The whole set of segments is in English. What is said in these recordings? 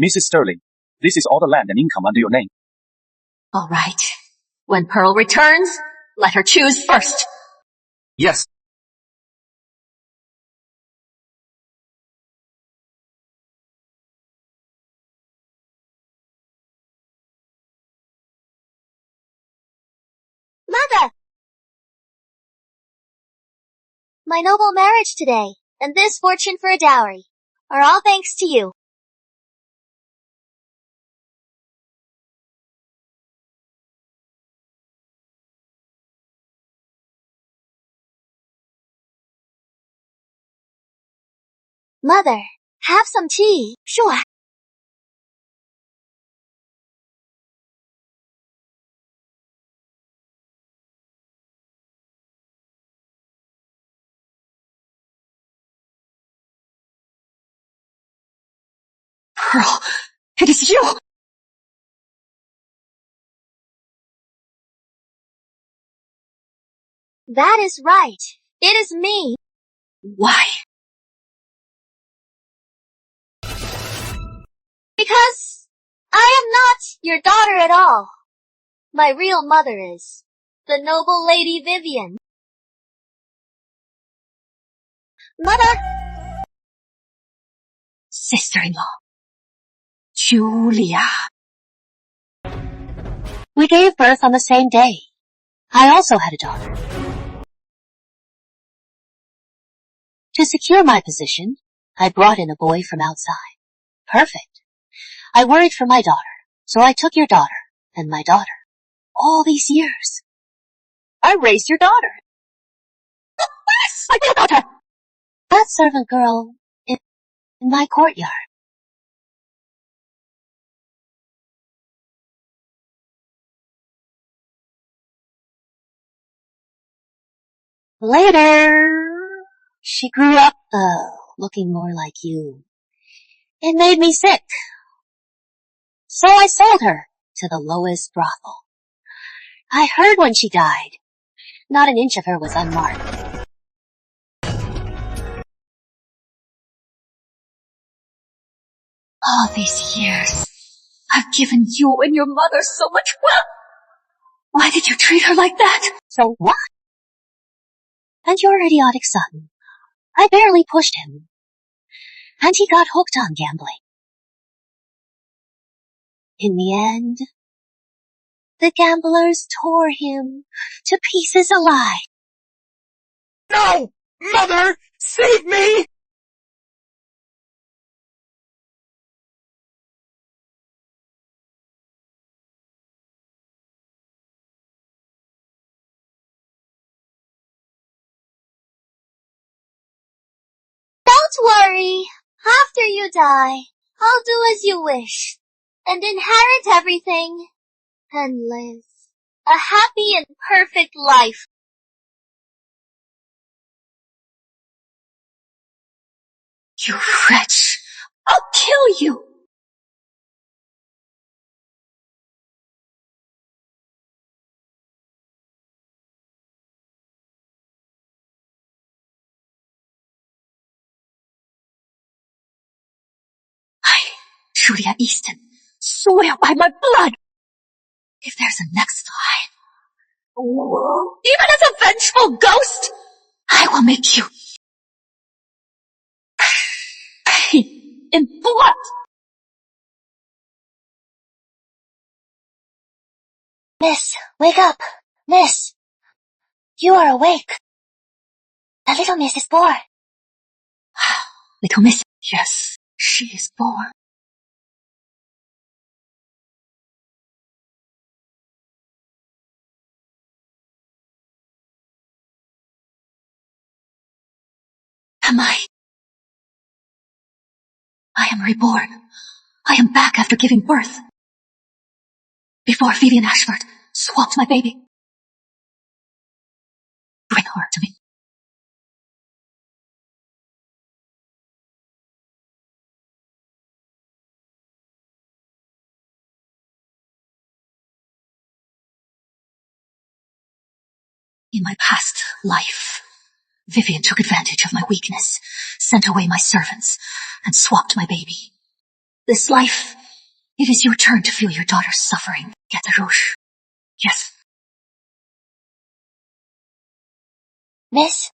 Mrs. Sterling, this is all the land and income under your name. All right. When Pearl returns, let her choose first. Yes. Mother! My noble marriage today, and this fortune for a dowry, are all thanks to you. Mother, have some tea. Sure. Pearl, it is you! That is right. It is me. Why? Because I am not your daughter at all. My real mother is the noble Lady Vivian. Mother! Sister-in-law. Julia. We gave birth on the same day. I also had a daughter. To secure my position, I brought in a boy from outside. Perfect. I worried for my daughter, so I took your daughter and my daughter. All these years. I raised your daughter. Yes, my real daughter. That servant girl in my courtyard. Later, she grew up, looking more like you. It made me sick. So I sold her to the lowest brothel. I heard when she died. Not an inch of her was unmarked. All these years, I've given you and your mother so much wealth. Why did you treat her like that? So what? And your idiotic son. I barely pushed him. And he got hooked on gambling. In the end, the gamblers tore him to pieces alive. No! Mother! Save me! Don't worry. After you die, I'll do as you wish, and inherit everything, and live a happy and perfect life. You wretch! I'll kill you! Julia Easton, swear by my blood! If there's a next time, even as a vengeful ghost, I will make you pay in blood! Miss, wake up! Miss! You are awake. The little miss is born. Little miss, yes, she is born. I am reborn. I am back after giving birth. Before Vivian Ashford swapped my baby. Bring her to me. In my past life, Vivian took advantage of my weakness, sent away my servants, and swapped my baby. This life, it is your turn to feel your daughter's suffering. Get the rouge. Yes. Miss?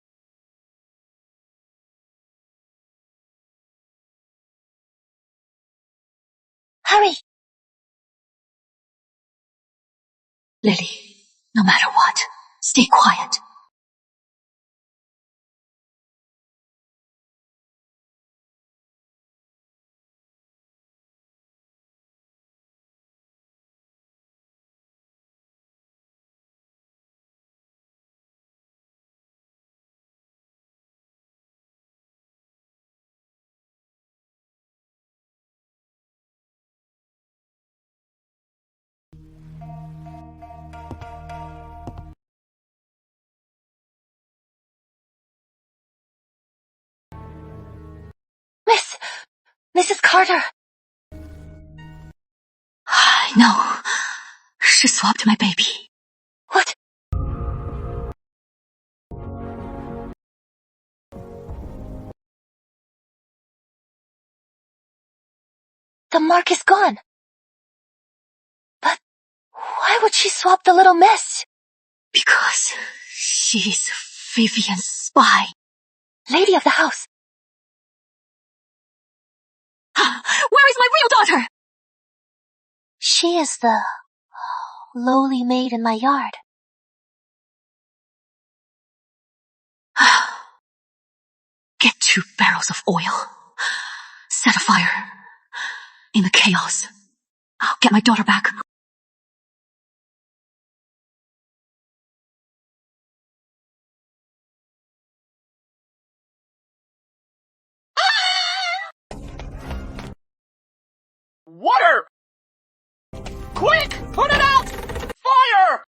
Hurry! Lily, no matter what, stay quiet. Mrs. Carter! No, she swapped my baby. What? The mark is gone. But why would she swap the little miss? Because she's Vivian's spy. Lady of the house. Where is my real daughter? She is the lowly maid in my yard. Get 2 barrels of oil. Set a fire. In the chaos, I'll get my daughter back. Water! Quick! Put it out! Fire!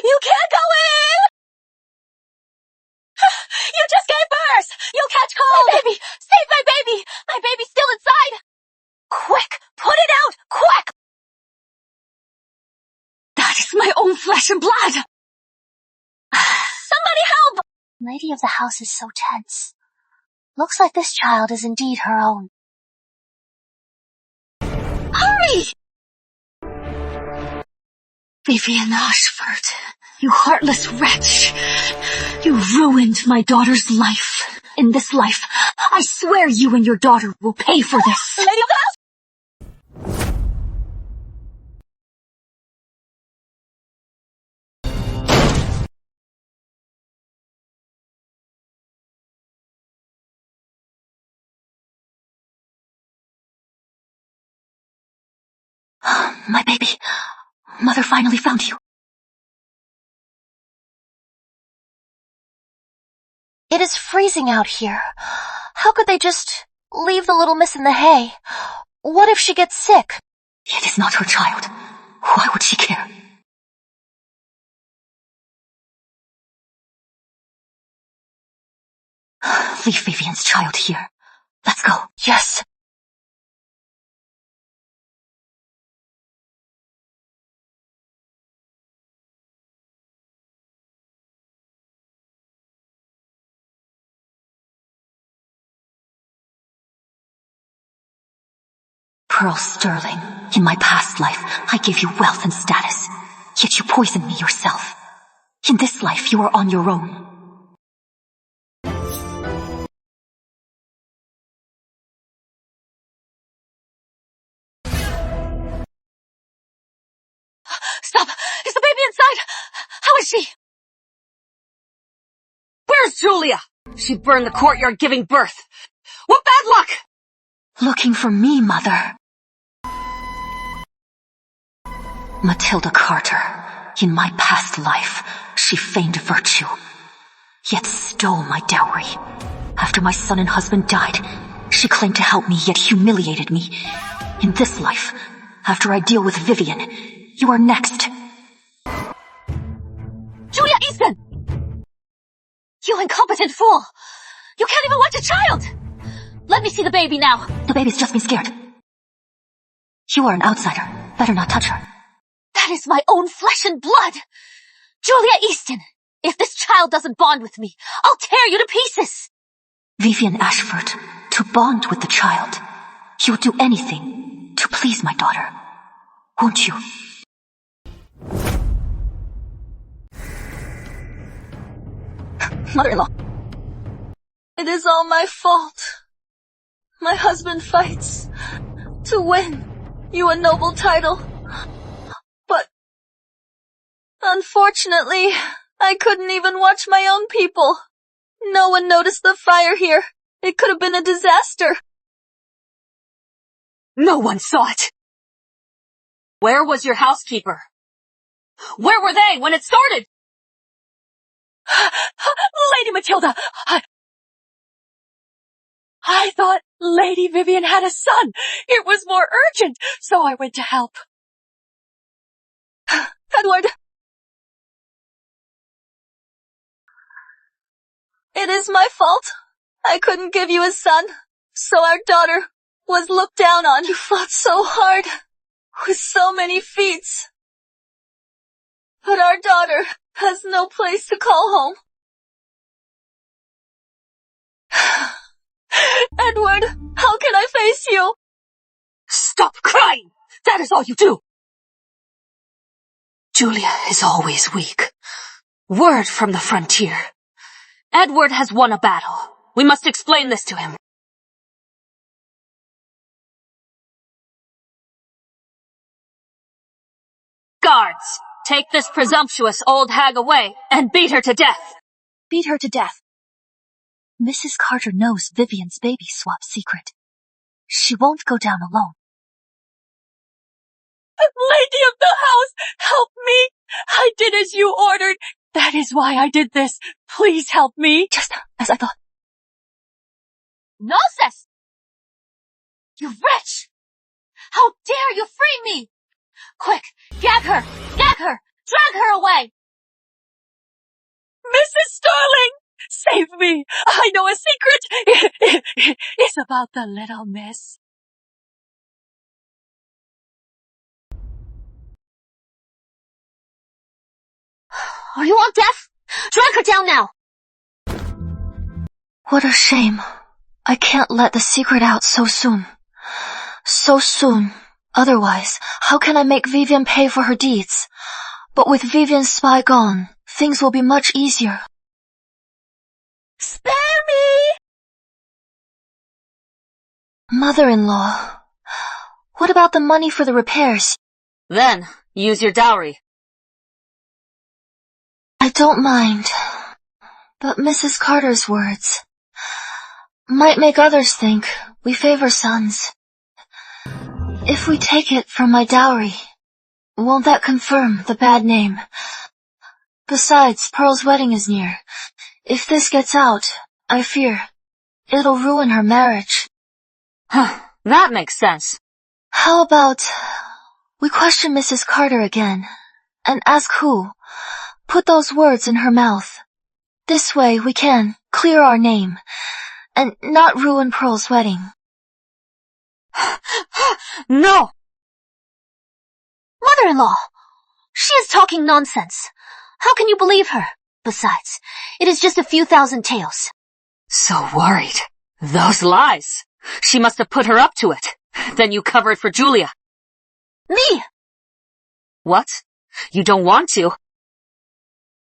You can't go in! You just gave birth! You'll catch cold! My baby! Save my baby! My baby's still inside! Quick! Put it out! Quick! That is my own flesh and blood! Somebody help! Lady of the house is so tense. Looks like this child is indeed her own. Hurry! Vivian Ashford, you heartless wretch. You ruined my daughter's life. In this life, I swear you and your daughter will pay for this. Lady of the house! My baby. Mother finally found you. It is freezing out here. How could they just leave the little miss in the hay? What if she gets sick? It is not her child. Why would she care? Leave Vivian's child here. Let's go. Yes. Pearl Sterling, in my past life, I gave you wealth and status. Yet you poisoned me yourself. In this life, you are on your own. Stop! Is the baby inside? How is she? Where's Julia? She burned the courtyard giving birth. What bad luck! Looking for me, Mother. Matilda Carter. In my past life, she feigned virtue, yet stole my dowry. After my son and husband died, she claimed to help me, yet humiliated me. In this life, after I deal with Vivian, you are next. Julia Easton! You incompetent fool! You can't even watch a child! Let me see the baby now. The baby's just been scared. You are an outsider. Better not touch her. That is my own flesh and blood! Julia Easton! If this child doesn't bond with me, I'll tear you to pieces! Vivian Ashford, to bond with the child. You'll do anything to please my daughter, won't you? Mother-in-law. It is all my fault. My husband fights to win you a noble title. But unfortunately, I couldn't even watch my own people. No one noticed the fire here. It could have been a disaster. No one saw it. Where was your housekeeper? Where were they when it started? Lady Matilda, I thought Lady Vivian had a son. It was more urgent, so I went to help. Edward. It is my fault. I couldn't give you a son, so our daughter was looked down on. You fought so hard, with so many feats. But our daughter has no place to call home. Edward, how can I face you? Stop crying! That is all you do! Julia is always weak. Word from the frontier. Edward has won a battle. We must explain this to him. Guards, take this presumptuous old hag away and beat her to death. Beat her to death. Mrs. Carter knows Vivian's baby swap secret. She won't go down alone. Lady of the house, help me! I did as you ordered. That is why I did this. Please help me. Just as I thought. Nonsense! You wretch! How dare you free me! Quick, gag her! Gag her! Drag her away! Mrs. Starling! Save me! I know a secret! It's about the little miss. Are you all deaf? Drag her down now! What a shame. I can't let the secret out so soon. So soon. Otherwise, how can I make Vivian pay for her deeds? But with Vivian's spy gone, things will be much easier. Spare me! Mother-in-law, what about the money for the repairs? Then, use your dowry. I don't mind, but Mrs. Carter's words might make others think we favor sons. If we take it from my dowry, won't that confirm the bad name? Besides, Pearl's wedding is near. If this gets out, I fear it'll ruin her marriage. That makes sense. How about we question Mrs. Carter again and ask who put those words in her mouth? This way we can clear our name and not ruin Pearl's wedding. No! Mother-in-law, she is talking nonsense. How can you believe her? Besides, it is just a few thousand taels. So worried. Those lies. She must have put her up to it. Then you cover it for Julia. Me! What? You don't want to?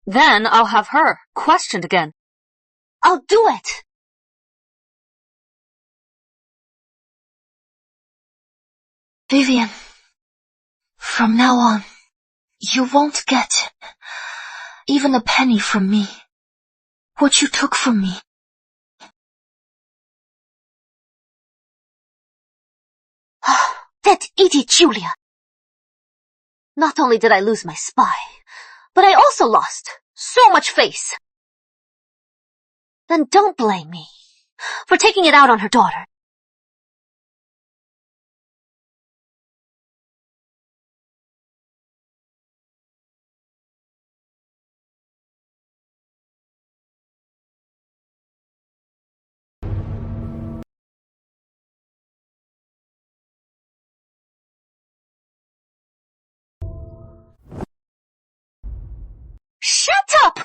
Then I'll have her questioned again. I'll do it. Vivian, from now on, you won't get even a penny from me. What you took from me. That idiot Julia. Not only did I lose my spy, but I also lost so much face. Then don't blame me for taking it out on her daughter. Shut up!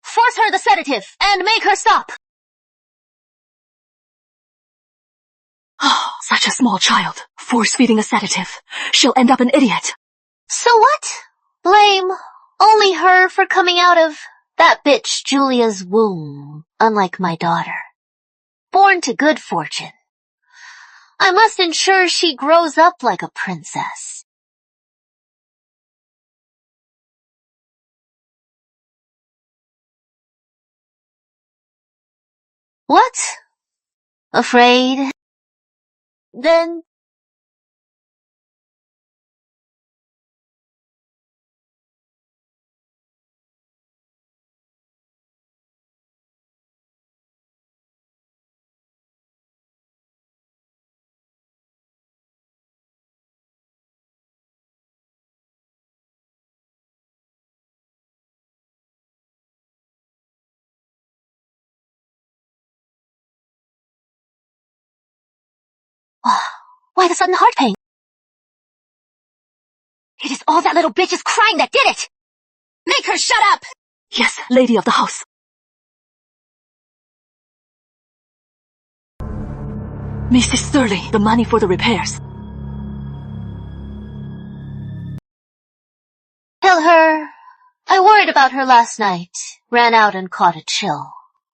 Force her the sedative and make her stop. Oh, such a small child. Force-feeding a sedative. She'll end up an idiot. So what? Blame only her for coming out of that bitch Julia's womb, unlike my daughter. Born to good fortune. I must ensure she grows up like a princess. What? Afraid? Then why the sudden heart pain? It is all that little bitch's crying that did it! Make her shut up! Yes, lady of the house. Mrs. Sterling, the money for the repairs. Tell her I worried about her last night, ran out and caught a chill,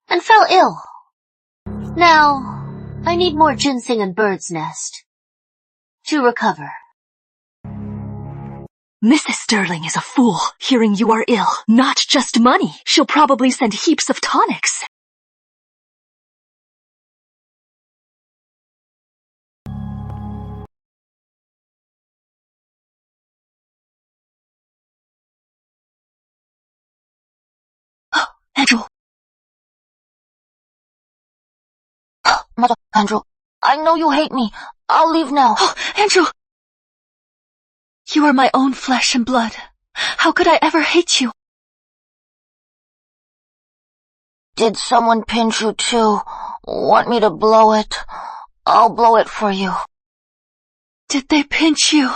and fell ill. Now, I need more ginseng and bird's nest to recover. Mrs. Sterling is a fool, hearing you are ill. Not just money. She'll probably send heaps of tonics. Oh, Andrew. Mother, Andrew, I know you hate me. I'll leave now. Oh, Andrew! You are my own flesh and blood. How could I ever hate you? Did someone pinch you too? Want me to blow it? I'll blow it for you. Did they pinch you?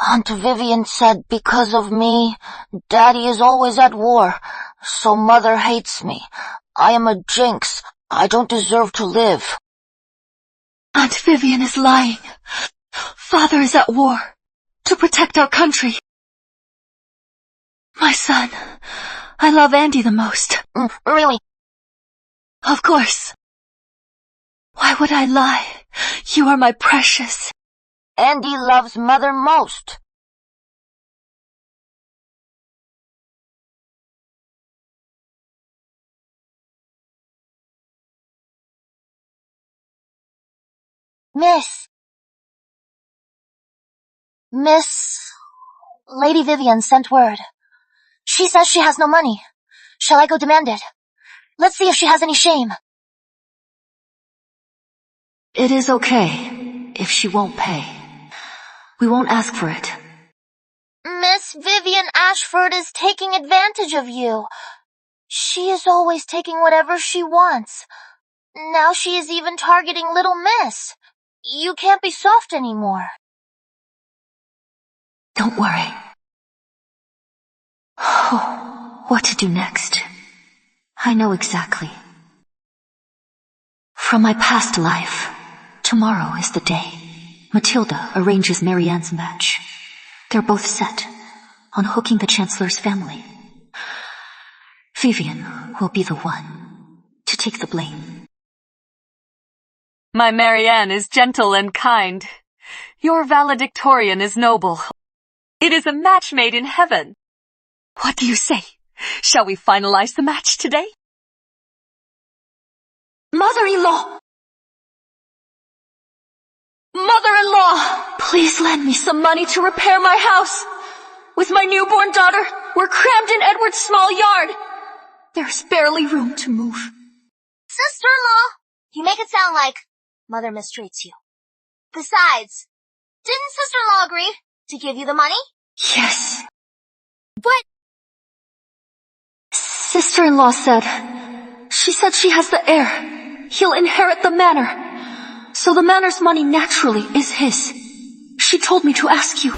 Aunt Vivian said because of me, Daddy is always at war, so Mother hates me. I am a jinx. I don't deserve to live. Aunt Vivian is lying. Father is at war to protect our country. My son, I love Andy the most. Really? Of course. Why would I lie? You are my precious. Andy loves Mother most. Miss, Lady Vivian sent word. She says she has no money. Shall I go demand it? Let's see if she has any shame. It is okay if she won't pay. We won't ask for it. Miss Vivian Ashford is taking advantage of you. She is always taking whatever she wants. Now she is even targeting Little Miss. You can't be soft anymore. Don't worry. Oh, what to do next? I know exactly. From my past life, tomorrow is the day Matilda arranges Marianne's match. They're both set on hooking the Chancellor's family. Vivian will be the one to take the blame. My Marianne is gentle and kind. Your valedictorian is noble. It is a match made in heaven. What do you say? Shall we finalize the match today? Mother-in-law! Mother-in-law! Please lend me some money to repair my house. With my newborn daughter, we're crammed in Edward's small yard. There's barely room to move. Sister-in-law, you make it sound like Mother mistreats you. Besides, didn't sister-in-law agree to give you the money? Yes. But Sister-in-law said she has the heir. He'll inherit the manor. So the manor's money naturally is his. She told me to ask you.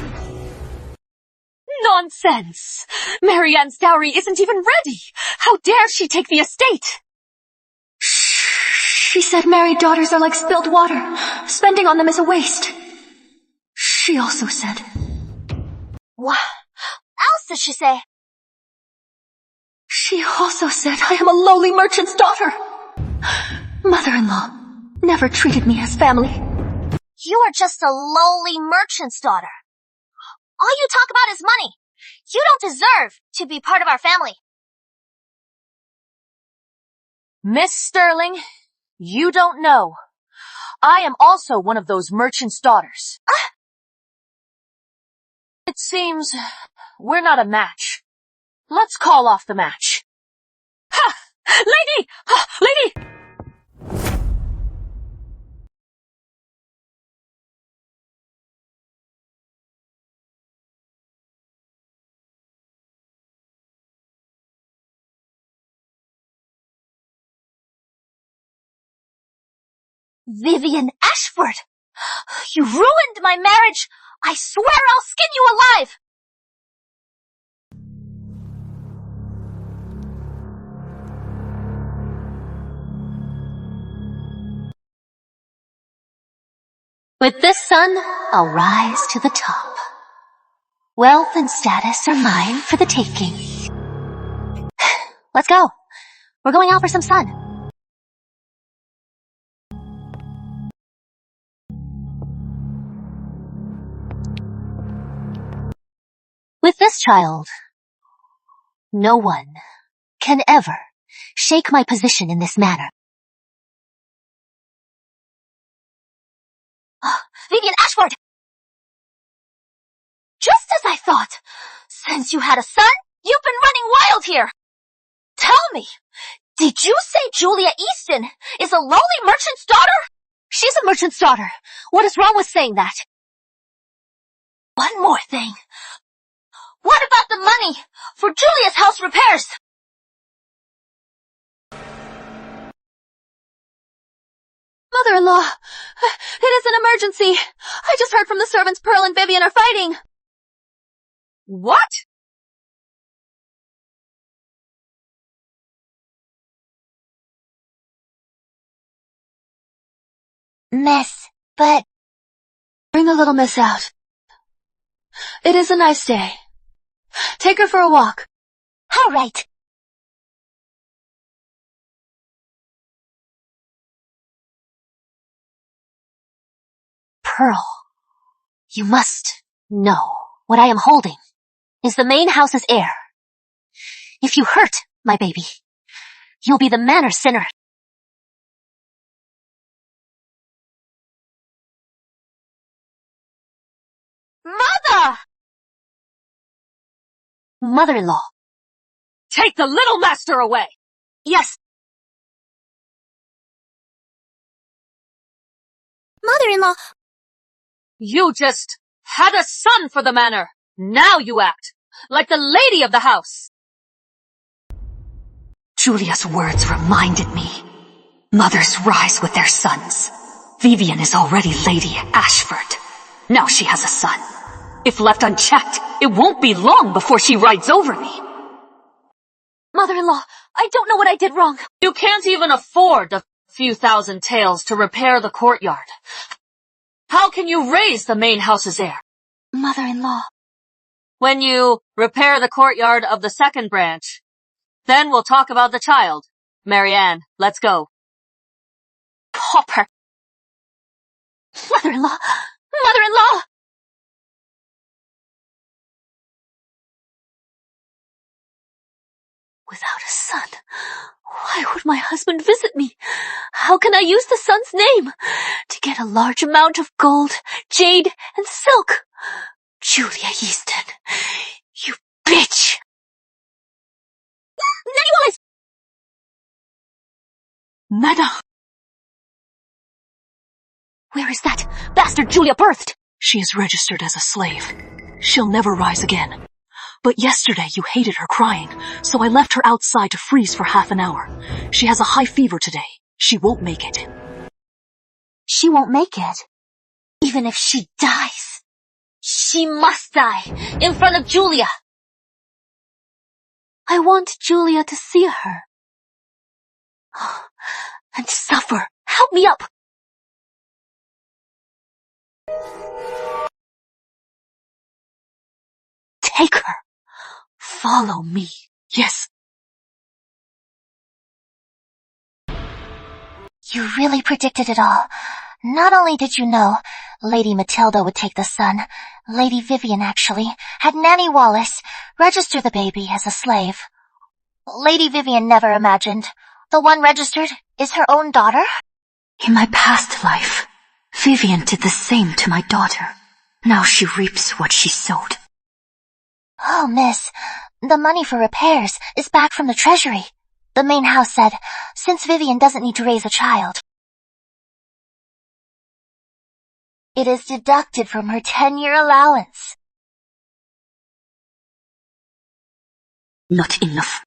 No! Nonsense! Marianne's dowry isn't even ready. How dare she take the estate? She said married daughters are like spilled water. Spending on them is a waste. She also said... What else did she say? She also said I am a lowly merchant's daughter. Mother-in-law never treated me as family. You are just a lowly merchant's daughter. All you talk about is money. You don't deserve to be part of our family. Miss Sterling, you don't know. I am also one of those merchants' daughters. It seems we're not a match. Let's call off the match. Ha! Lady! Ha! Lady! Vivian Ashford! You ruined my marriage! I swear I'll skin you alive! With this sun, I'll rise to the top. Wealth and status are mine for the taking. Let's go. We're going out for some sun. With this child, no one can ever shake my position in this manner. Vivian Ashford! Just as I thought. Since you had a son, you've been running wild here. Tell me, did you say Julia Easton is a lowly merchant's daughter? She's a merchant's daughter. What is wrong with saying that? One more thing. What about the money for Julia's house repairs? Mother-in-law, it is an emergency. I just heard from the servants Pearl and Vivian are fighting. What? Miss, but... Bring the little miss out. It is a nice day. Take her for a walk. All right. Pearl, you must know what I am holding is the main house's heir. If you hurt my baby, you'll be the manor sinner. Mother! Mother-in-law. Take the little master away! Yes. Mother-in-law. You just had a son for the manor. Now you act like the lady of the house. Julia's words reminded me. Mothers rise with their sons. Vivian is already Lady Ashford. Now she has a son. If left unchecked, it won't be long before she rides over me. Mother-in-law, I don't know what I did wrong. You can't even afford a few thousand taels to repair the courtyard. How can you raise the main house's heir? Mother-in-law. When you repair the courtyard of the second branch, then we'll talk about the child. Marianne, let's go. Pauper. Mother-in-law! Mother-in-law! Without a son, why would my husband visit me? How can I use the son's name to get a large amount of gold, jade, and silk? Julia Easton, you bitch! Nebulize! Madame! Where is that bastard Julia birthed? She is registered as a slave. She'll never rise again. But yesterday you hated her crying, so I left her outside to freeze for half an hour. She has a high fever today. She won't make it. She won't make it. Even if she dies. She must die in front of Julia. I want Julia to see her. And suffer. Help me up. Take her. Follow me. Yes. You really predicted it all. Not only did you know Lady Matilda would take the son, Lady Vivian actually had Nanny Wallace register the baby as a slave. Lady Vivian never imagined the one registered is her own daughter. In my past life, Vivian did the same to my daughter. Now she reaps what she sowed. Oh, miss, the money for repairs is back from the treasury. The main house said, since Vivian doesn't need to raise a child, it is deducted from her 10-year allowance. Not enough.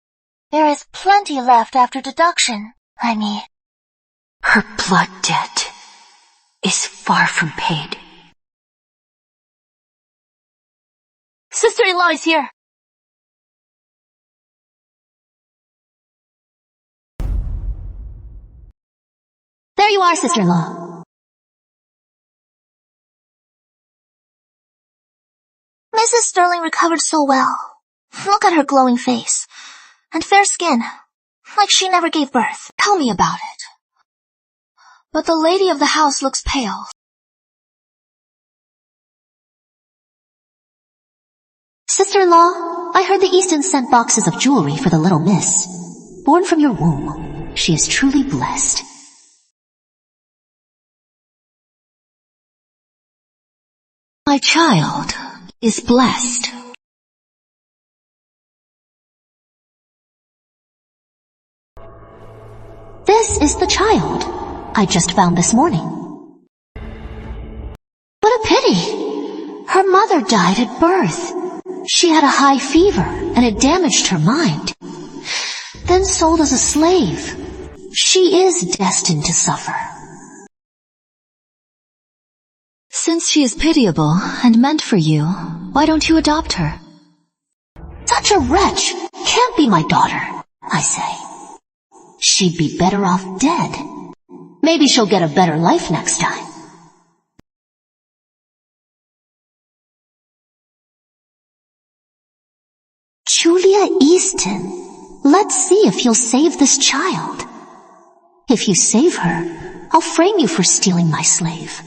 There is plenty left after deduction. Her blood debt is far from paid. Sister-in-law is here. There you are, sister-in-law. Mrs. Sterling recovered so well. Look at her glowing face. And fair skin. Like she never gave birth. Tell me about it. But the lady of the house looks pale. Sister-in-law, I heard the Eastons sent boxes of jewelry for the little miss. Born from your womb, she is truly blessed. My child is blessed. This is the child I just found this morning. What a pity. Her mother died at birth. She had a high fever and it damaged her mind. Then sold as a slave. She is destined to suffer. Since she is pitiable and meant for you, why don't you adopt her? Such a wretch can't be my daughter, I say. She'd be better off dead. Maybe she'll get a better life next time. Julia Easton, let's see if you'll save this child. If you save her, I'll frame you for stealing my slave.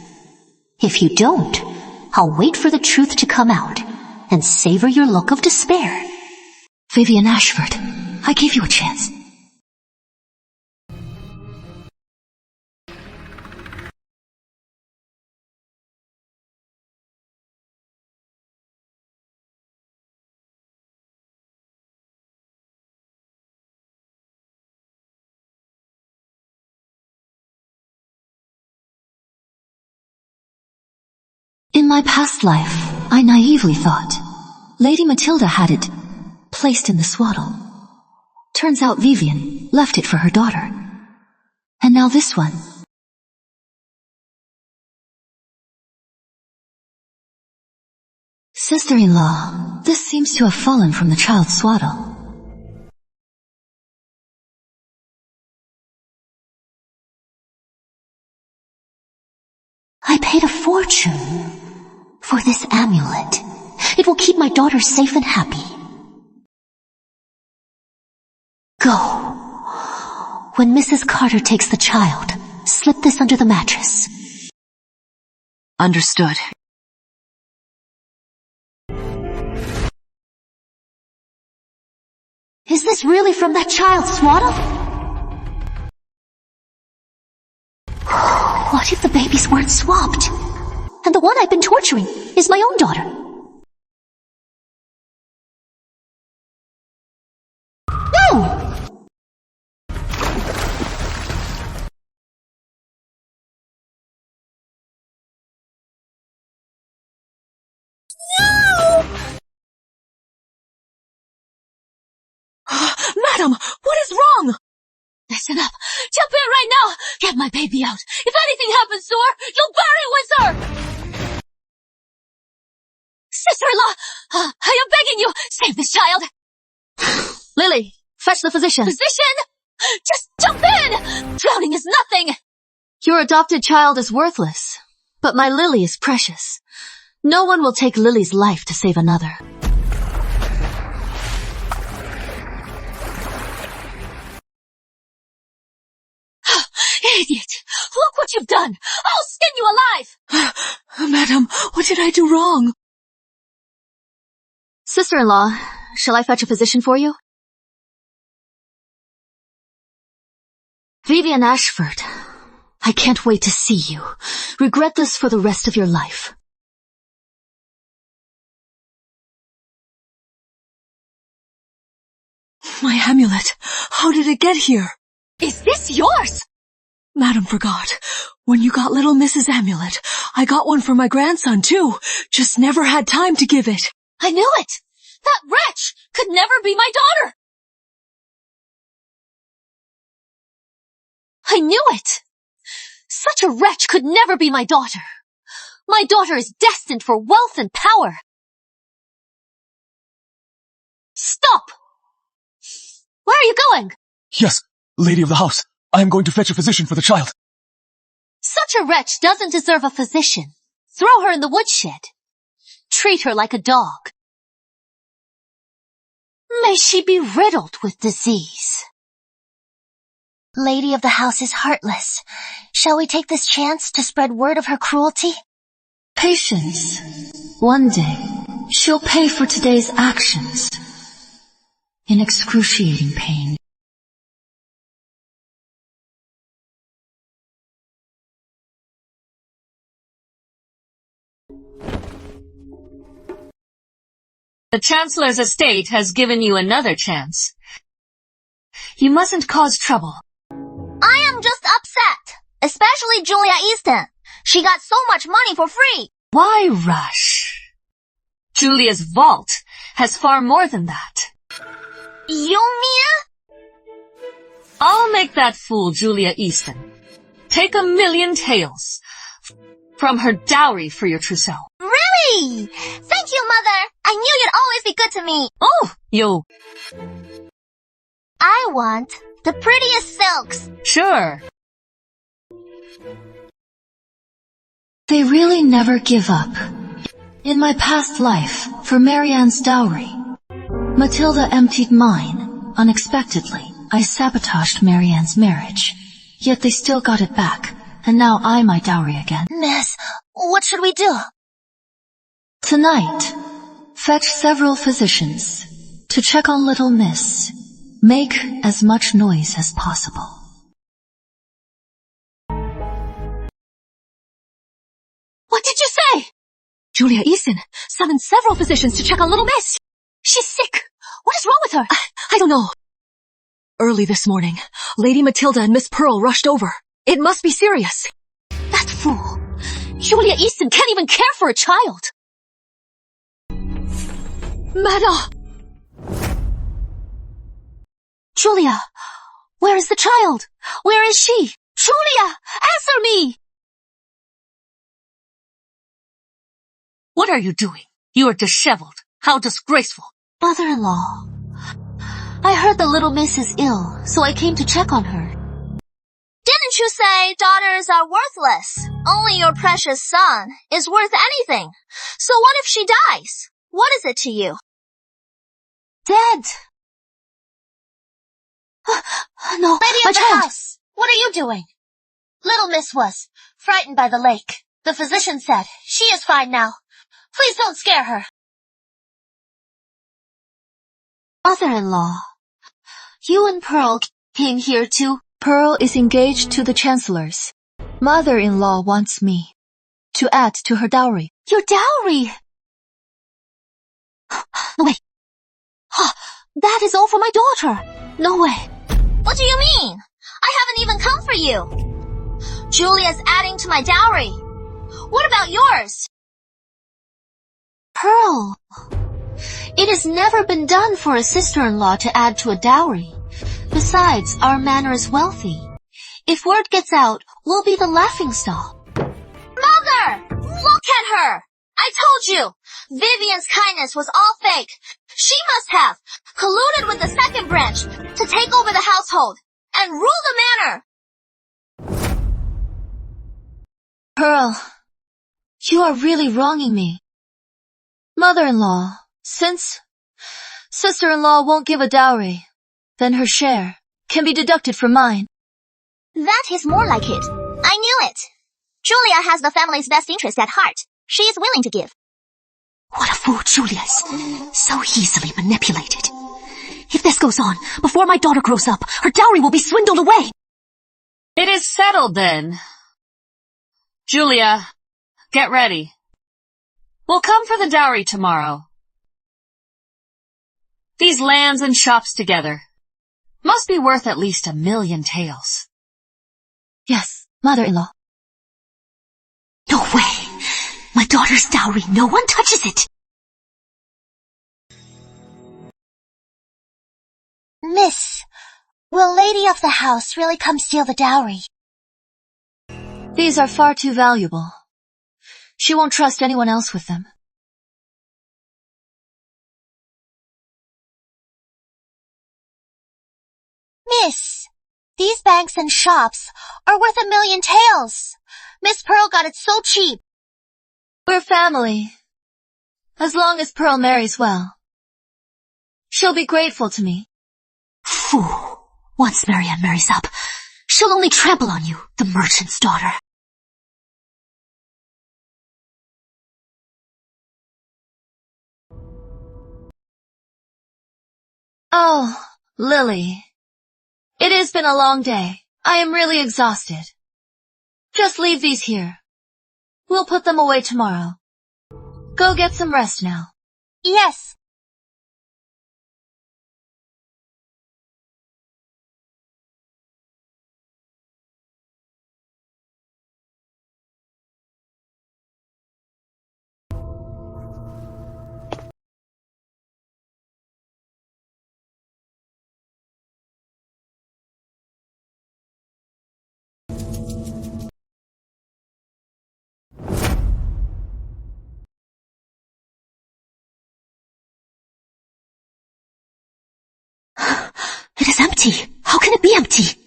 If you don't, I'll wait for the truth to come out and savor your look of despair. Vivian Ashford, I gave you a chance. In my past life, I naively thought Lady Matilda had it placed in the swaddle. Turns out Vivian left it for her daughter. And now this one. Sister-in-law, this seems to have fallen from the child's swaddle. I paid a fortune for this amulet. It will keep my daughter safe and happy. Go. When Mrs. Carter takes the child, slip this under the mattress. Understood. Is this really from that child's swaddle? What if the babies weren't swapped? And the one I've been torturing is my own daughter. No! Madam, what is wrong? Listen up. Jump in right now. Get my baby out. If anything happens to her, you'll bury with her. Sister-in-law, I am begging you, save this child. Lily, fetch the physician. Physician? Just jump in! Drowning is nothing! Your adopted child is worthless, but my Lily is precious. No one will take Lily's life to save another. Idiot! Look what you've done! I'll skin you alive! Madam, what did I do wrong? Sister-in-law, shall I fetch a physician for you? Vivian Ashford, I can't wait to see you. Regret this for the rest of your life. My amulet. How did it get here? Is this yours? Madam forgot. When you got little Mrs. Amulet, I got one for my grandson too. Just never had time to give it. I knew it! That wretch could never be my daughter! I knew it! Such a wretch could never be my daughter. My daughter is destined for wealth and power. Stop! Where are you going? Yes, lady of the house. I am going to fetch a physician for the child. Such a wretch doesn't deserve a physician. Throw her in the woodshed. Treat her like a dog. May she be riddled with disease. Lady of the house is heartless. Shall we take this chance to spread word of her cruelty? Patience. One day, she'll pay for today's actions. In excruciating pain. The Chancellor's estate has given you another chance. You mustn't cause trouble. I am just upset. Especially Julia Easton. She got so much money for free. Why rush? Julia's vault has far more than that. You mean? I'll make that fool Julia Easton take 1,000,000 taels from her dowry for your trousseau. Really? Thank you, Mother. I knew you'd always be good to me. Oh, you... I want the prettiest silks. Sure. They really never give up. In my past life, for Marianne's dowry, Matilda emptied mine. Unexpectedly, I sabotaged Marianne's marriage. Yet they still got it back, and now I'm my dowry again. Miss, what should we do? Tonight, fetch several physicians to check on little miss. Make as much noise as possible. What did you say? Julia Easton summoned several physicians to check on little Miss. She's sick. What is wrong with her? I don't know. Early this morning, Lady Matilda and Miss Pearl rushed over. It must be serious. That fool. Julia Easton can't even care for a child. Madam! Julia, where is the child? Where is she? Julia, answer me! What are you doing? You are disheveled. How disgraceful. Mother-in-law, I heard the little miss is ill, so I came to check on her. Didn't you say daughters are worthless? Only your precious son is worth anything. So what if she dies? What is it to you? Dead. No, Lady my of the child. house, what are you doing? Little Miss was frightened by the lake. The physician said she is fine now. Please don't scare her. Mother-in-law, you and Pearl came here to... Pearl is engaged to the Chancellor's. Mother-in-law wants me to add to her dowry. Your dowry! No way. That is all for my daughter. No way. What do you mean? I haven't even come for you. Julia's adding to my dowry. What about yours? Pearl, it has never been done for a sister-in-law to add to a dowry. Besides, our manor is wealthy. If word gets out, we'll be the laughingstock. Mother! Look at her! I told you! Vivian's kindness was all fake. She must have colluded with the second branch to take over the household and rule the manor. Pearl, you are really wronging me. Mother-in-law, since sister-in-law won't give a dowry, then her share can be deducted from mine. That is more like it. I knew it. Julia has the family's best interest at heart. She is willing to give. What a fool Julia is. So easily manipulated. If this goes on, before my daughter grows up, her dowry will be swindled away. It is settled then. Julia, get ready. We'll come for the dowry tomorrow. These lands and shops together must be worth at least 1,000,000 taels. Yes, mother-in-law. No way. My daughter's dowry, no one touches it. Miss, will lady of the house really come steal the dowry? These are far too valuable. She won't trust anyone else with them. Miss, these banks and shops are worth 1,000,000 taels. Miss Pearl got it so cheap. We're family. As long as Pearl marries well, she'll be grateful to me. Fool. Once Marianne marries up, she'll only trample on you, the merchant's daughter. Oh, Lily. It has been a long day. I am really exhausted. Just leave these here. We'll put them away tomorrow. Go get some rest now. Yes. It is empty. How can it be empty?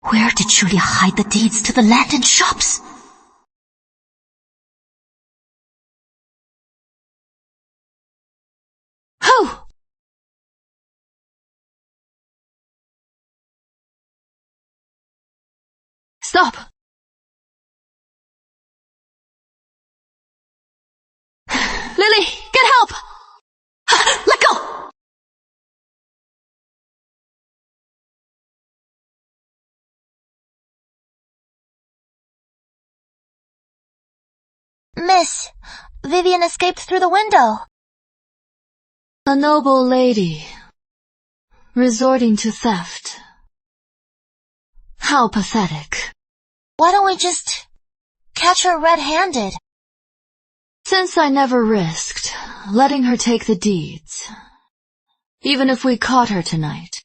Where did Julia hide the deeds to the land and shops? Who? Stop! Lily, get help! Let go! Miss, Vivian escaped through the window. A noble lady, resorting to theft. How pathetic. Why don't we just catch her red-handed? Since I never risked letting her take the deeds, even if we caught her tonight,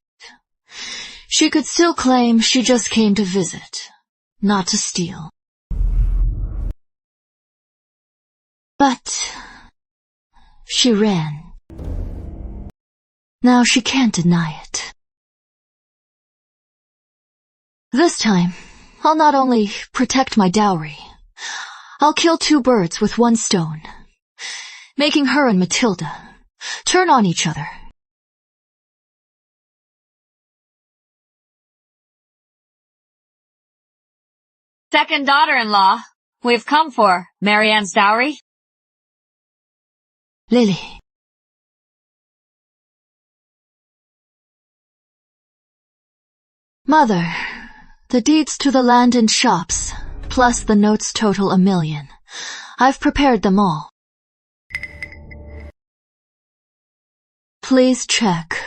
she could still claim she just came to visit, not to steal. But she ran. Now she can't deny it. This time, I'll not only protect my dowry, I'll kill 2 birds with 1 stone, making her and Matilda turn on each other. Second daughter-in-law, we've come for Marianne's dowry. Lily. Mother, the deeds to the land and shops, plus the notes total 1,000,000. I've prepared them all. Please check.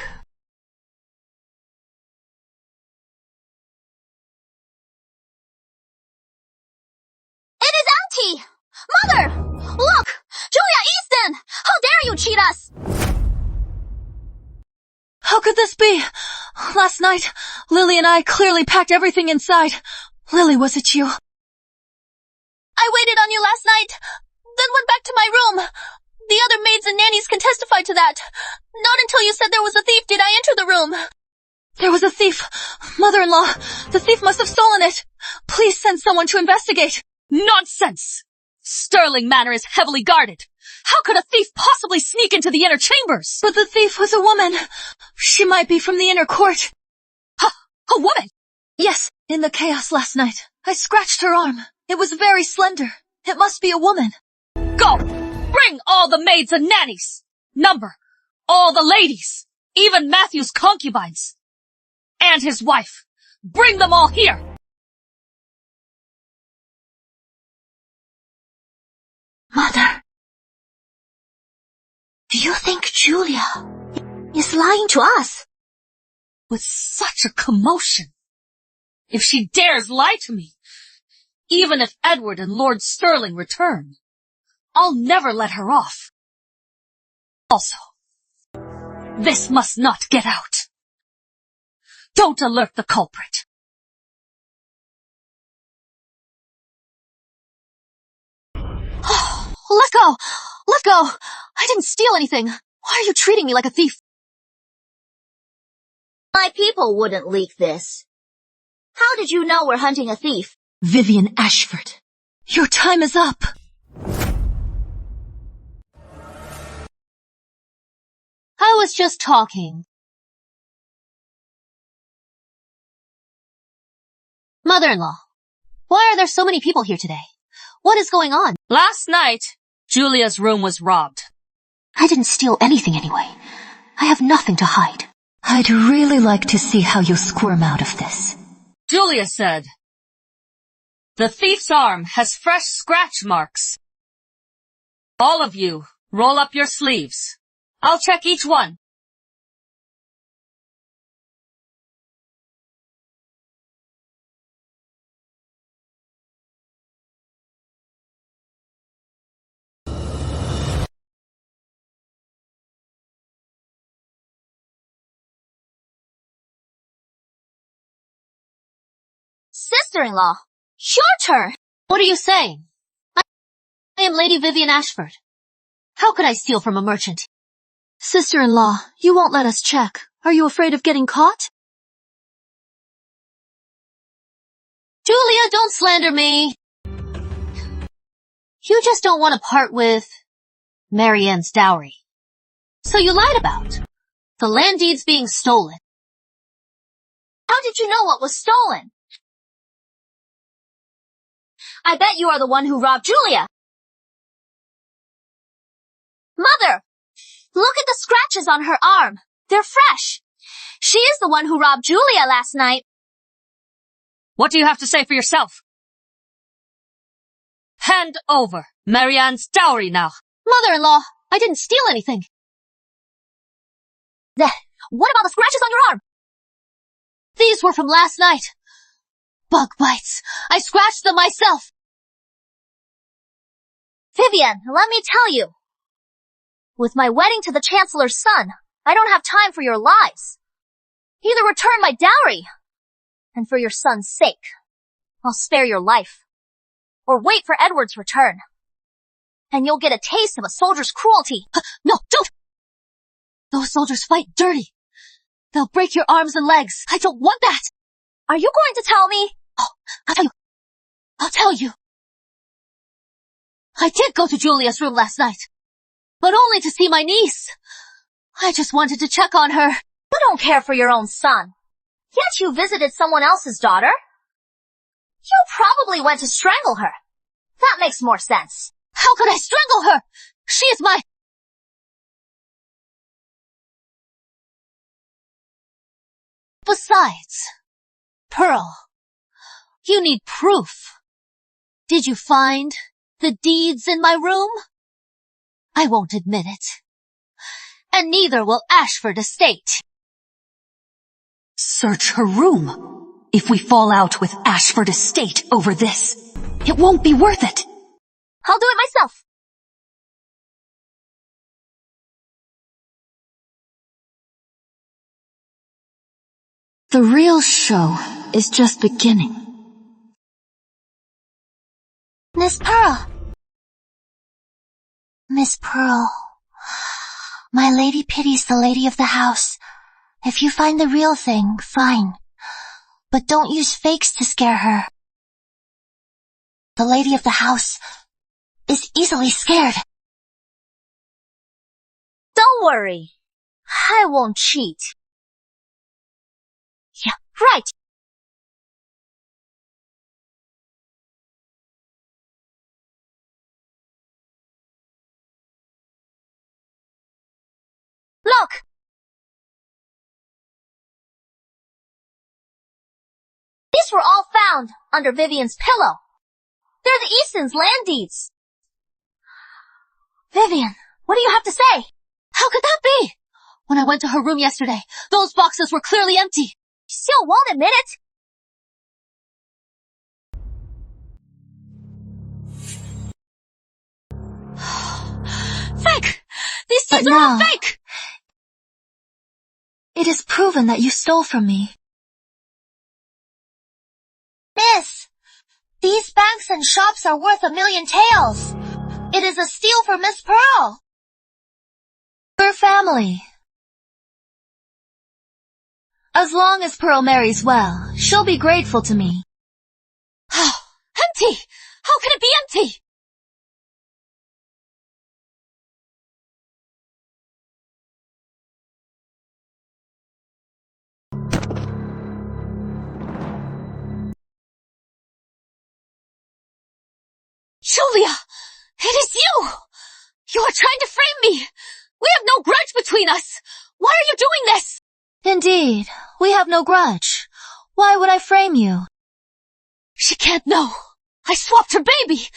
It is empty! Mother! Look! Julia Easton! How dare you cheat us! could this be? Last night, Lily and I clearly packed everything inside. Lily, was it you? I waited on you last night, then went back to my room. The other maids and nannies can testify to that. Not until you said there was a thief did I enter the room. There was a thief. Mother-in-law, the thief must have stolen it. Please send someone to investigate. Nonsense! Sterling Manor is heavily guarded. How could a thief possibly sneak into the inner chambers? But the thief was a woman. She might be from the inner court. A woman? Yes, in the chaos last night, I scratched her arm. It was very slender. It must be a woman. Go! Bring all the maids and nannies! Number all the ladies! Even Matthew's concubines! And his wife! Bring them all here! Mother, do you think Julia is lying to us? With such a commotion! If she dares lie to me, even if Edward and Lord Sterling return, I'll never let her off. Also, this must not get out. Don't alert the culprit. Let go! Let go! I didn't steal anything. Why are you treating me like a thief? My people wouldn't leak this. How did you know we're hunting a thief? Vivian Ashford, your time is up. I was just talking. Mother-in-law, why are there so many people here today? What is going on? Last night, Julia's room was robbed. I didn't steal anything anyway. I have nothing to hide. I'd really like to see how you squirm out of this. Julia said, the thief's arm has fresh scratch marks. All of you, roll up your sleeves. I'll check each one. Sister-in-law, your turn. What are you saying? I am Lady Vivian Ashford. How could I steal from a merchant? Sister-in-law, you won't let us check. Are you afraid of getting caught? Julia, don't slander me. You just don't want to part with Marianne's dowry. So you lied about the land deeds being stolen. How did you know what was stolen? I bet you are the one who robbed Julia. Mother, look at the scratches on her arm. They're fresh. She is the one who robbed Julia last night. What do you have to say for yourself? Hand over Marianne's dowry now. Mother-in-law, I didn't steal anything. What about the scratches on your arm? These were from last night. Bug bites. I scratched them myself. Vivian, let me tell you. With my wedding to the Chancellor's son, I don't have time for your lies. Either return my dowry, and for your son's sake, I'll spare your life. Or wait for Edward's return. And you'll get a taste of a soldier's cruelty. No, don't! Those soldiers fight dirty. They'll break your arms and legs. I don't want that. Are you going to tell me? Oh, I'll tell you. I did go to Julia's room last night, but only to see my niece. I just wanted to check on her. You don't care for your own son. Yet you visited someone else's daughter. You probably went to strangle her. That makes more sense. How could I strangle her? She is my... Besides, Pearl, you need proof. Did you find the deeds in my room? I won't admit it. And neither will Ashford Estate. Search her room. If we fall out with Ashford Estate over this, it won't be worth it. I'll do it myself. The real show is just beginning. Miss Pearl. Miss Pearl. My lady pities the lady of the house. If you find the real thing, fine. But don't use fakes to scare her. The lady of the house is easily scared. Don't worry. I won't cheat. Yeah, right. Look! These were all found under Vivian's pillow. They're the Easton's land deeds. Vivian, what do you have to say? How could that be? When I went to her room yesterday, those boxes were clearly empty. Still won't admit it. Fake! These But deeds are all now, fake! it is proven that you stole from me. Miss, these banks and shops are worth 1,000,000 taels. It is a steal for Miss Pearl. We're family. As long as Pearl marries well, she'll be grateful to me. Empty! How can it be empty? Julia! It is you! You are trying to frame me! We have no grudge between us! Why are you doing this? Indeed, we have no grudge. Why would I frame you? She can't know. I swapped her baby.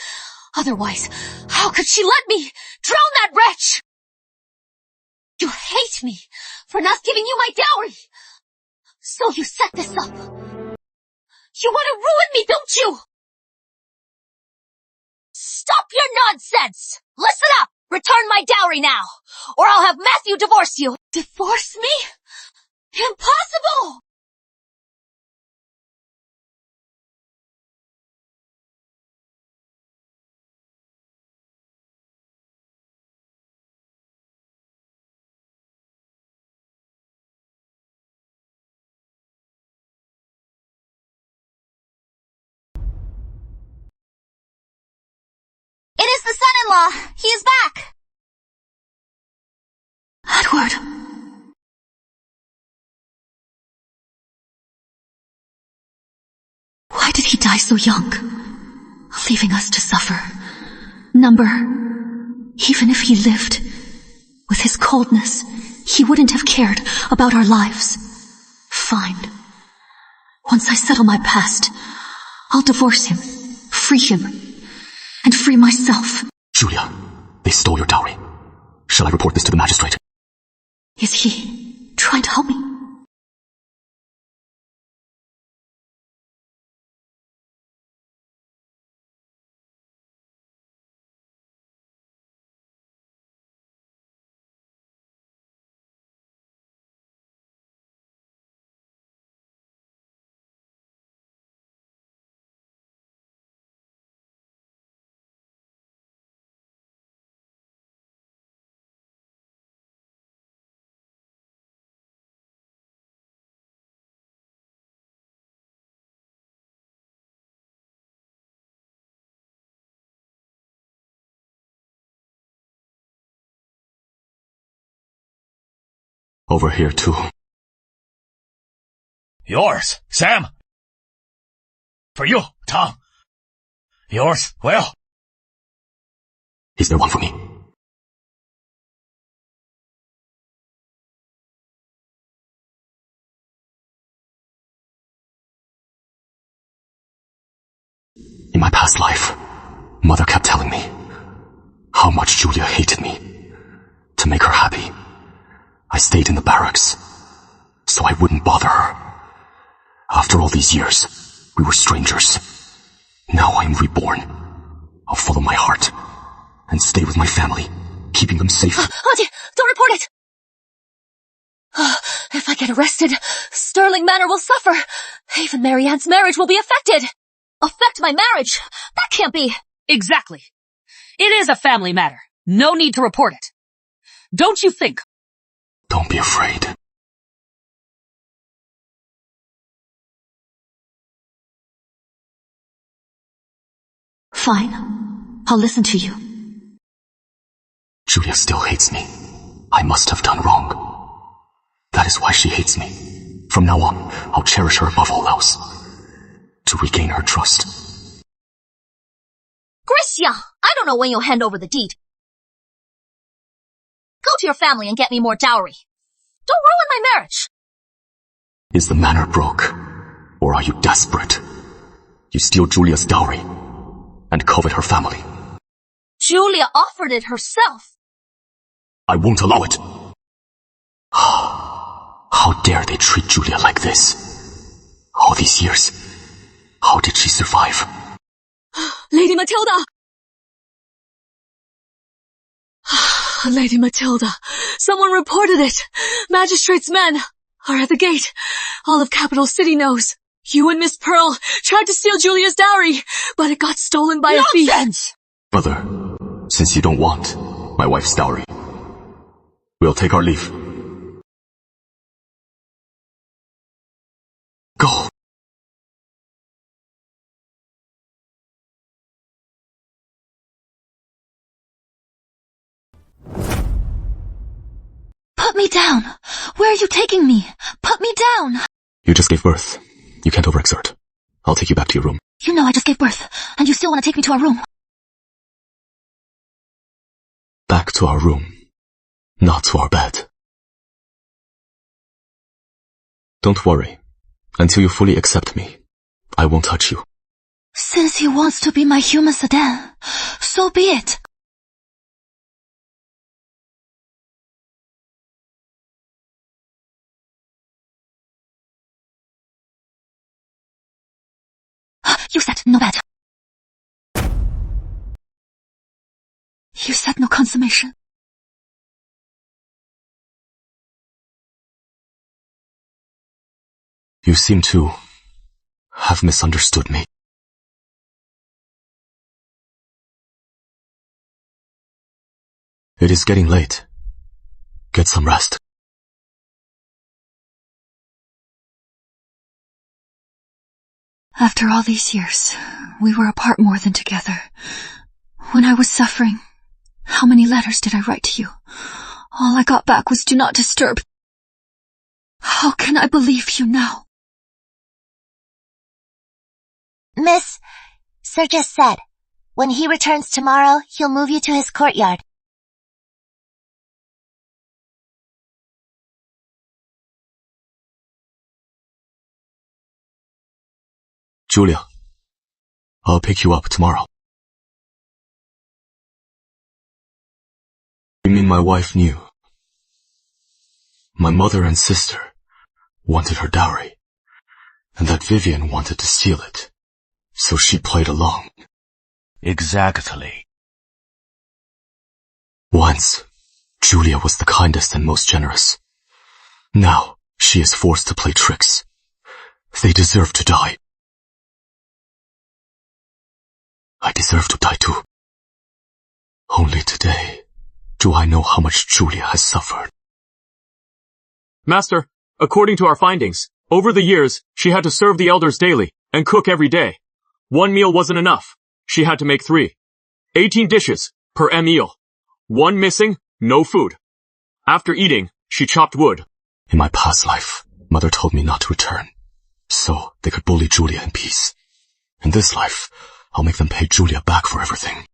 Otherwise, how could she let me drown that wretch? You hate me for not giving you my dowry. So you set this up. You want to ruin me, don't you? Stop your nonsense! Listen up! Return my dowry now, or I'll have Matthew divorce you. Divorce me? Impossible! It is the son-in-law. He is back. Edward! Why did he die so young, leaving us to suffer? Number, even if he lived, with his coldness, he wouldn't have cared about our lives. Fine. Once I settle my past, I'll divorce him, free him, and free myself. Julia, they stole your dowry. Shall I report this to the magistrate? Is he trying to help me? Over here, too. Yours, Sam. For you, Tom. Yours, Will. Is there one for me? In my past life, Mother kept telling me how much Julia hated me. To make her happy, I stayed in the barracks, so I wouldn't bother her. After all these years, we were strangers. Now I am reborn. I'll follow my heart and stay with my family, keeping them safe. Auntie, don't report it! If If I get arrested, Sterling Manor will suffer. Even Marianne's marriage will be affected. Affect my marriage? That can't be. Exactly. It is a family matter. No need to report it. Don't you think? Don't be afraid. Fine. I'll listen to you. Julia still hates me. I must have done wrong. That is why she hates me. From now on, I'll cherish her above all else. To regain her trust. Gracia, I don't know when you'll hand over the deed. Go to your family and get me more dowry. Don't ruin my marriage. Is the manor broke? Or are you desperate? You steal Julia's dowry and covet her family. Julia offered it herself. I won't allow it. How dare they treat Julia like this? All these years, how did she survive? Lady Matilda! Lady Matilda, someone reported it. Magistrates' men are at the gate. All of Capital City knows. You and Miss Pearl tried to steal Julia's dowry, but it got stolen by a thief. Nonsense! Brother, since you don't want my wife's dowry, we'll take our leave. Go. Put me down! Where are you taking me? Put me down! You just gave birth. You can't overexert. I'll take you back to your room. You know I just gave birth, and you still want to take me to our room. Back to our room. Not to our bed. Don't worry. Until you fully accept me, I won't touch you. Since he wants to be my human sedan, so be it. You said no bed. You said no consummation. You seem to have misunderstood me. It is getting late. Get some rest. After all these years, we were apart more than together. When I was suffering, how many letters did I write to you? All I got back was do not disturb. How can I believe you now? Miss, Sir just said, when he returns tomorrow, he'll move you to his courtyard. Julia, I'll pick you up tomorrow. You mean my wife knew? My mother and sister wanted her dowry, and that Vivian wanted to steal it, so she played along. Exactly. Once, Julia was the kindest and most generous. Now, she is forced to play tricks. They deserve to die. I deserve to die too. Only today do I know how much Julia has suffered. Master, according to our findings, over the years, she had to serve the elders daily and cook every day. 1 meal wasn't enough. She had to make 3. 18 dishes per meal. 1 missing, no food. After eating, she chopped wood. In my past life, Mother told me not to return, so they could bully Julia in peace. In this life, I'll make them pay Julia back for everything.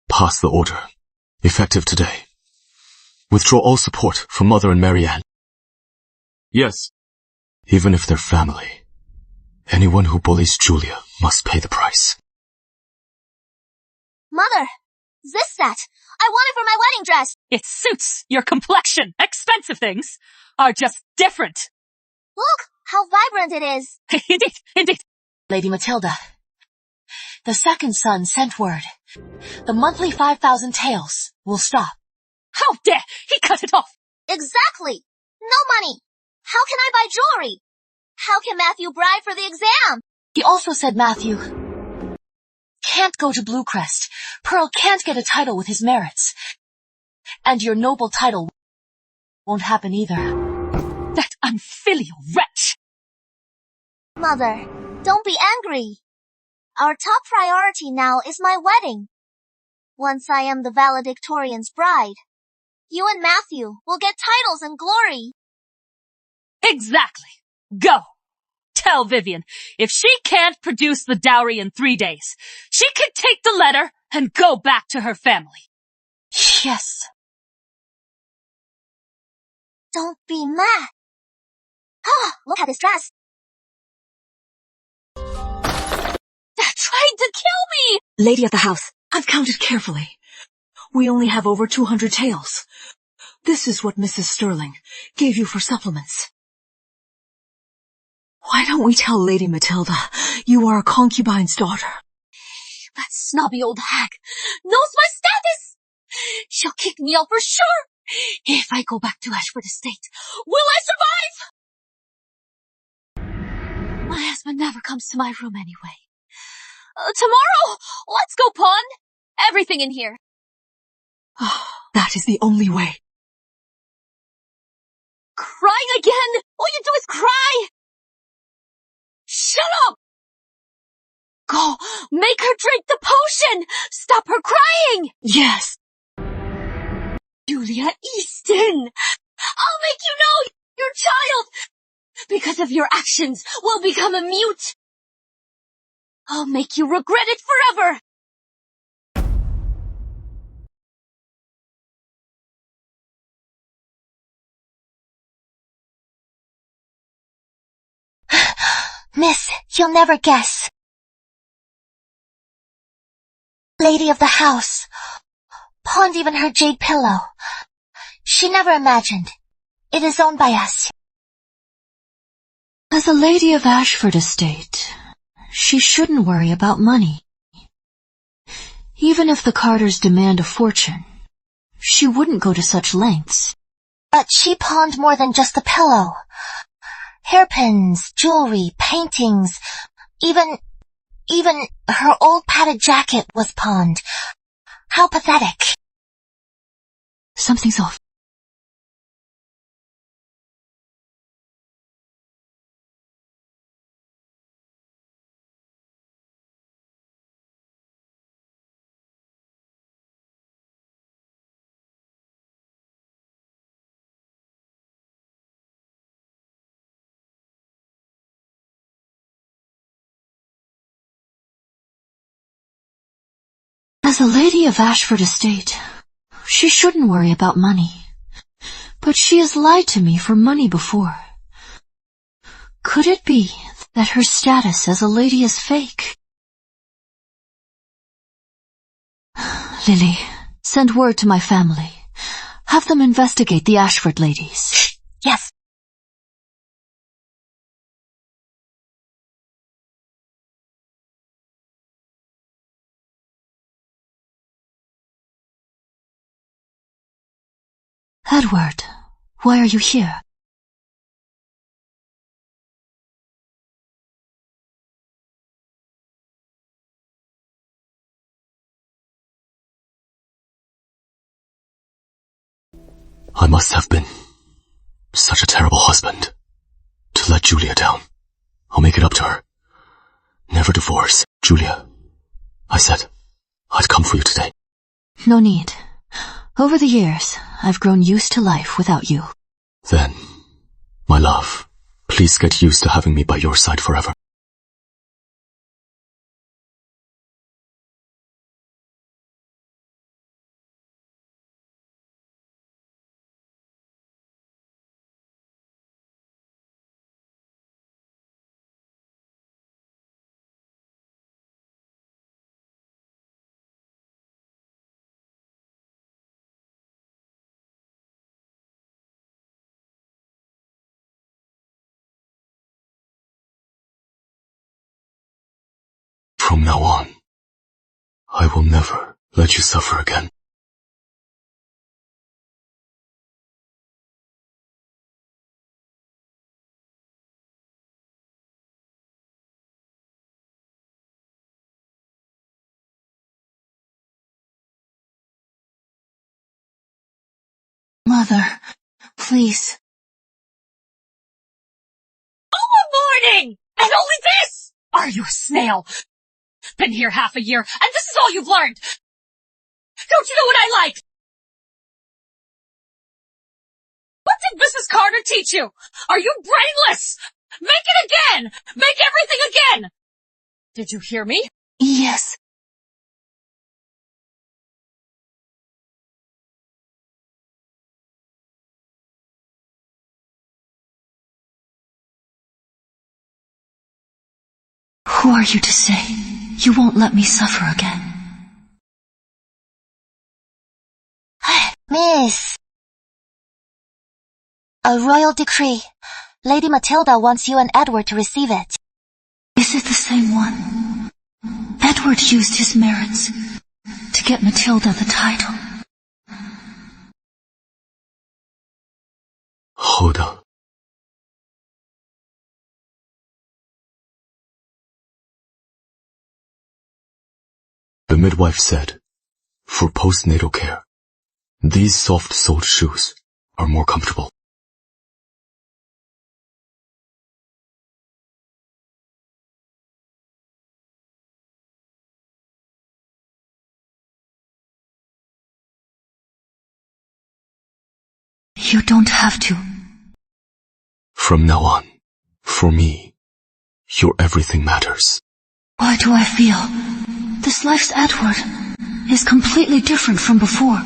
Pass the order. Effective today. Withdraw all support from Mother and Marianne. Yes. Even if they're family, anyone who bullies Julia must pay the price. Mother, is this set? I want it for my wedding dress. It suits your complexion. Expensive things are just different. Look how vibrant it is. Indeed, indeed. Lady Matilda, the second son sent word. The monthly 5,000 taels will stop. How dare he cut it off? Exactly. No money. How can I buy jewelry? How can Matthew bribe for the exam? He also said Matthew can't go to Bluecrest. Pearl can't get a title with his merits. And your noble title won't happen either. That unfilial wretch! Mother, don't be angry. Our top priority now is my wedding. Once I am the valedictorian's bride, you and Matthew will get titles and glory. Exactly. Go. Tell Vivian, if she can't produce the dowry in 3 days, she can take the letter and go back to her family. Yes. Don't be mad. Ah, look at this dress. That tried to kill me! Lady of the house, I've counted carefully. We only have over 200 taels. This is what Mrs. Sterling gave you for supplements. Why don't we tell Lady Matilda you are a concubine's daughter? That snobby old hag knows my status. She'll kick me out for sure. If I go back to Ashford Estate, will I survive? My husband never comes to my room anyway. Tomorrow, let's go pawn everything in here. That is the only way. Crying again? All you do is cry. Shut up! Go, make her drink the potion! Stop her crying! Yes. Julia Easton! I'll make you know your child! Because of your actions, will become a mute. I'll make you regret it forever! Miss, you'll never guess. Lady of the house pawned even her jade pillow. She never imagined. It is owned by us. As a lady of Ashford Estate, she shouldn't worry about money. Even if the Carters demand a fortune, she wouldn't go to such lengths. But she pawned more than just the pillow. Hairpins, jewelry, paintings, even her old padded jacket was pawned. How pathetic. Something's off. As a lady of Ashford Estate, she shouldn't worry about money. But she has lied to me for money before. Could it be that her status as a lady is fake? Lily, send word to my family. Have them investigate the Ashford ladies. Yes. Edward, why are you here? I must have been such a terrible husband to let Julia down. I'll make it up to her. Never divorce. Julia, I said I'd come for you today. No need. Over the years, I've grown used to life without you. Then, my love, please get used to having me by your side forever. From now on, I will never let you suffer again. Mother, please. Morning! And only this! Are you a snail? Been here half a year, and this is all you've learned! Don't you know what I like? What did Mrs. Carter teach you? Are you brainless? Make it again! Make everything again! Did you hear me? Yes. Who are you to say you won't let me suffer again? Miss. A royal decree. Lady Matilda wants you and Edward to receive it. Is it the same one? Edward used his merits to get Matilda the title. Hoda. The midwife said, for postnatal care, these soft-soled shoes are more comfortable. You don't have to. From now on, for me, your everything matters. Why do I feel this life's Edward is completely different from before?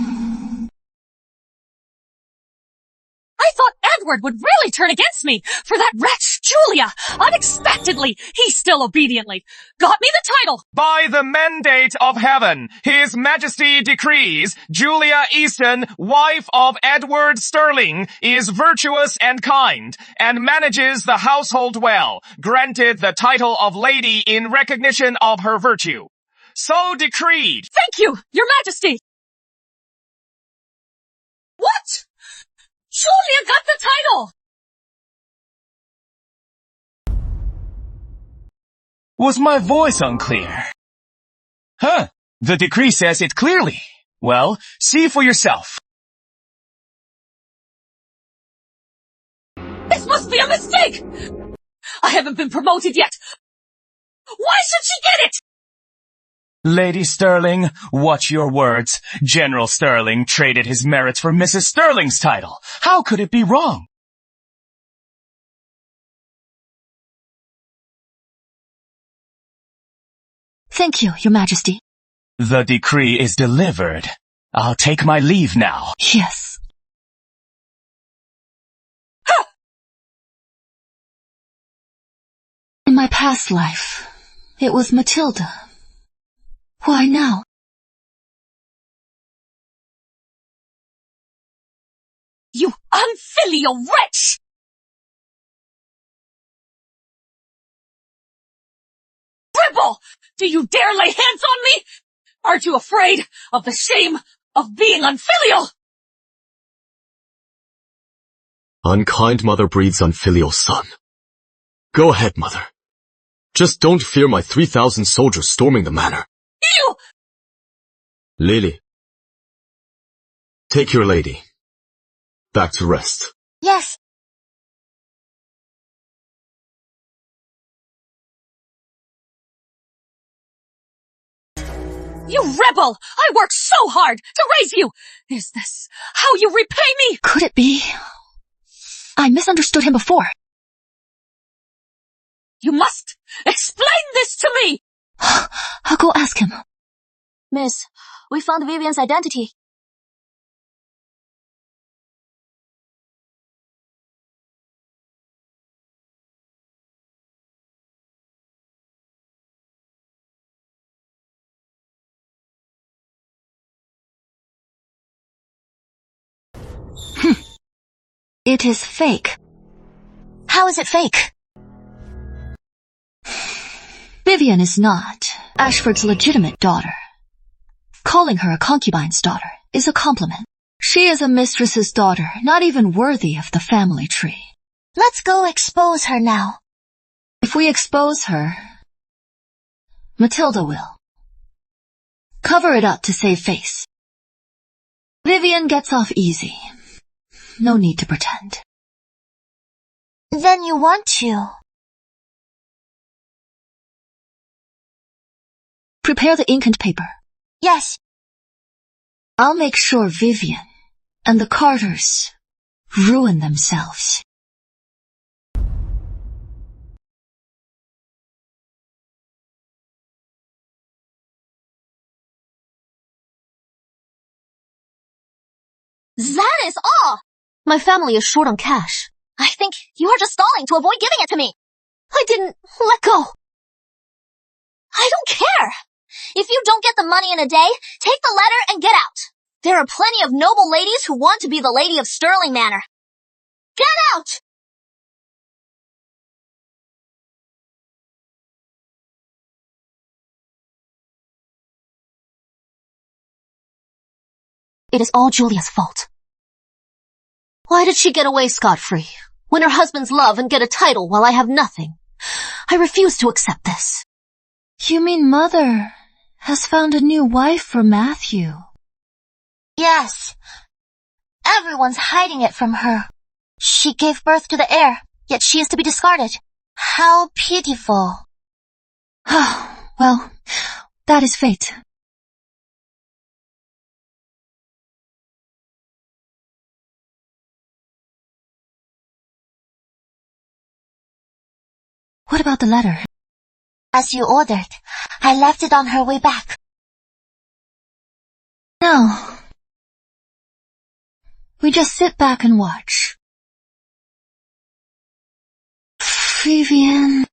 I thought Edward would really turn against me for that wretch Julia. Unexpectedly, he still obediently got me the title. By the mandate of heaven, His Majesty decrees Julia Easton, wife of Edward Sterling, is virtuous and kind, and manages the household well, granted the title of lady in recognition of her virtue. So decreed. Thank you, Your Majesty. What? Julia got the title! Was my voice unclear? Huh, the decree says it clearly. Well, see for yourself. This must be a mistake! I haven't been promoted yet. Why should she get it? Lady Sterling, watch your words. General Sterling traded his merits for Mrs. Sterling's title. How could it be wrong? Thank you, Your Majesty. The decree is delivered. I'll take my leave now. Yes. In my past life, it was Matilda. Why now? You unfilial wretch! Rebel! Do you dare lay hands on me? Aren't you afraid of the shame of being unfilial? Unkind mother breeds unfilial son. Go ahead, mother. Just don't fear my 3,000 soldiers storming the manor. You! Lily, take your lady back to rest. Yes. You rebel! I worked so hard to raise you! Is this how you repay me? Could it be? I misunderstood him before. You must explain this to me! I'll go ask him. Miss, we found Vivian's identity. It is fake. How is it fake? Vivian is not Ashford's legitimate daughter. Calling her a concubine's daughter is a compliment. She is a mistress's daughter, not even worthy of the family tree. Let's go expose her now. If we expose her, Matilda will. Cover it up to save face. Vivian gets off easy. No need to pretend. Then you want to. Prepare the ink and paper. Yes. I'll make sure Vivian and the Carters ruin themselves. That is all! My family is short on cash. I think you're just stalling to avoid giving it to me. I didn't let go. I don't care. If you don't get the money in a day, take the letter and get out. There are plenty of noble ladies who want to be the lady of Sterling Manor. Get out! It is all Julia's fault. Why did she get away scot-free, win her husband's love and get a title while I have nothing? I refuse to accept this. You mean Mother has found a new wife for Matthew? Yes. Everyone's hiding it from her. She gave birth to the heir, yet she is to be discarded. How pitiful. Well, that is fate. What about the letter? As you ordered, I left it on her way back. No. We just sit back and watch. Vivian,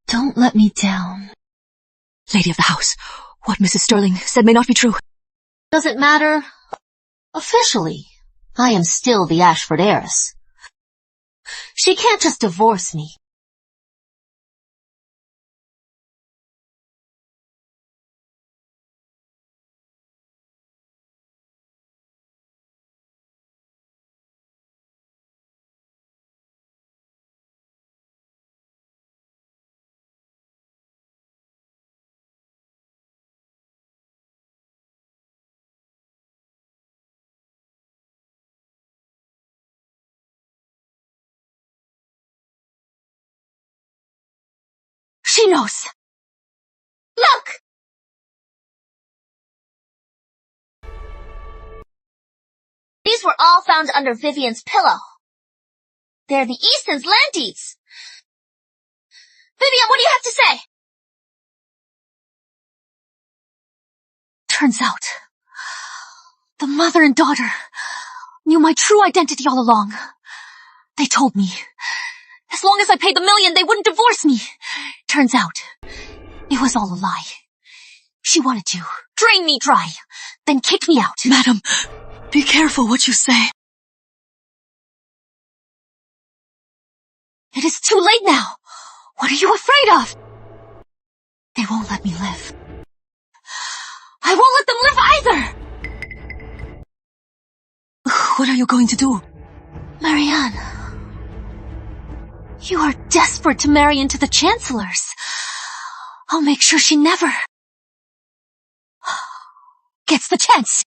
don't let me down. Lady of the house, what Mrs. Sterling said may not be true. Does it matter? Officially, I am still the Ashford heiress. She can't just divorce me. She knows. Look! These were all found under Vivian's pillow. They're the Easton's land deeds. Vivian, what do you have to say? Turns out, the mother and daughter knew my true identity all along. They told me, as long as I paid the $1 million, they wouldn't divorce me. Turns out, it was all a lie. She wanted to drain me dry, then kick me out. Madam, be careful what you say. It is too late now. What are you afraid of? They won't let me live. I won't let them live either! What are you going to do? Marianne, you are desperate to marry into the Chancellor's. I'll make sure she never gets the chance.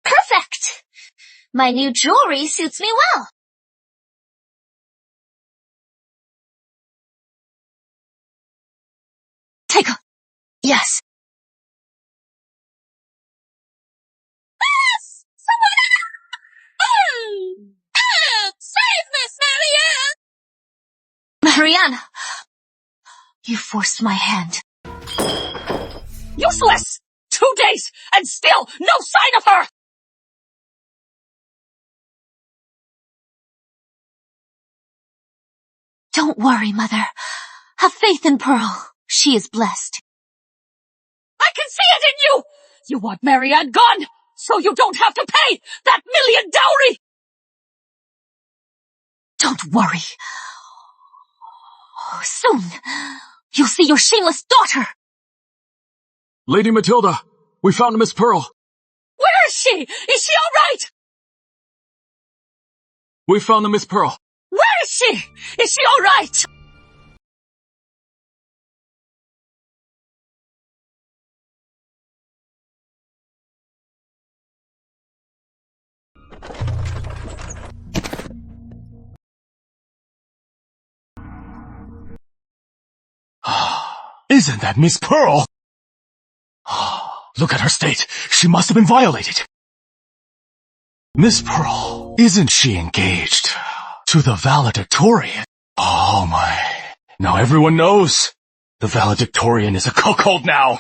Perfect! My new jewelry suits me well. Take her. Yes. Save Miss Marianne! Marianne, you forced my hand. Useless! 2 days, and still no sign of her! Don't worry, Mother. Have faith in Pearl. She is blessed. I can see it in you! You want Marianne gone, so you don't have to pay that $1 million dowry! Don't worry. Soon, you'll see your shameless daughter. Lady Matilda, we found Miss Pearl. Where is she? Is she all right? We found the Miss Pearl. Where is she? Is she all right? Isn't that Miss Pearl? Look at her state. She must have been violated. Miss Pearl, isn't she engaged to the valedictorian? Oh my. Now everyone knows. The valedictorian is a cuckold now.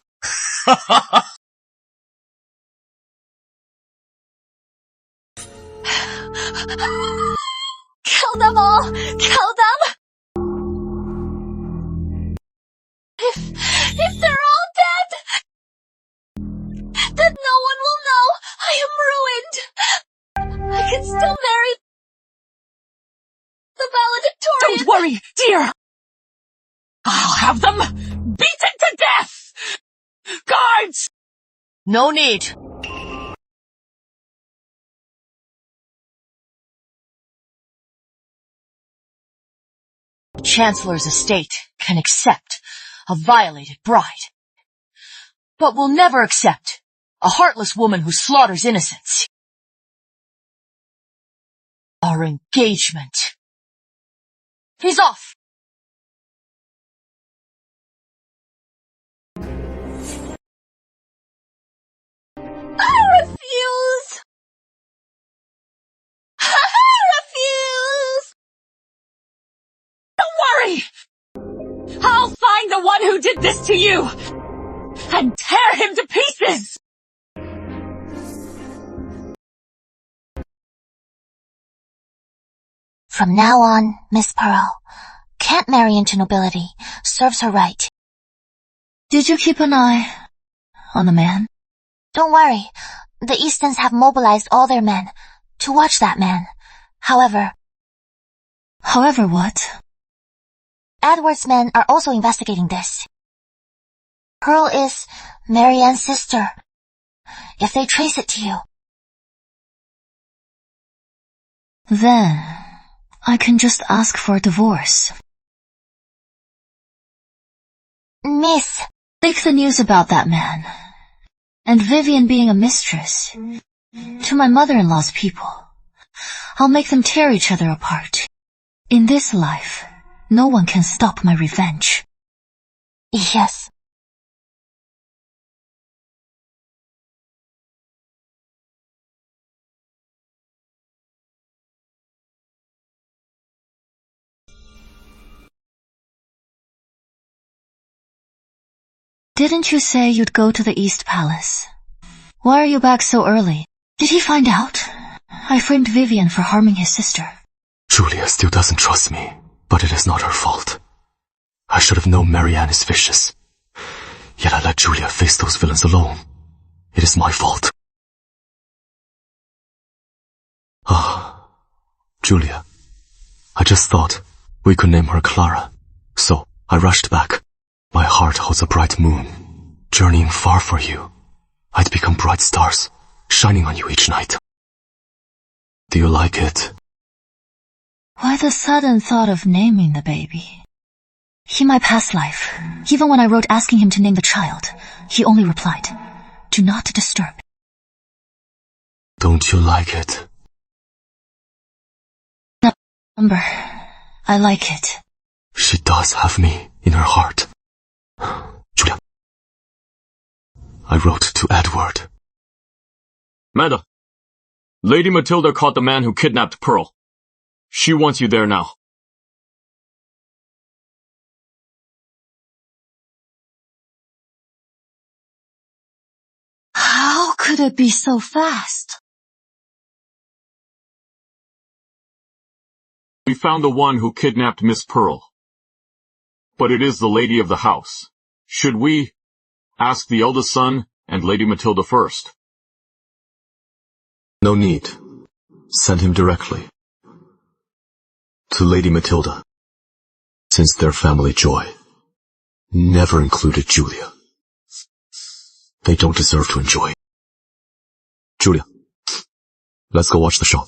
Kill them all! Kill them! If they're all dead, then no one will know I am ruined. I can still marry the valedictorian. Don't worry, dear. I'll have them beaten to death! Guards! No need. The Chancellor's estate can accept a violated bride, but will never accept a heartless woman who slaughters innocents. Our engagement is off. I refuse! I refuse! Don't worry! I'll find the one who did this to you and tear him to pieces! From now on, Miss Pearl can't marry into nobility. Serves her right. Did you keep an eye on the man? Don't worry. The Eastons have mobilized all their men to watch that man. However What? Edward's men are also investigating this. Pearl is Marianne's sister. If they trace it to you, then I can just ask for a divorce. Miss, Leak the news about that man, and Vivian being a mistress, to my mother-in-law's people. I'll make them tear each other apart. In this life, no one can stop my revenge. Yes. Didn't you say you'd go to the East Palace? Why are you back so early? Did he find out? I framed Vivian for harming his sister. Julia still doesn't trust me, but it is not her fault. I should have known Marianne is vicious. Yet I let Julia face those villains alone. It is my fault. Julia. I just thought we could name her Clara. So I rushed back. My heart holds a bright moon, journeying far for you. I'd become bright stars, shining on you each night. Do you like it? Why the sudden thought of naming the baby? In my past life, even when I wrote asking him to name the child, he only replied, "Do not disturb." Don't you like it? Number, I like it. She does have me in her heart. Julia. I wrote to Edward. Meta, Lady Matilda caught the man who kidnapped Pearl. She wants you there now. How could it be so fast? We found the one who kidnapped Miss Pearl. But it is the lady of the house. Should we ask the eldest son and Lady Matilda first? No need. Send him directly. To Lady Matilda. Since their family joy never included Julia. They don't deserve to enjoy. Julia, let's go watch the show.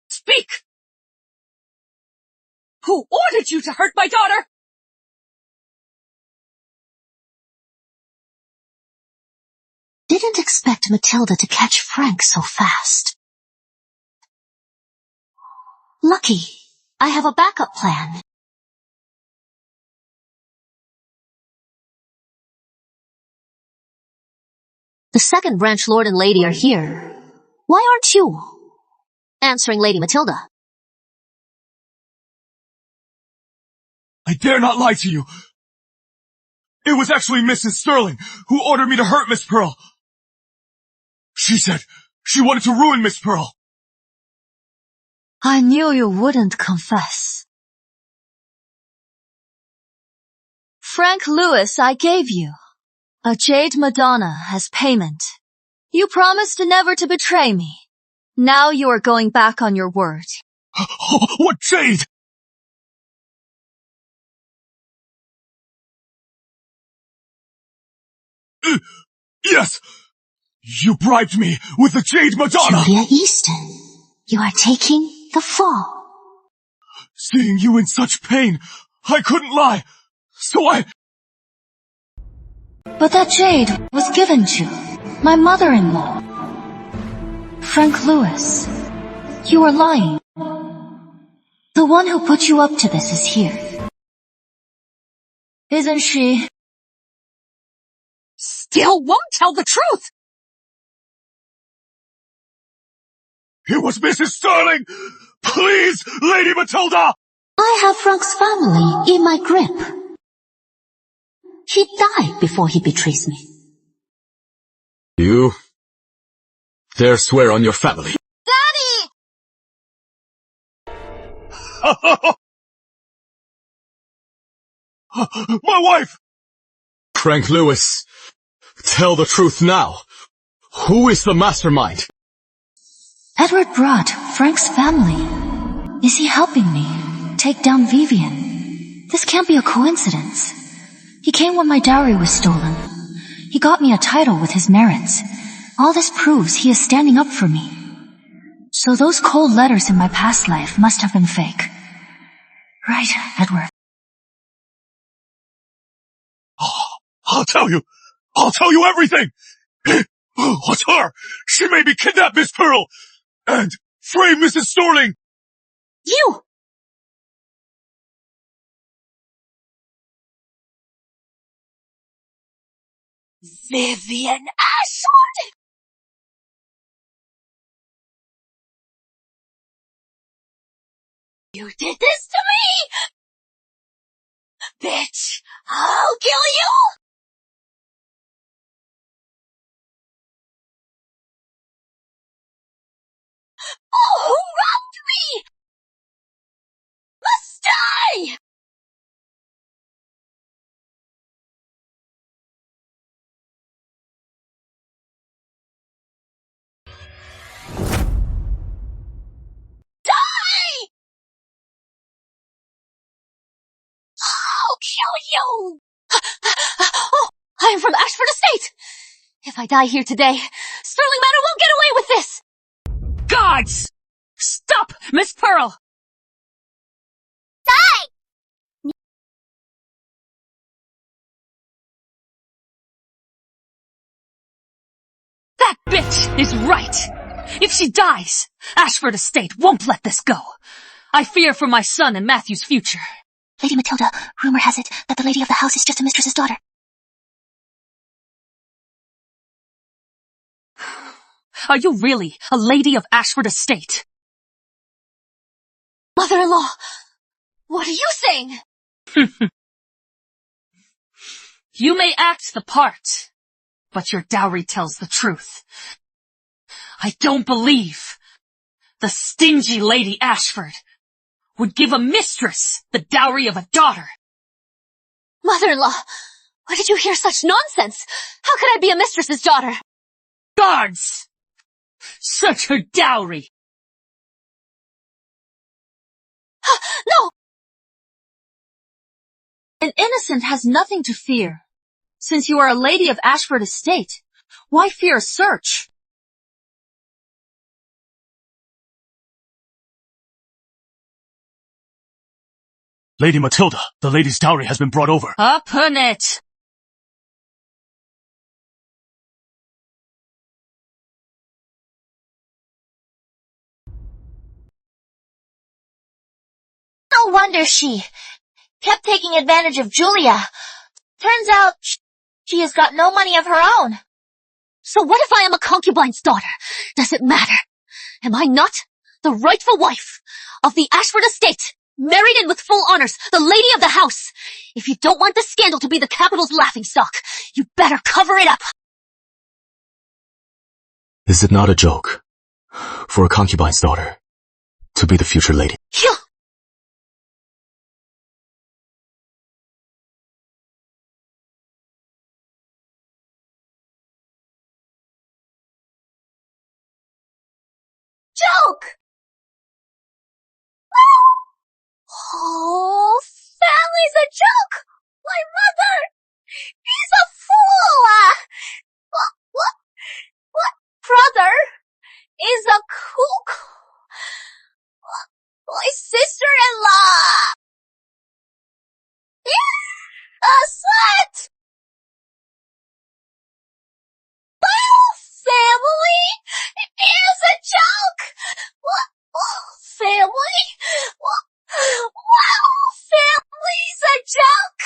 Speak! Who ordered you to hurt my daughter? Didn't expect Matilda to catch Frank so fast. Lucky. I have a backup plan. The second branch lord and lady are here. Why aren't you answering Lady Matilda? I dare not lie to you. It was actually Mrs. Sterling who ordered me to hurt Miss Pearl. She said she wanted to ruin Miss Pearl. I knew you wouldn't confess. Frank Lewis, I gave you a jade Madonna as payment. You promised never to betray me. Now you are going back on your word. What jade? Yes! You bribed me with the jade Madonna! Julia Easton, you are taking the fall. Seeing you in such pain, I couldn't lie, so I... But that jade was given to my mother-in-law. Frank Lewis, you are lying. The one who put you up to this is here. Isn't she? Still won't tell the truth! It was Mrs. Sterling! Please, Lady Matilda! I have Frank's family in my grip. He died before he betrays me. You dare swear on your family? My wife! Frank Lewis, tell the truth now. Who is the mastermind? Edward brought Frank's family. Is he helping me take down Vivian? This can't be a coincidence. He came when my dowry was stolen. He got me a title with his merits. All this proves he is standing up for me. So those cold letters in my past life must have been fake. Right, Edward? I'll tell you everything! What's her? She made me kidnap Miss Pearl! And frame Mrs. Sterling! You! Vivian Ashford! You did this to me! Bitch, I'll kill you! Oh, who robbed me? Must die! Die! I'll kill you! Oh, I am from Ashford Estate! If I die here today, Sterling Manor won't get away with this! Gods! Stop, Miss Pearl! Die! That bitch is right! If she dies, Ashford Estate won't let this go. I fear for my son and Matthew's future. Lady Matilda, rumor has it that the lady of the house is just a mistress's daughter. Are you really a lady of Ashford Estate? Mother-in-law, what are you saying? You may act the part, but your dowry tells the truth. I don't believe the stingy Lady Ashford would give a mistress the dowry of a daughter. Mother-in-law, where did you hear such nonsense? How could I be a mistress's daughter? Guards! Search her dowry! No! An innocent has nothing to fear. Since you are a lady of Ashford Estate, why fear a search? Lady Matilda, the lady's dowry has been brought over. Upon it! wonder she kept taking advantage of Julia. Turns out she has got no money of her own. So what if I am a concubine's daughter? Does it matter? Am I not the rightful wife of the Ashford estate, married in with full honors, the lady of the house? If you don't want the scandal to be the capital's laughingstock, you better cover it up. Is it not a joke for a concubine's daughter to be the future lady? Phew! Joke! Oh, family's a joke! My mother is a fool! What brother is a kook? My sister-in-law is a slut! My whole family is a joke! Family? Wow, family's a joke!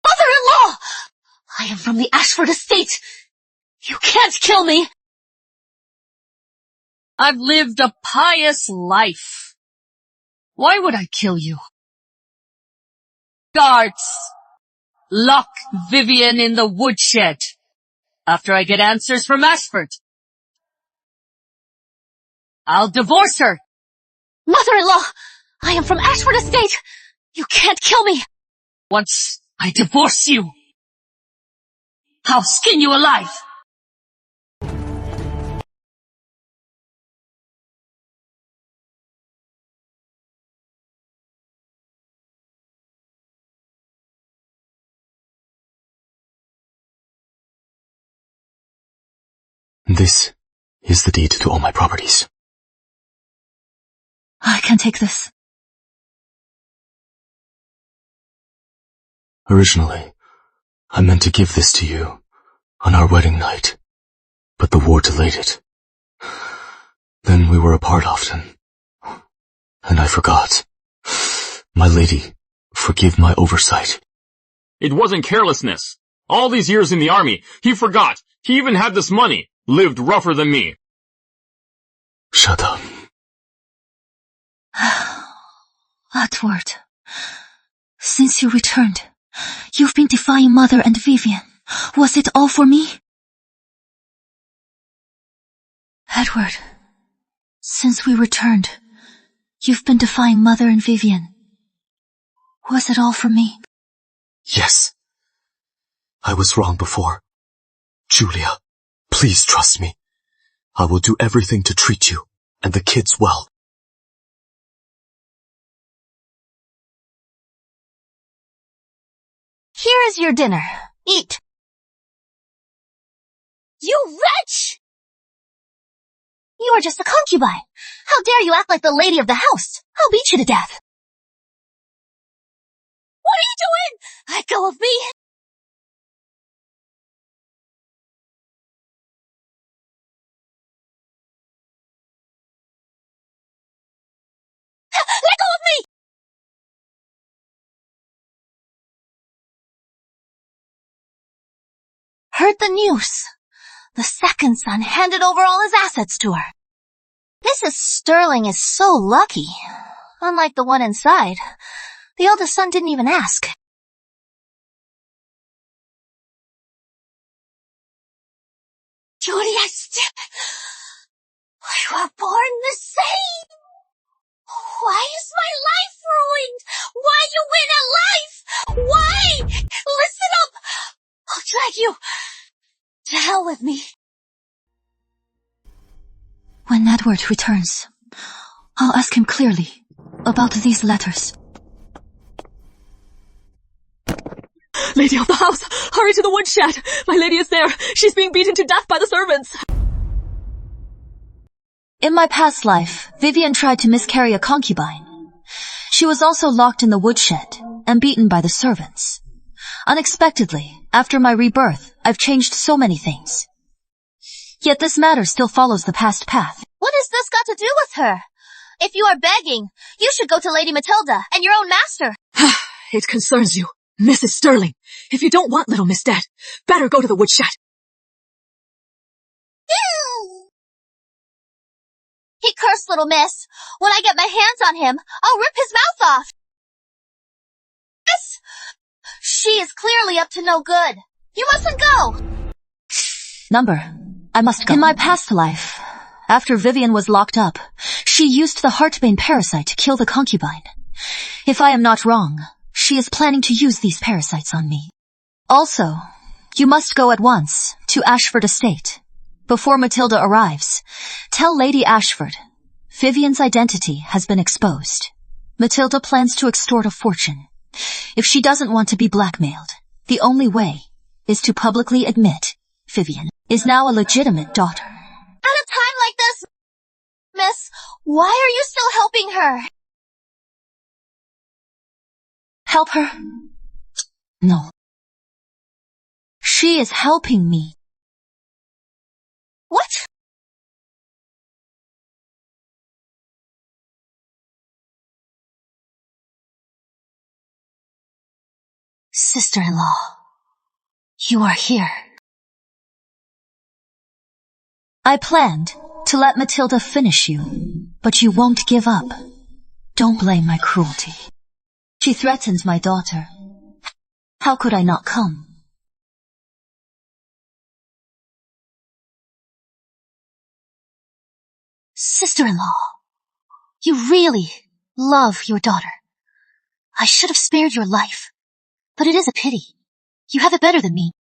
Mother-in-law! I am from the Ashford estate. You can't kill me. I've lived a pious life. Why would I kill you? Guards, lock Vivian in the woodshed after I get answers from Ashford. I'll divorce her. Mother-in-law, I am from Ashford estate. You can't kill me. Once I divorce you, I'll skin you alive. This is the deed to all my properties. I can take this. Originally, I meant to give this to you on our wedding night, but the war delayed it. Then we were apart often, and I forgot. My lady, forgive my oversight. It wasn't carelessness. All these years in the army, he forgot. He even had this money. Lived rougher than me. Shut up. Edward, since you returned, you've been defying Mother and Vivian. Was it all for me? Edward, since we returned, you've been defying Mother and Vivian. Was it all for me? Yes. I was wrong before. Julia, please trust me. I will do everything to treat you and the kids well. Here is your dinner. Eat. You wretch! You are just a concubine. How dare you act like the lady of the house? I'll beat you to death. What are you doing? Let go of me. Let go of me! Heard the news. The second son handed over all his assets to her. Mrs. Sterling is so lucky. Unlike the one inside, the eldest son didn't even ask. Juliet, we were born the same. Why is my life ruined? Why you win at life? Why? Listen up. I'll drag you to hell with me. When Edward returns, I'll ask him clearly about these letters. Lady of the house, hurry to the woodshed. My lady is there. She's being beaten to death by the servants. In my past life, Vivian tried to miscarry a concubine. She was also locked in the woodshed and beaten by the servants. Unexpectedly, after my rebirth, I've changed so many things. Yet this matter still follows the past path. What has this got to do with her? If you are begging, you should go to Lady Matilda and your own master. It concerns you, Mrs. Sterling. If you don't want little Miss dead, better go to the woodshed. He cursed little miss. When I get my hands on him, I'll rip his mouth off. Miss! She is clearly up to no good. You mustn't go. Number, I must go. In my past life, after Vivian was locked up, she used the heartbane parasite to kill the concubine. If I am not wrong, she is planning to use these parasites on me. Also, you must go at once to Ashford Estate. Before Matilda arrives, tell Lady Ashford, Vivian's identity has been exposed. Matilda plans to extort a fortune. If she doesn't want to be blackmailed, the only way is to publicly admit Vivian is now a legitimate daughter. At a time like this, miss, why are you still helping her? Help her? No. She is helping me. What? Sister-in-law, you are here. I planned to let Matilda finish you, but you won't give up. Don't blame my cruelty. She threatened my daughter. How could I not come? Sister-in-law, you really love your daughter. I should have spared your life, but it is a pity. You have it better than me.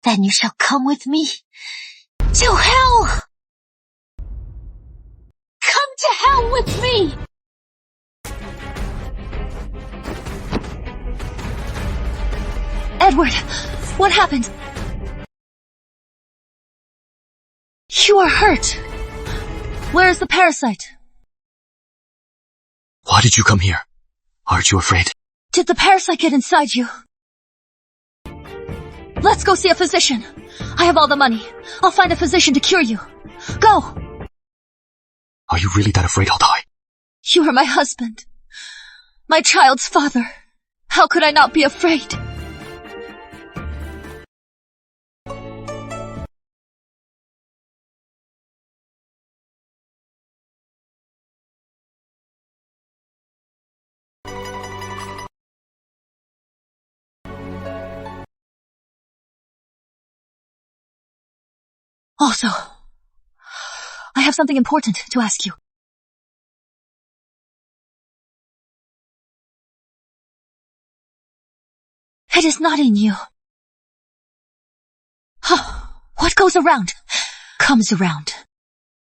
Then you shall come with me to hell! Come to hell with me! Edward, what happened? You are hurt. Where is the parasite? Why did you come here? Aren't you afraid? Did the parasite get inside you? Let's go see a physician. I have all the money. I'll find a physician to cure you. Go! Are you really that afraid I'll die? You are my husband. My child's father. How could I not be afraid? Also, I have something important to ask you. It is not in you. What goes around, comes around.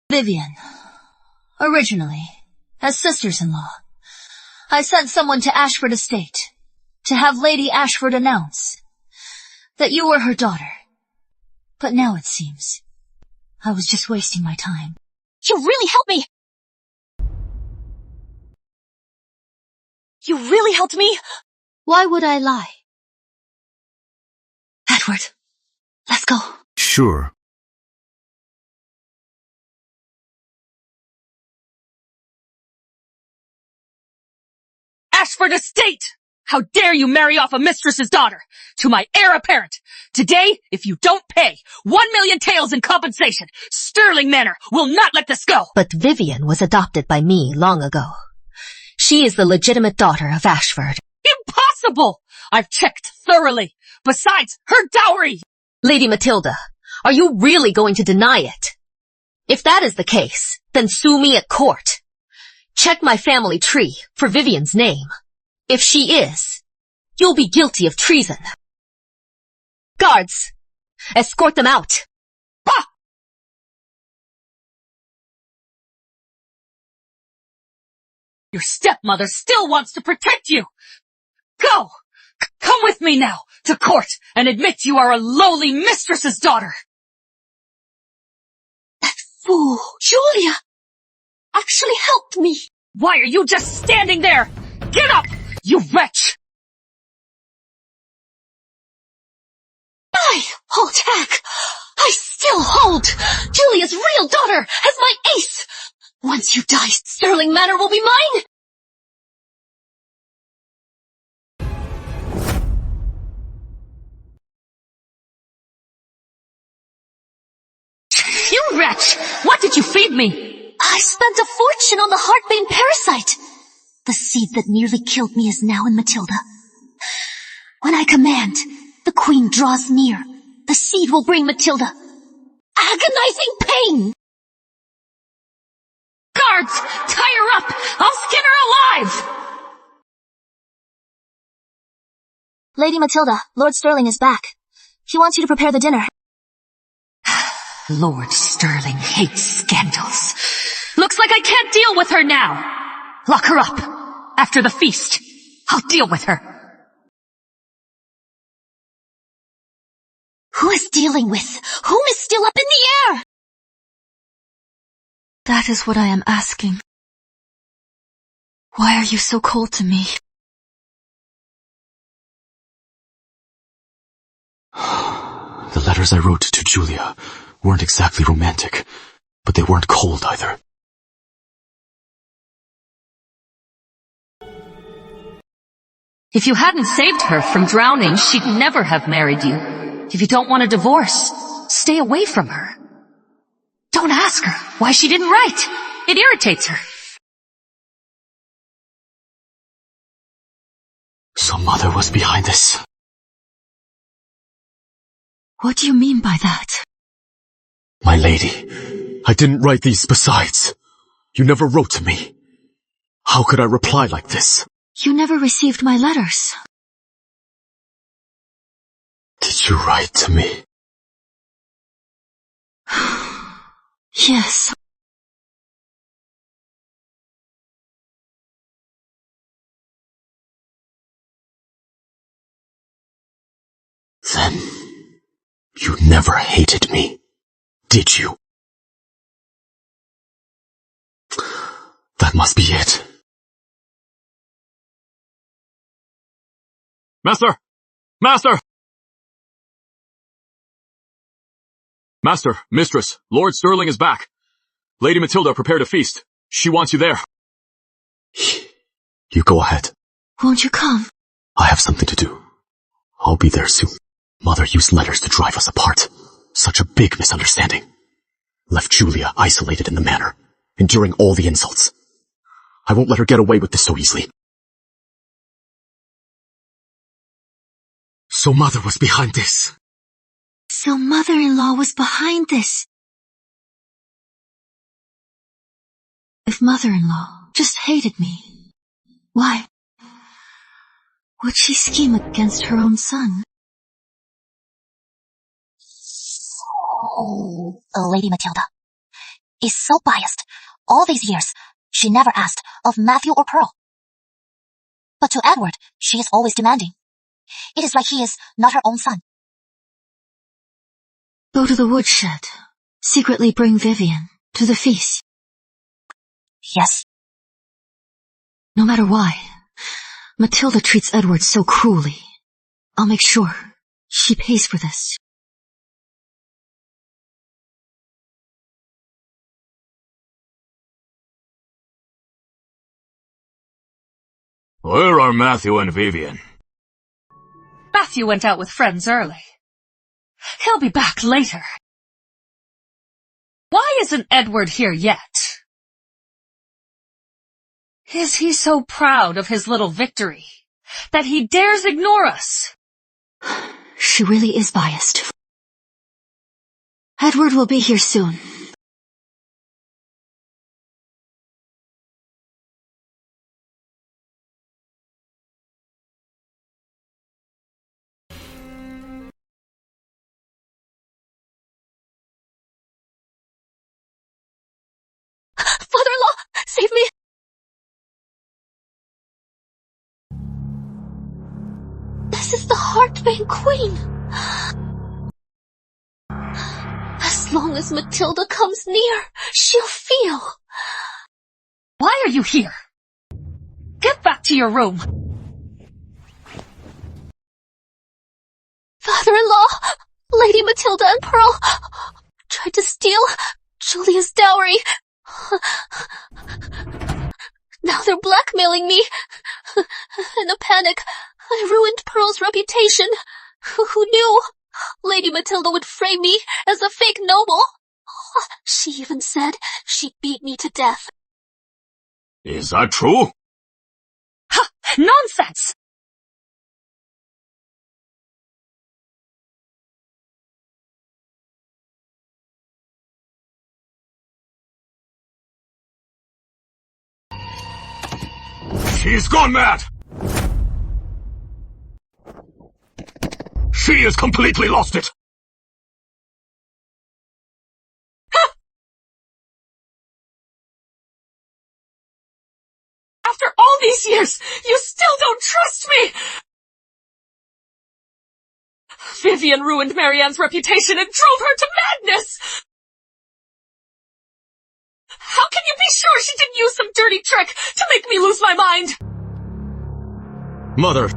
Vivian, originally, as sisters-in-law, I sent someone to Ashford Estate to have Lady Ashford announce that you were her daughter. But now it seems I was just wasting my time. You really helped me! You really helped me? Why would I lie? Edward, let's go. Sure. Ashford Estate! How dare you marry off a mistress's daughter to my heir apparent? Today, if you don't pay 1,000,000 taels in compensation, Sterling Manor will not let this go. But Vivian was adopted by me long ago. She is the legitimate daughter of Ashford. Impossible! I've checked thoroughly. Besides, her dowry! Lady Matilda, are you really going to deny it? If that is the case, then sue me at court. Check my family tree for Vivian's name. If she is, you'll be guilty of treason. Guards, escort them out. Bah! Your stepmother still wants to protect you. Go! Come with me now to court and admit you are a lowly mistress's daughter. That fool, Julia, actually helped me. Why are you just standing there? Get up, you wretch! No! I hold back. I still hold. Julia's real daughter as my ace. Once you die, Sterling Manor will be mine. You wretch! What did you feed me? I spent a fortune on the heartbane parasite. The seed that nearly killed me is now in Matilda. When I command, the queen draws near. The seed will bring Matilda agonizing pain. Guards! Tie her up! I'll skin her alive! Lady Matilda, Lord Sterling is back. He wants you to prepare the dinner. Lord Sterling hates scandals. Looks like I can't deal with her now. Lock her up. After the feast, I'll deal with her. Who is dealing with? Whom is still up in the air? That is what I am asking. Why are you so cold to me? The letters I wrote to Julia weren't exactly romantic, but they weren't cold either. If you hadn't saved her from drowning, she'd never have married you. If you don't want a divorce, stay away from her. Don't ask her why she didn't write. It irritates her. So Mother was behind this. What do you mean by that? My lady, I didn't write these besides. You never wrote to me. How could I reply like this? You never received my letters. Did you write to me? Yes. Then, you never hated me, did you? That must be it. Master! Master! Master, Mistress, Lord Sterling is back. Lady Matilda prepared a feast. She wants you there. You go ahead. Won't you come? I have something to do. I'll be there soon. Mother used letters to drive us apart. Such a big misunderstanding. Left Julia isolated in the manor, enduring all the insults. I won't let her get away with this so easily. So Mother was behind this. So mother-in-law was behind this. If mother-in-law just hated me, why would she scheme against her own son? Oh, Lady Matilda is so biased. All these years, she never asked of Matthew or Pearl. But to Edward, she is always demanding. It is like he is not her own son. Go to the woodshed. Secretly bring Vivian to the feast. Yes. No matter why, Matilda treats Edward so cruelly. I'll make sure she pays for this. Where are Matthew and Vivian? Matthew went out with friends early. He'll be back later. Why isn't Edward here yet? Is he so proud of his little victory that he dares ignore us? She really is biased. Edward will be here soon. Father-in-law, save me! This is the Heartbane Queen. As long as Matilda comes near, she'll feel. Why are you here? Get back to your room. Father-in-law, Lady Matilda and Pearl tried to steal Julia's dowry. Now they're blackmailing me. In a panic, I ruined Pearl's reputation. Who knew? Lady Matilda would frame me as a fake noble. She even said she'd beat me to death. Is that true? Ha! Nonsense! She's gone mad! She has completely lost it! After all these years, you still don't trust me! Vivian ruined Marianne's reputation and drove her to madness! How can you be sure she didn't use some dirty trick to make me lose my mind? Mother,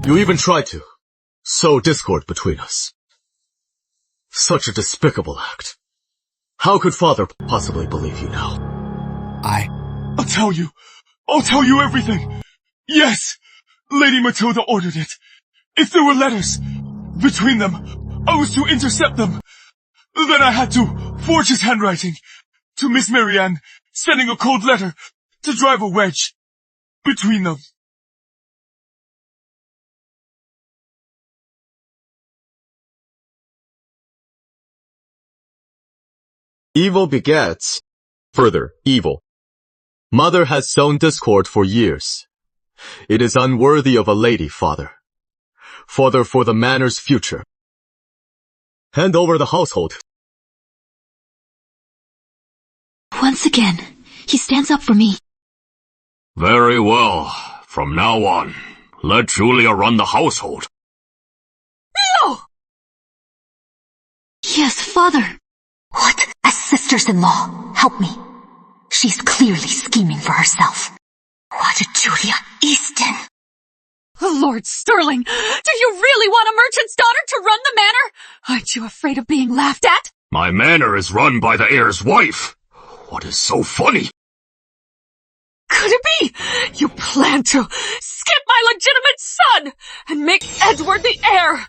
you even tried to sow discord between us. Such a despicable act. How could Father possibly believe you now? I'll tell you everything. Yes, Lady Matilda ordered it. If there were letters between them, I was to intercept them. Then I had to forge his handwriting to Miss Marianne, sending a cold letter to drive a wedge between them. Evil begets further evil. Mother has sown discord for years. It is unworthy of a lady, Father. Father, for the manor's future, hand over the household. Once again, he stands up for me. Very well. From now on, let Julia run the household. No! Yes, Father. What? As sisters-in-law, help me. She's clearly scheming for herself. What a Julia Easton! Lord Sterling, do you really want a merchant's daughter to run the manor? Aren't you afraid of being laughed at? My manor is run by the heir's wife. What is so funny? Could it be you plan to skip my legitimate son and make Edward the heir?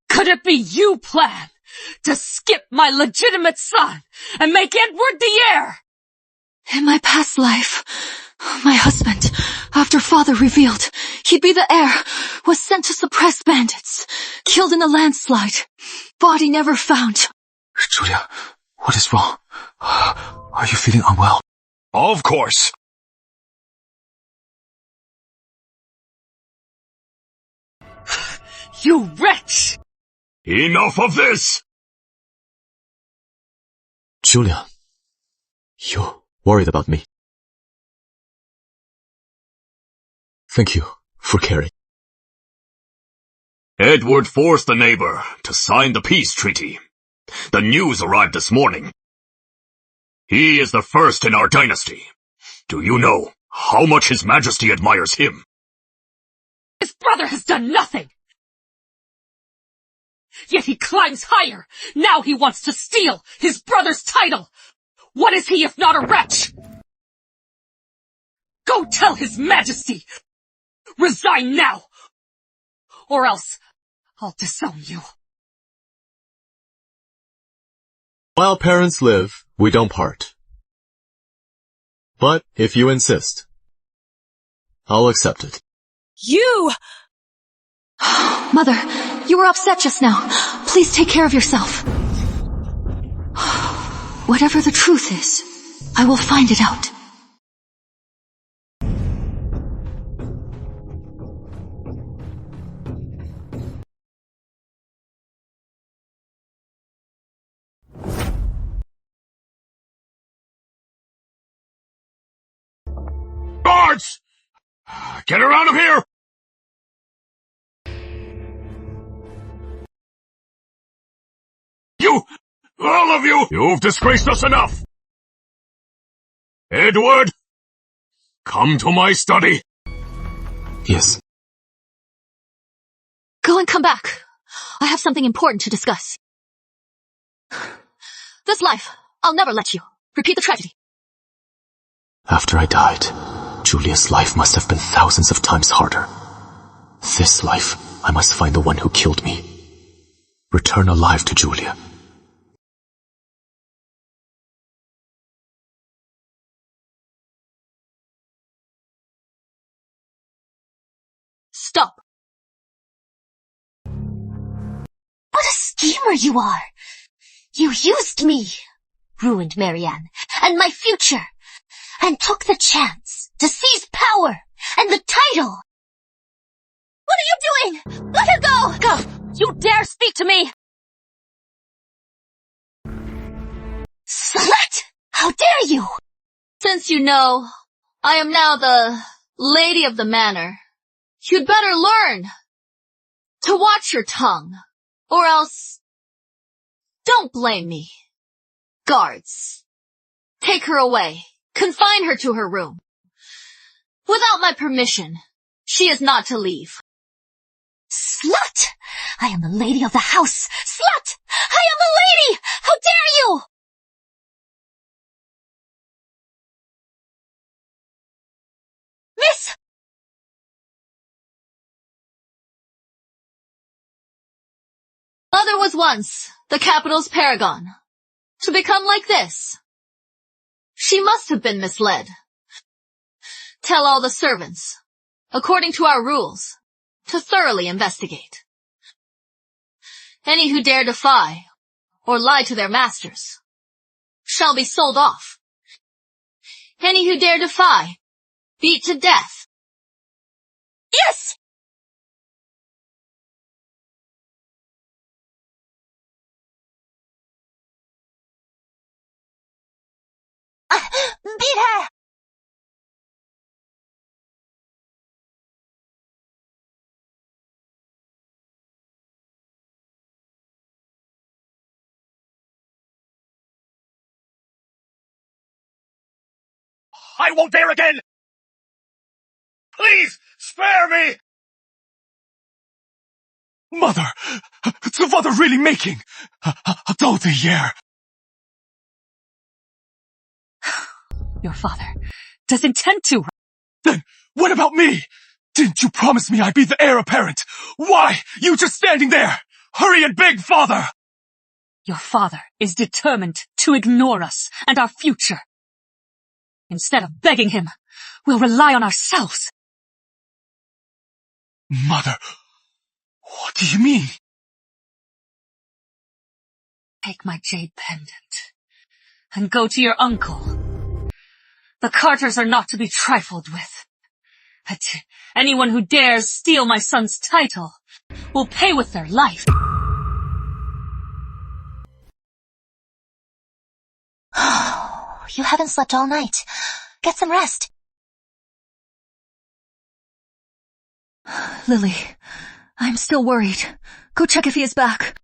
Could it be you plan to skip my legitimate son and make Edward the heir? In my past life, my husband, after Father revealed he'd be the heir, was sent to suppress bandits, killed in a landslide, body never found. Julia, what is wrong? Are you feeling unwell? Of course. You wretch! Enough of this! Julia, you worried about me. Thank you for caring. Edward forced the neighbor to sign the peace treaty. The news arrived this morning. He is the first in our dynasty. Do you know how much His Majesty admires him? His brother has done nothing! Yet he climbs higher! Now he wants to steal his brother's title! What is he if not a wretch? Go tell His Majesty! Resign now! Or else I'll disown you. While parents live, we don't part. But if you insist, I'll accept it. You! Mother, you were upset just now. Please take care of yourself. Whatever the truth is, I will find it out. Guards! Get her out of here! You! All of you! You've disgraced us enough! Edward! Come to my study! Yes. Go and come back. I have something important to discuss. This life, I'll never let you. Repeat the tragedy. After I died, Julia's life must have been thousands of times harder. This life, I must find the one who killed me. Return alive to Julia. Stop. What a schemer you are! You used me, ruined Marianne, and my future, and took the chance to seize power and the title. What are you doing? Let her go! Go! You dare speak to me! Slut! How dare you! Since you know I am now the lady of the manor, you'd better learn to watch your tongue, or else don't blame me. Guards, take her away. Confine her to her room. Without my permission, she is not to leave. Slut! I am the lady of the house! Slut! I am the lady! How dare you! Miss! Mother was once the capital's paragon. To become like this, she must have been misled. Tell all the servants, according to our rules, to thoroughly investigate. Any who dare defy or lie to their masters shall be sold off. Any who dare defy, beat to death. Yes! Beat her! I won't dare again! Please, spare me! Mother! The father really making all the year. Your father does intend to. Then, what about me? Didn't you promise me I'd be the heir apparent? Why? You just standing there! Hurry and beg, father! Your father is determined to ignore us and our future. Instead of begging him, we'll rely on ourselves. Mother, what do you mean? Take my jade pendant and go to your uncle. The Carters are not to be trifled with. But anyone who dares steal my son's title will pay with their life. You haven't slept all night. Get some rest. Lily, I'm still worried. Go check if he is back.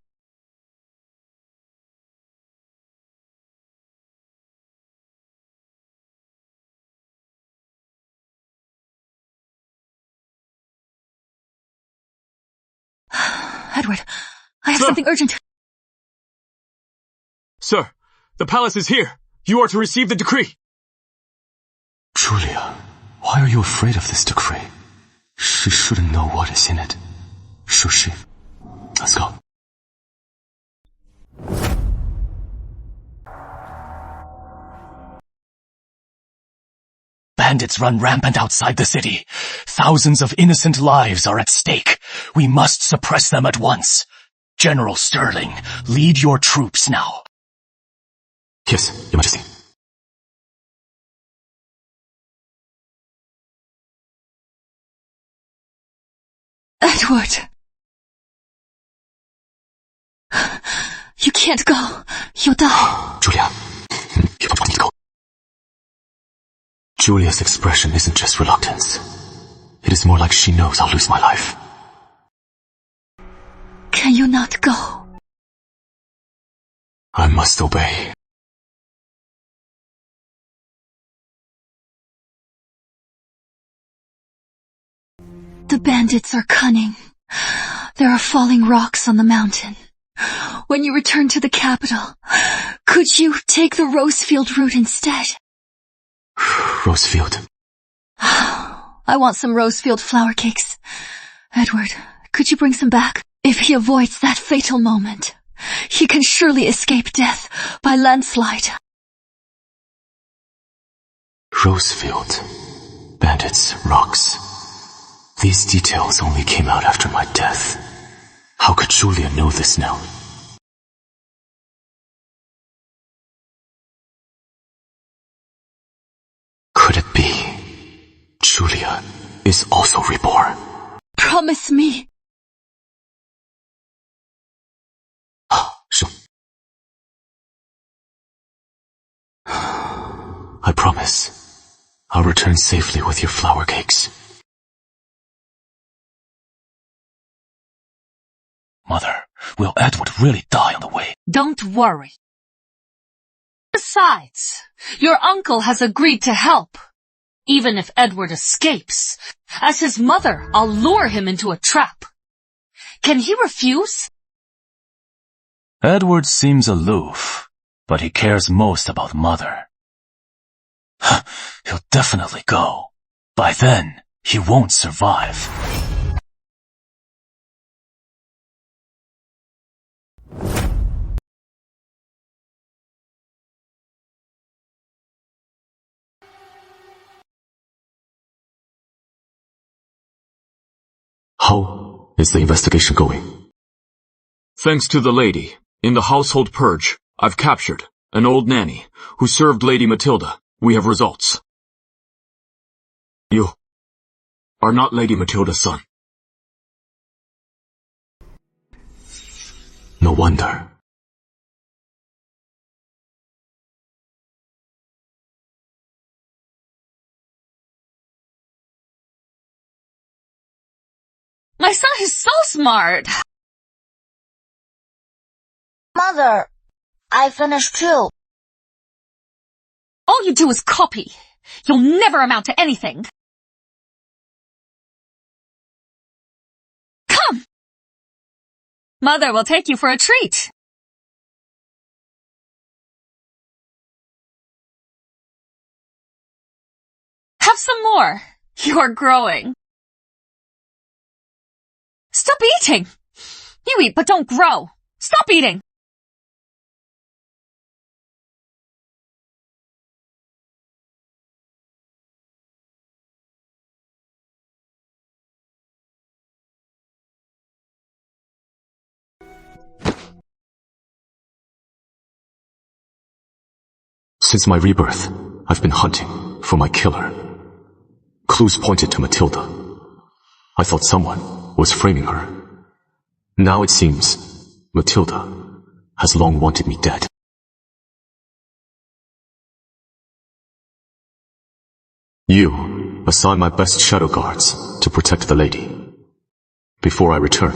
Edward, I have something urgent. Sir, the palace is here. You are to receive the decree. Julia, why are you afraid of this decree? She shouldn't know what is in it. Should she? Let's go. Bandits run rampant outside the city. Thousands of innocent lives are at stake. We must suppress them at once. General Sterling, lead your troops now. Yes, Your Majesty. Edward. You can't go. You'll die. Julia, you don't want me to go. Julia's expression isn't just reluctance. It is more like she knows I'll lose my life. Can you not go? I must obey. bandits are cunning. There are falling rocks on the mountain. When you return to the capital, could you take the Rosefield route instead? Rosefield. I want some Rosefield flour cakes. Edward, could you bring some back? If he avoids that fatal moment, he can surely escape death by landslide. Rosefield. Bandits, rocks. These details only came out after my death. How could Julia know this now? Could it be Julia is also reborn? Promise me. I promise. I'll return safely with your flour cakes. Mother, will Edward really die on the way? Don't worry. Besides, your uncle has agreed to help. Even if Edward escapes, as his mother, I'll lure him into a trap. Can he refuse? Edward seems aloof, but he cares most about Mother. He'll definitely go. By then, he won't survive. How is the investigation going? Thanks to the lady, in the household purge, I've captured an old nanny who served Lady Matilda. We have results. You are not Lady Matilda's son. No wonder. My son is so smart. Mother, I finished too. All you do is copy. You'll never amount to anything. Come! Mother will take you for a treat. Have some more. You're growing. Stop eating. You eat, but don't grow. Stop eating. Since my rebirth, I've been hunting for my killer. Clues pointed to Matilda. I thought someone was framing her. Now it seems Matilda has long wanted me dead. You assign my best shadow guards to protect the lady. Before I return,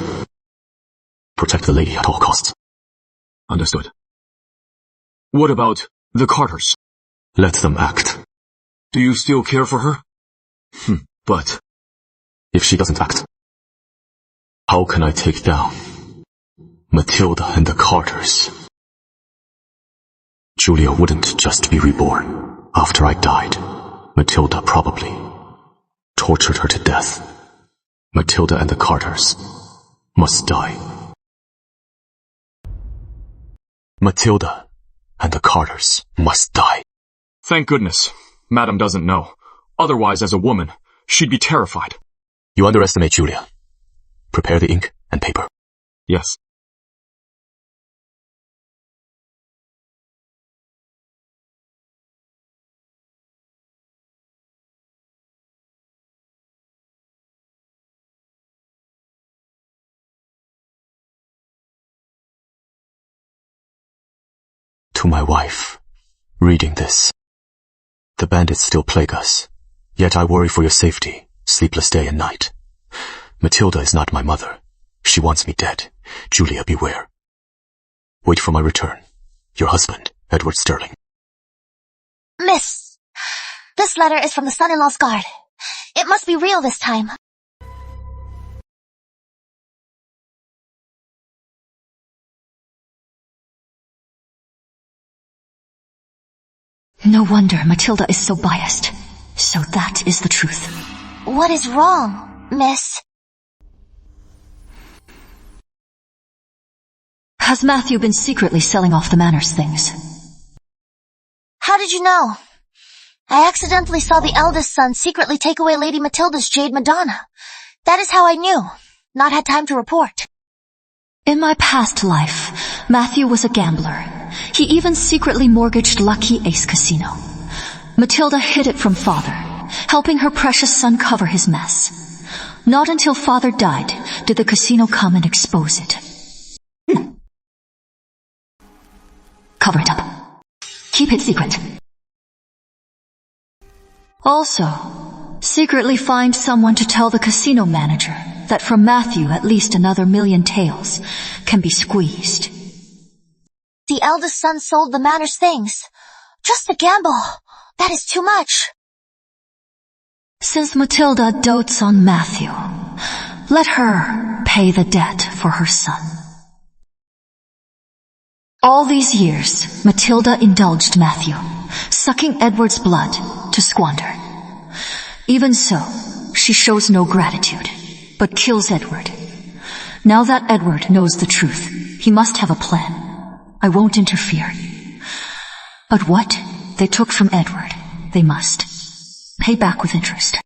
protect the lady at all costs. Understood. What about the Carters? Let them act. Do you still care for her? But if she doesn't act, how can I take down Matilda and the Carters? Julia wouldn't just be reborn. After I died, Matilda probably tortured her to death. Matilda and the Carters must die. Matilda and the Carters must die. Thank goodness, Madam doesn't know. Otherwise, as a woman, she'd be terrified. You underestimate Julia. Prepare the ink and paper. Yes. To my wife, reading this. The bandits still plague us, yet I worry for your safety, sleepless day and night. Matilda is not my mother. She wants me dead. Julia, beware. Wait for my return. Your husband, Edward Sterling. Miss, this letter is from the son-in-law's guard. It must be real this time. No wonder Matilda is so biased. So that is the truth. What is wrong, miss? Has Matthew been secretly selling off the manor's things? How did you know? I accidentally saw the eldest son secretly take away Lady Matilda's jade Madonna. That is how I knew. Not had time to report. In my past life, Matthew was a gambler. He even secretly mortgaged Lucky Ace Casino. Matilda hid it from father, helping her precious son cover his mess. Not until father died did the casino come and expose it. Cover it up. Keep it secret. Also, secretly find someone to tell the casino manager that from Matthew at least another 1,000,000 taels can be squeezed. The eldest son sold the manor's things. Just a gamble. That is too much. Since Matilda dotes on Matthew, let her pay the debt for her son. All these years, Matilda indulged Matthew, sucking Edward's blood to squander. Even so, she shows no gratitude, but kills Edward. Now that Edward knows the truth, he must have a plan. I won't interfere. But what they took from Edward, they must pay back with interest.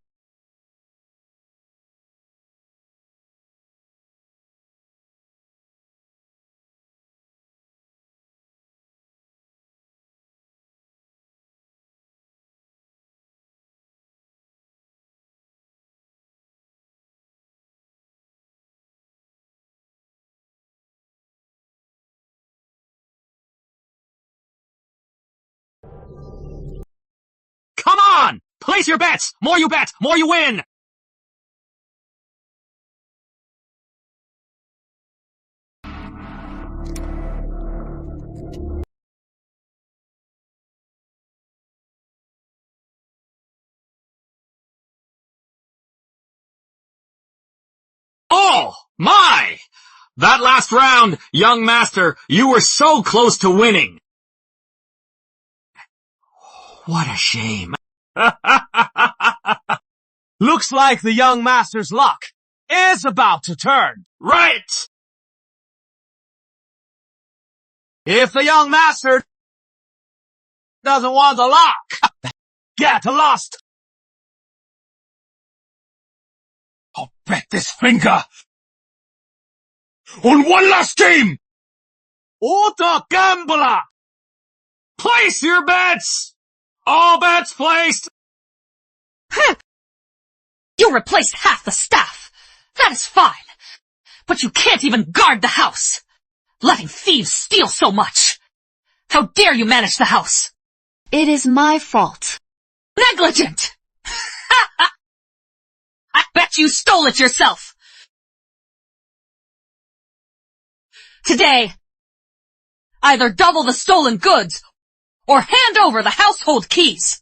Come on! Place your bets! More you bet, more you win! Oh, my! That last round, young master, you were so close to winning. What a shame. Looks like the young master's luck is about to turn. Right! If the young master doesn't want the luck, get lost. I'll bet this finger on one last game! Old gambler! Place your bets! All bets placed! You replaced half the staff. That is fine. But you can't even guard the house. Letting thieves steal so much. How dare you manage the house? It is my fault. Negligent! I bet you stole it yourself. Today, either double the stolen goods or hand over the household keys.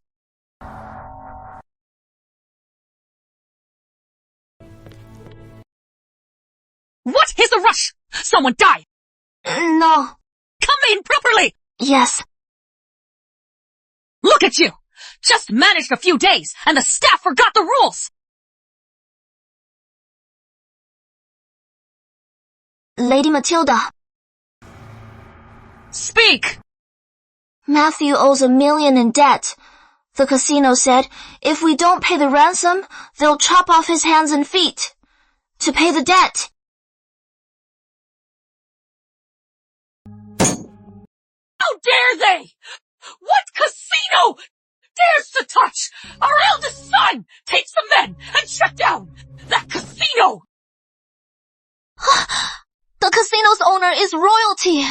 What is the rush? Someone died. No. Come in properly. Yes. Look at you. Just managed a few days and the staff forgot the rules. Lady Matilda. Speak. Matthew owes 1,000,000 in debt. The casino said, if we don't pay the ransom, they'll chop off his hands and feet. To pay the debt. How dare they? What casino dares to touch our eldest son? Take some men and shut down that casino. The casino's owner is royalty.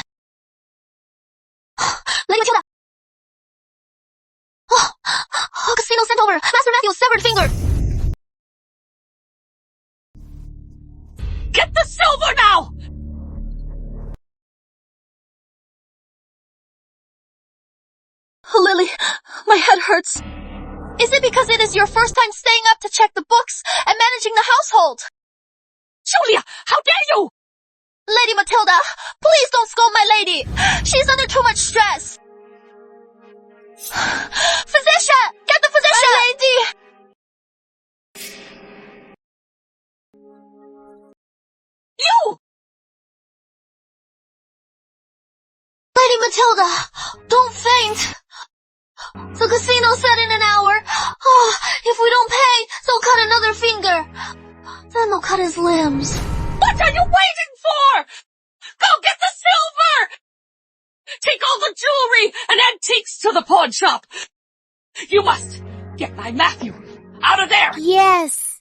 Lady Matilda. Casino sent over Master Matthew's severed finger. Get the silver now! Lily, my head hurts. Is it because it is your first time staying up to check the books and managing the household? Julia, how dare you! Lady Matilda, please don't scold my lady. She's under too much stress. Physician! Get the physician! My lady! You! Lady Matilda, don't faint. The casino said in an hour. Oh, if we don't pay, they'll cut another finger. Then they'll cut his limbs. What are you waiting for? Go get the silver! Take all the jewelry and antiques to the pawn shop. You must get my Matthew out of there. Yes.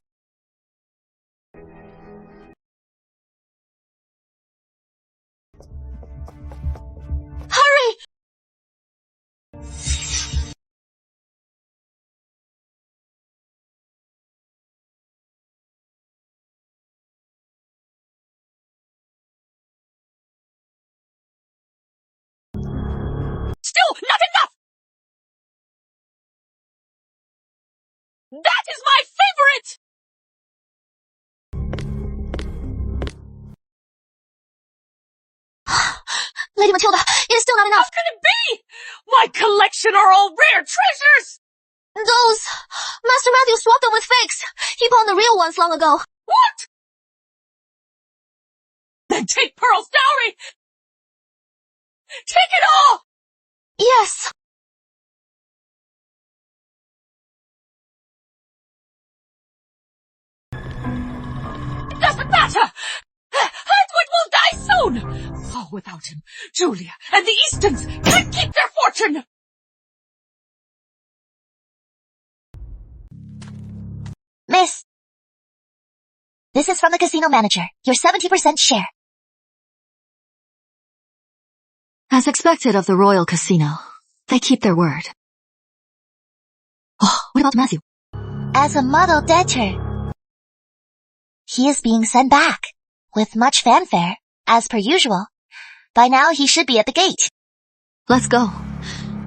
Hurry! Still not enough! That is my favorite! Lady Matilda, it is still not enough. How can it be? My collection are all rare treasures! Those... Master Matthew swapped them with fakes. He pawned the real ones long ago. What? Then take Pearl's dowry! Take it all! Yes. It doesn't matter! Edward will die soon! Oh, without him, Julia and the Eastons can't keep their fortune! Miss. This is from the casino manager. Your 70% share. As expected of the Royal Casino, they keep their word. Oh, what about Matthew? As a model debtor, he is being sent back, with much fanfare, as per usual. By now he should be at the gate. Let's go.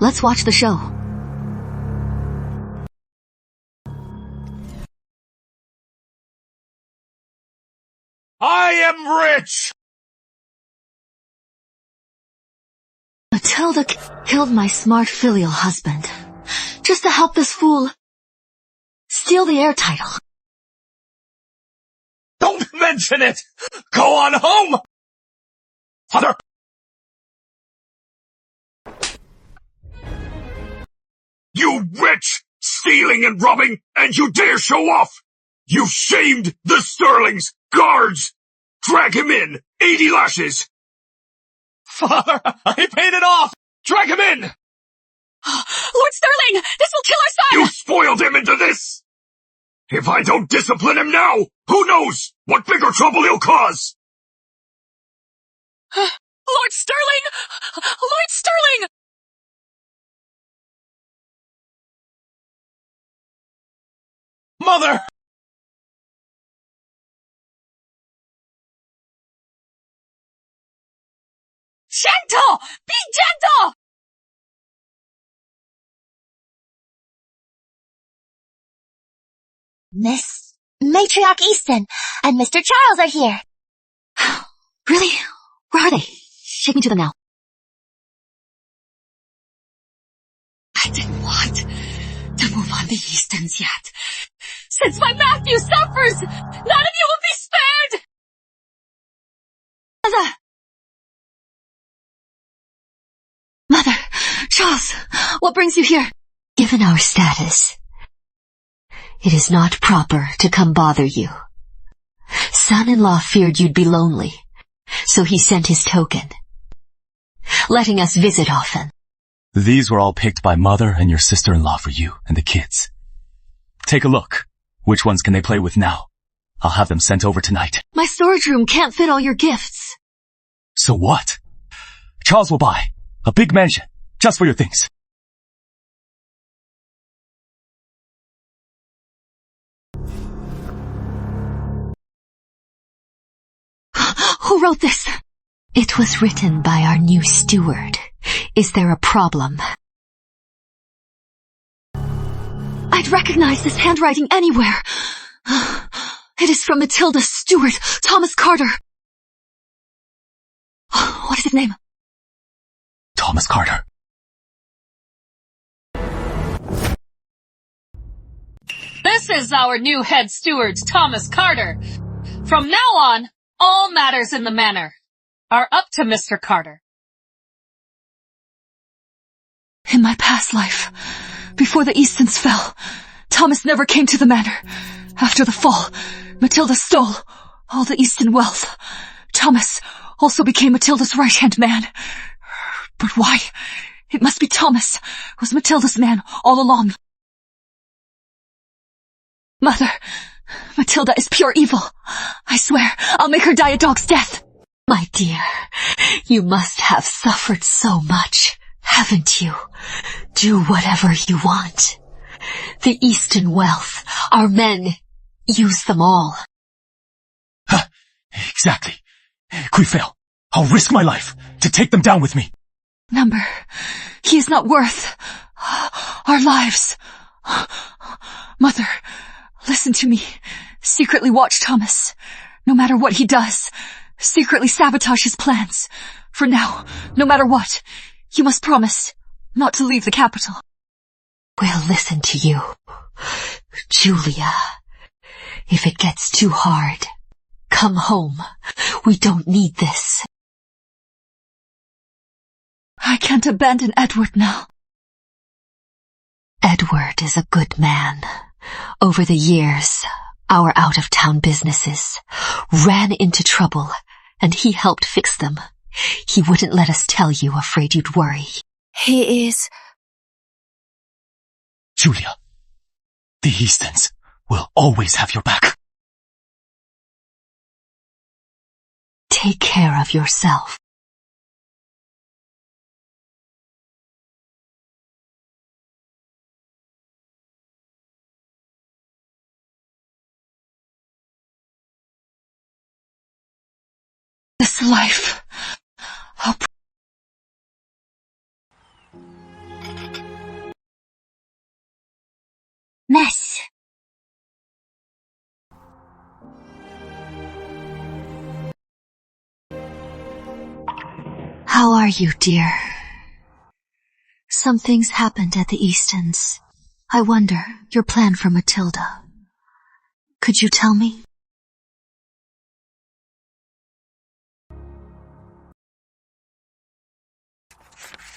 Let's watch the show. I am rich! Matilda killed my smart filial husband, just to help this fool steal the heir title. Don't mention it! Go on home! Father! You wretch! Stealing and robbing, and you dare show off! You shamed the Sterlings! Guards! Drag him in! 80 lashes! Father, I paid it off! Drag him in! Lord Sterling, this will kill our son! You spoiled him into this! If I don't discipline him now, who knows what bigger trouble he'll cause! Lord Sterling! Lord Sterling! Mother! Gentle! Be gentle! Miss Matriarch Easton and Mr. Charles are here. Really? Where are they? Take me to them now. I didn't want to move on the Eastons yet. Since my Matthew suffers, none of you will be spared! Mother, Charles, what brings you here? Given our status, it is not proper to come bother you. Son-in-law feared you'd be lonely, so he sent his token, letting us visit often. These were all picked by Mother and your sister-in-law for you and the kids. Take a look. Which ones can they play with now? I'll have them sent over tonight. My storage room can't fit all your gifts. So what? Charles will buy a big mansion just for your things. Who wrote this? It was written by our new steward. Is there a problem? I'd recognize this handwriting anywhere. It is from Matilda's steward, Thomas Carter. What is his name? Thomas Carter. is our new head steward, Thomas Carter. From now on, all matters in the manor are up to Mr. Carter. In my past life, before the Eastons fell, Thomas never came to the manor. After the fall, Matilda stole all the Easton wealth. Thomas also became Matilda's right-hand man. But why? It must be Thomas was Matilda's man all along. Mother, Matilda is pure evil. I swear, I'll make her die a dog's death. My dear, you must have suffered so much, haven't you? Do whatever you want. The Easton wealth, our men, use them all. Exactly. If we fail, I'll risk my life to take them down with me. Number, he is not worth our lives. Mother, listen to me. Secretly watch Thomas. No matter what he does, secretly sabotage his plans. For now, no matter what, you must promise not to leave the capital. We'll listen to you. Julia, if it gets too hard, come home. We don't need this. I can't abandon Edward now. Edward is a good man. Over the years, our out-of-town businesses ran into trouble, and he helped fix them. He wouldn't let us tell you, afraid you'd worry. He is... Julia, the Eastons will always have your back. Take care of yourself. This life... Mess. How are you, dear? Some things happened at the Eastons. I wonder, your plan for Matilda. Could you tell me?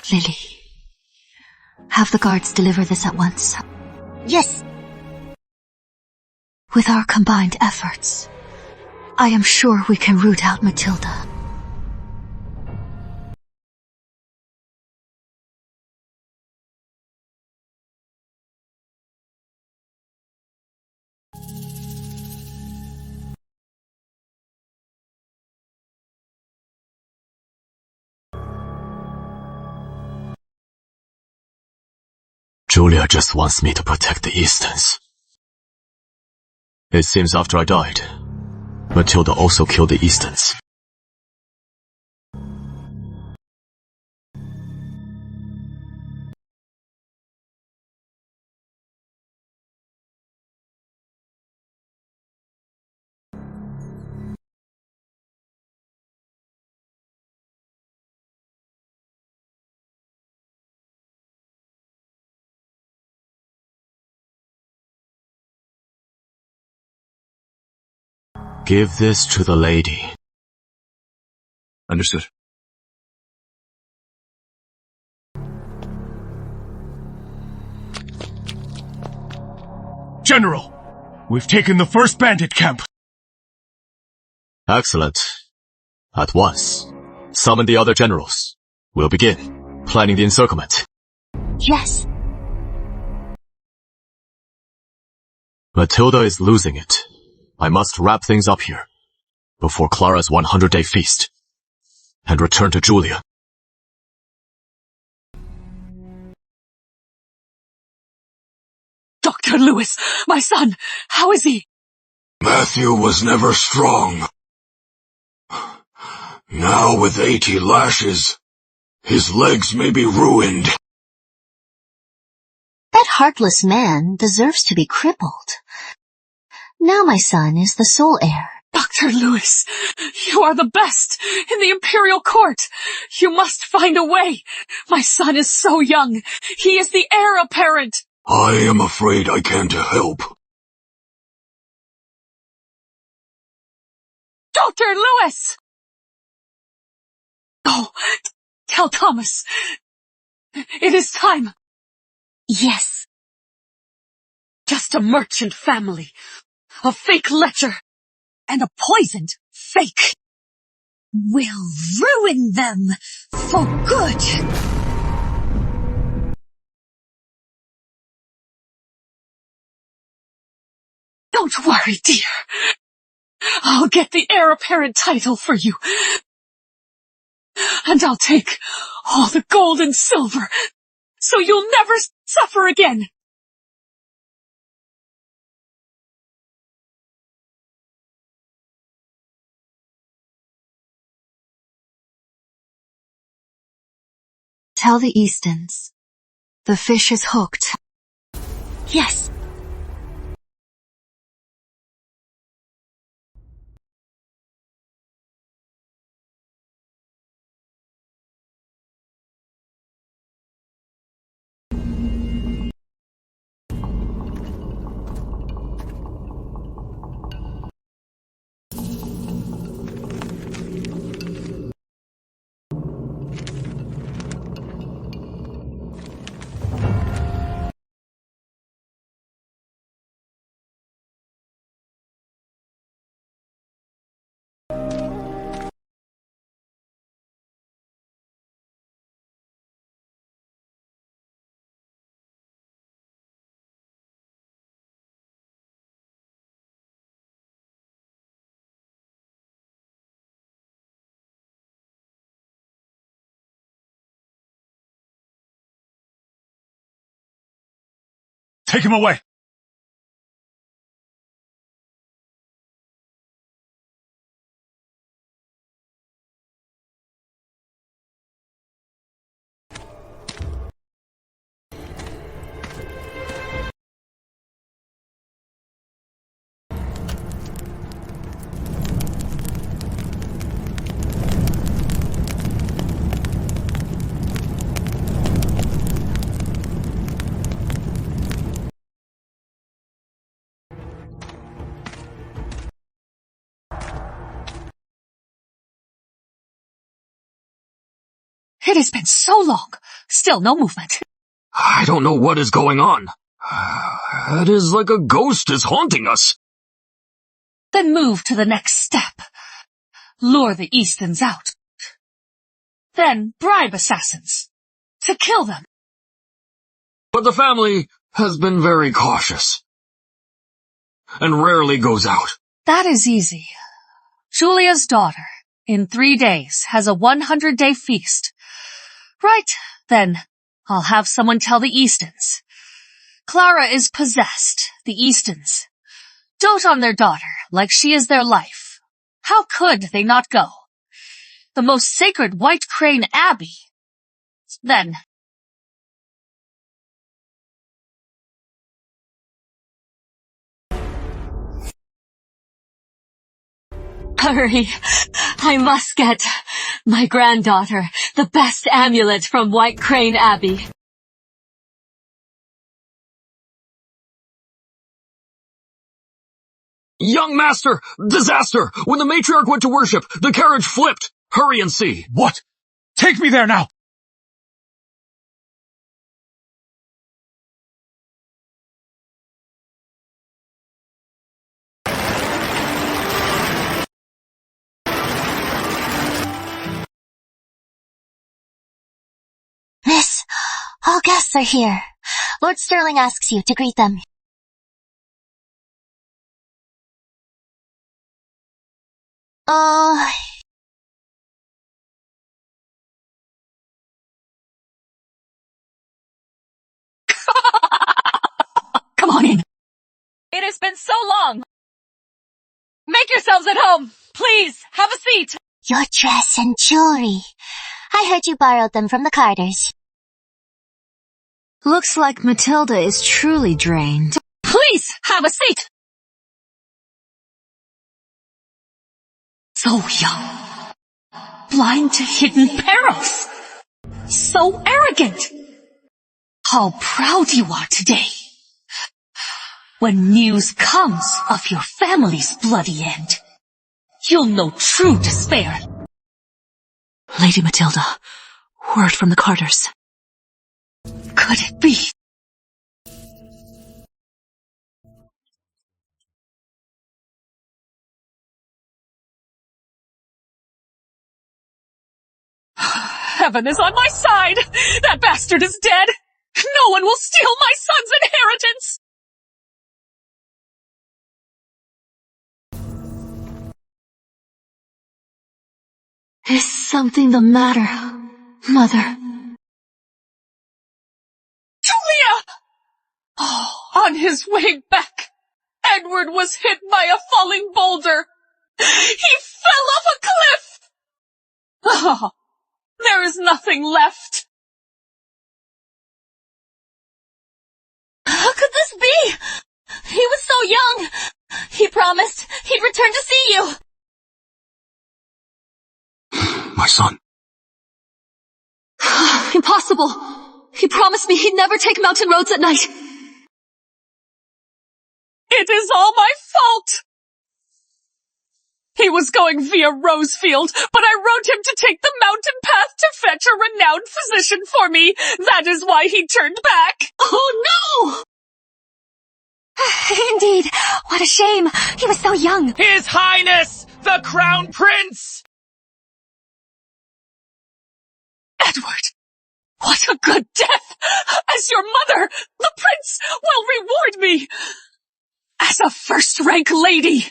Lily, have the guards deliver this at once. Yes. With our combined efforts, I am sure we can root out Matilda. Julia just wants me to protect the Eastons. It seems after I died, Matilda also killed the Eastons. Give this to the lady. Understood. General, we've taken the first bandit camp. Excellent. At once. Summon the other generals. We'll begin planning the encirclement. Yes. Matilda is losing it. I must wrap things up here before Clara's 100-day feast and return to Julia. Dr. Lewis, my son, how is he? Matthew was never strong. Now with 80 lashes, his legs may be ruined. That heartless man deserves to be crippled. Now my son is the sole heir. Dr. Lewis, you are the best in the Imperial Court. You must find a way. My son is so young. He is the heir apparent. I am afraid I can't help. Dr. Lewis! Oh, tell Thomas. It is time. Yes. Just a merchant family, a fake lecher, and a poisoned fake. We'll ruin them for good. Don't worry, dear. I'll get the heir apparent title for you. And I'll take all the gold and silver, so you'll never suffer again. Tell the Eastons. The fish is hooked. Yes. Take him away! It has been so long. Still no movement. I don't know what is going on. It is like a ghost is haunting us. Then move to the next step. Lure the Eastons out. Then bribe assassins to kill them. But the family has been very cautious and rarely goes out. That is easy. Julia's daughter, in 3 days, has a 100-day feast. Right, then, I'll have someone tell the Eastons. Clara is possessed, the Eastons. Dote on their daughter, like she is their life. How could they not go? The most sacred White Crane Abbey. Then, Hurry! I must get my granddaughter the best amulet from White Crane Abbey. Young master! Disaster! When the matriarch went to worship, the carriage flipped! Hurry and see! What? Take me there now! Miss, all guests are here. Lord Sterling asks you to greet them. come on in. It has been so long. Make yourselves at home. Please, have a seat. Your dress and jewelry. I heard you borrowed them from the Carters. Looks like Matilda is truly drained. Please, have a seat. So young. Blind to hidden perils. So arrogant. How proud you are today. When news comes of your family's bloody end, you'll know true despair. Lady Matilda, word from the Carters. Could it be? Heaven is on my side! That bastard is dead! No one will steal my son's inheritance! Is something the matter, Mother? Julia! Oh, on his way back, Edward was hit by a falling boulder. He fell off a cliff! Oh, there is nothing left. How could this be? He was so young. He promised he'd return to see you. My son. Impossible. He promised me he'd never take mountain roads at night. It is all my fault. He was going via Rosefield, but I wrote him to take the mountain path to fetch a renowned physician for me. That is why he turned back. Oh no! Indeed. What a shame. He was so young. His Highness, the Crown Prince! Edward, what a good death! As your mother, the prince will reward me as a first-rank lady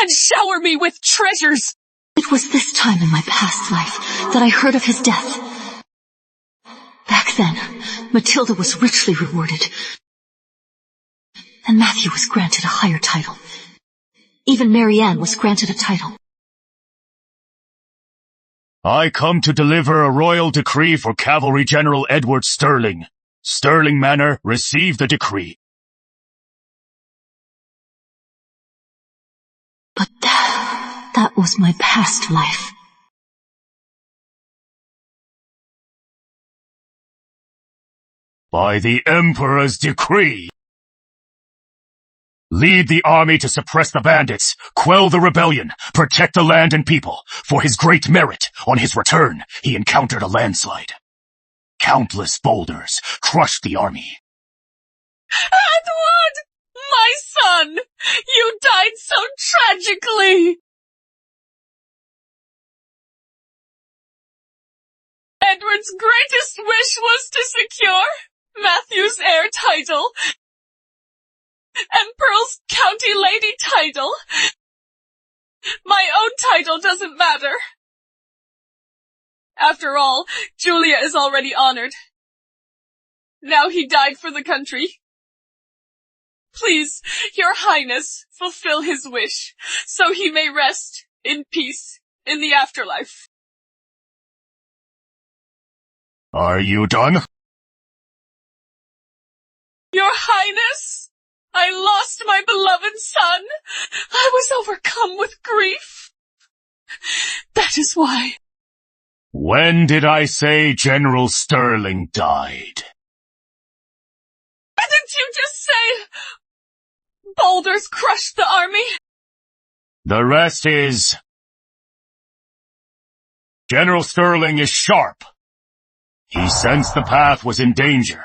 and shower me with treasures. It was this time in my past life that I heard of his death. Back then, Matilda was richly rewarded, and Matthew was granted a higher title. Even Marianne was granted a title. I come to deliver a royal decree for Cavalry General Edward Stirling. Stirling Manor, receive the decree. But that was my past life. By the Emperor's decree. Lead the army to suppress the bandits, quell the rebellion, protect the land and people. For his great merit, on his return, he encountered a landslide. Countless boulders crushed the army. Edward! My son! You died so tragically! Edward's greatest wish was to secure Matthew's heir title and Pearl's county lady title. My own title doesn't matter. After all, Julia is already honored. Now he died for the country. Please, your highness, fulfill his wish, so he may rest in peace in the afterlife. Are you done? Your highness, I lost my beloved son. I was overcome with grief. That is why. When did I say General Stirling died? Didn't you just say boulders crushed the army? The rest is... General Stirling is sharp. He sensed the path was in danger.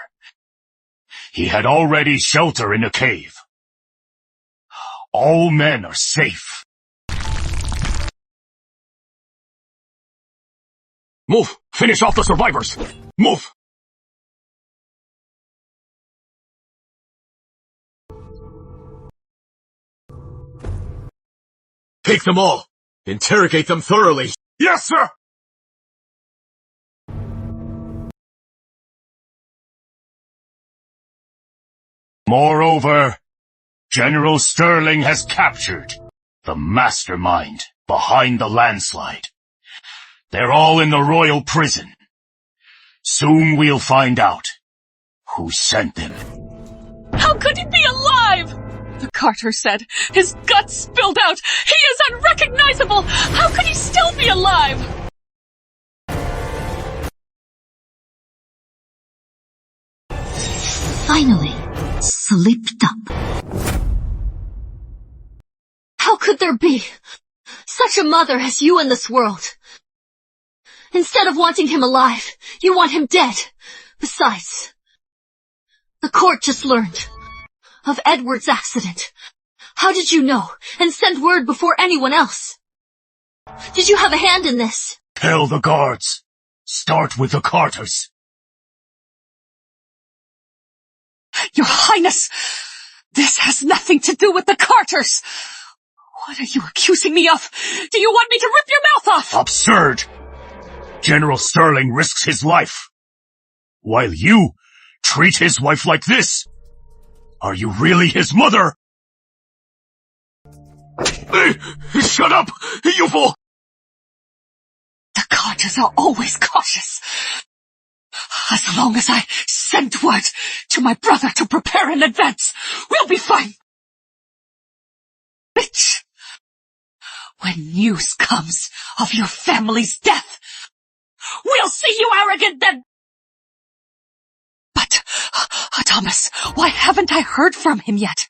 He had already shelter in a cave. All men are safe. Move! Finish off the survivors! Move! Take them all! Interrogate them thoroughly! Yes, sir! Moreover, General Stirling has captured the mastermind behind the landslide. They're all in the royal prison. Soon we'll find out who sent them. How could he be alive? The Carter said. His guts spilled out. He is unrecognizable. How could he still be alive? Finally, slipped up. How could there be? Such a mother as you in this world. Instead of wanting him alive, you want him dead. Besides, the court just learned of Edward's accident. How did you know and send word before anyone else? Did you have a hand in this? Tell the guards. Start with the Carters. Your Highness, this has nothing to do with the Carters. What are you accusing me of? Do you want me to rip your mouth off? Absurd. General Sterling risks his life, while you treat his wife like this. Are you really his mother? Shut up, you fool! The Carters are always cautious. As long as I send word to my brother to prepare in advance, we'll be fine. Bitch! When news comes of your family's death, we'll see you arrogant then! But, Thomas, why haven't I heard from him yet?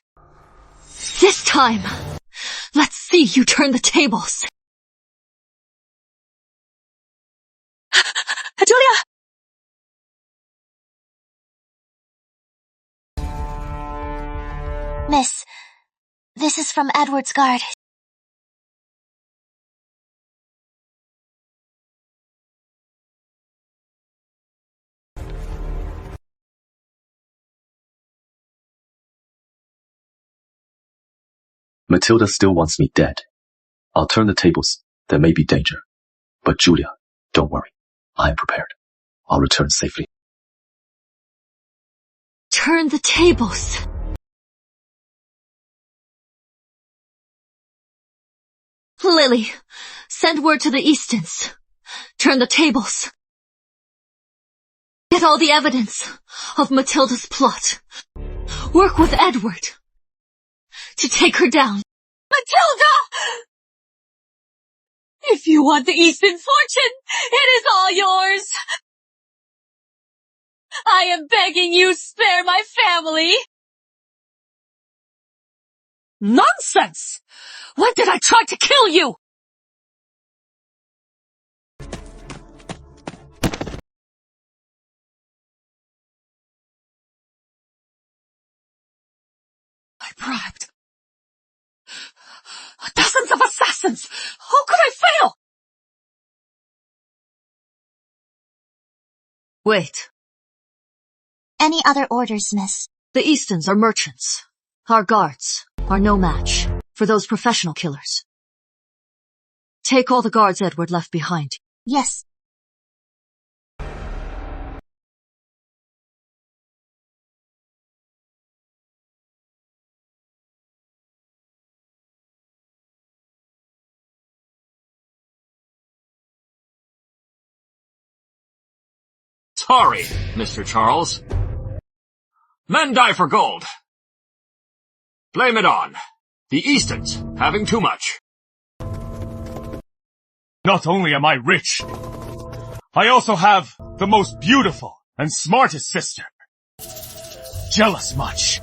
This time, let's see you turn the tables. Julia! Miss, this is from Edward's guard. Matilda still wants me dead. I'll turn the tables. There may be danger. But Julia, don't worry. I am prepared. I'll return safely. Turn the tables. Lily, send word to the Eastons. Turn the tables. Get all the evidence of Matilda's plot. Work with Edward to take her down. Matilda! If you want the Easton's fortune, it is all yours. I am begging you, spare my family. Nonsense! When did I try to kill you? I bribed dozens of assassins. How could I fail? Wait. Any other orders, miss? The Eastons are merchants. Our guards are no match for those professional killers. Take all the guards Edward left behind. Yes. Sorry, Mr. Charles. Men die for gold. Blame it on the Eastons having too much. Not only am I rich, I also have the most beautiful and smartest sister. Jealous much.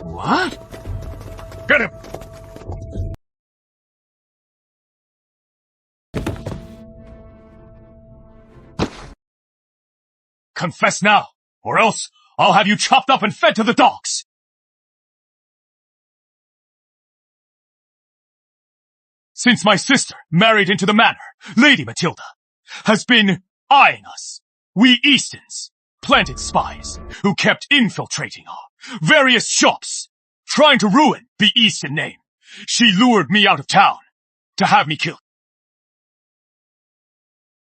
What? Get him! Confess now, or else I'll have you chopped up and fed to the dogs. Since my sister married into the manor, Lady Matilda has been eyeing us. We Eastons planted spies who kept infiltrating our various shops, trying to ruin the Easton name. She lured me out of town to have me killed.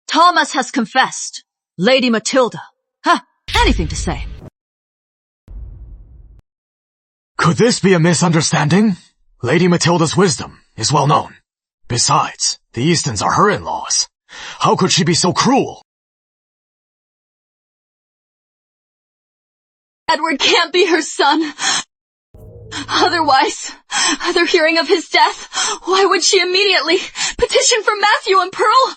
Thomas has confessed. Lady Matilda. Anything to say? Could this be a misunderstanding? Lady Matilda's wisdom is well known. Besides, the Eastons are her in-laws. How could she be so cruel? Edward can't be her son. Otherwise, after hearing of his death, why would she immediately petition for Matthew and Pearl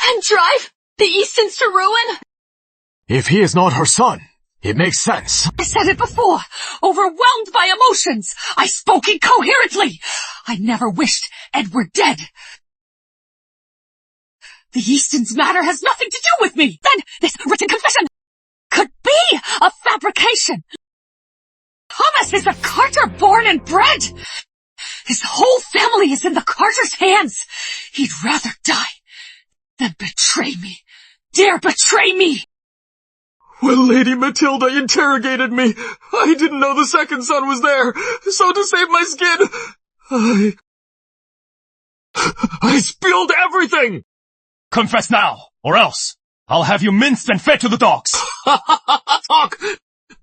and drive the Eastons to ruin? If he is not her son, It makes sense. I said it before. Overwhelmed by emotions. I spoke incoherently. I never wished Edward dead. The Easton's matter has nothing to do with me. Then this written confession could be a fabrication. Thomas is a Carter born and bred. His whole family is in the Carter's hands. He'd rather die than betray me. Dare betray me. When Lady Matilda interrogated me, I didn't know the second son was there, so to save my skin, I spilled everything! Confess now, or else I'll have you minced and fed to the dogs. Talk!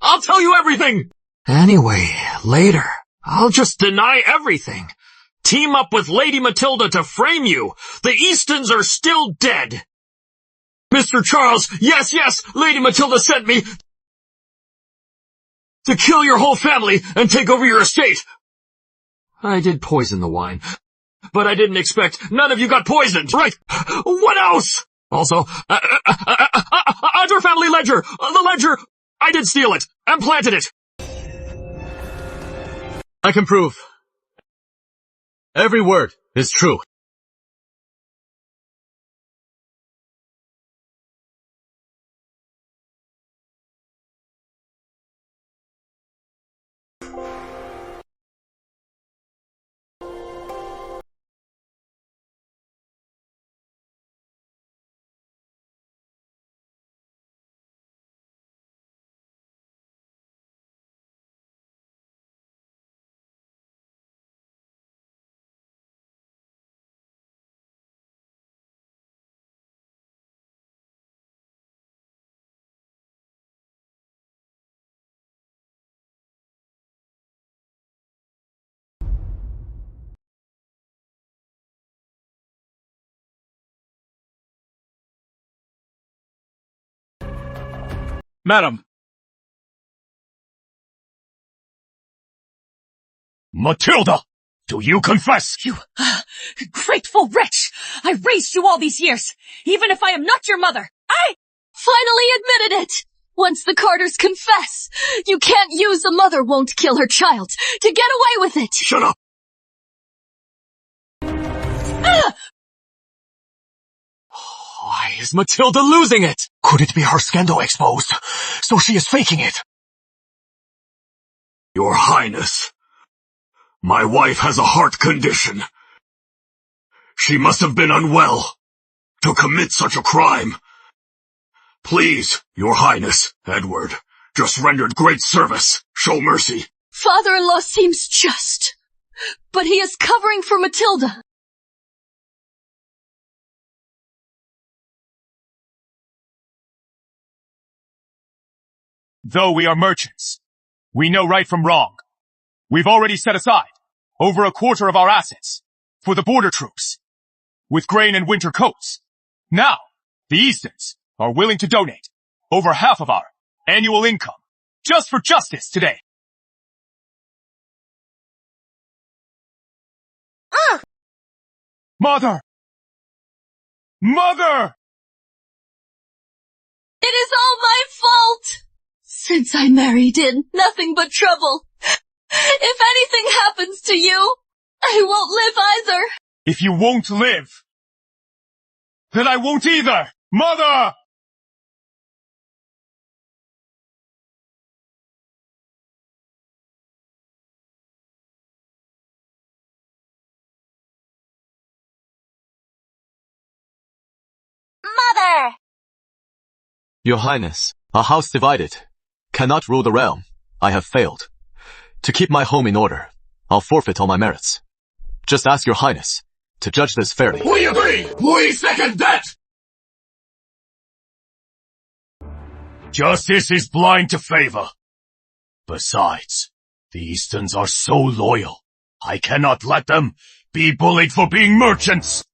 I'll tell you everything! Anyway, later. I'll just deny everything. Team up with Lady Matilda to frame you. The Eastons are still dead. Mr. Charles, yes, Lady Matilda sent me to kill your whole family and take over your estate. I did poison the wine, but I didn't expect none of you got poisoned. Right. What else? Also, our family ledger. The ledger. I did steal it and planted it. I can prove. Every word is true. Madam. Matilda, do you confess? You grateful wretch! I raised you all these years, even if I am not your mother. I finally admitted it! Once the Carters confess, you can't use a mother won't kill her child to get away with it! Shut up! Why is Matilda losing it? Could it be her scandal exposed? So she is faking it. Your Highness, my wife has a heart condition. She must have been unwell to commit such a crime. Please, Your Highness, Edward, just rendered great service. Show mercy. Father-in-law seems just, but he is covering for Matilda. Though we are merchants, we know right from wrong. We've already set aside over a quarter of our assets for the border troops, with grain and winter coats. Now, the Eastons are willing to donate over half of our annual income just for justice today. Mother! Mother! It is all my fault! Since I married in, nothing but trouble. If anything happens to you, I won't live either. If you won't live, then I won't either! Mother! Mother! Your Highness, a house divided cannot rule the realm. I have failed. To keep my home in order, I'll forfeit all my merits. Just ask Your Highness to judge this fairly. We agree! We second that! Justice is blind to favor. Besides, the Eastons are so loyal. I cannot let them be bullied for being merchants.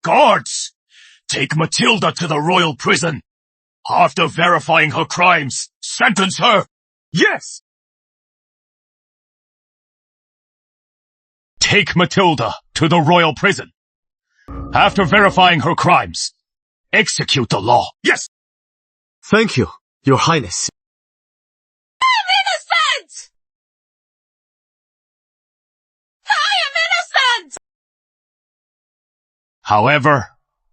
Guards! Take Matilda to the royal prison. After verifying her crimes, sentence her. Yes! Take Matilda to the royal prison. After verifying her crimes, execute the law. Yes! Thank you, Your Highness. However,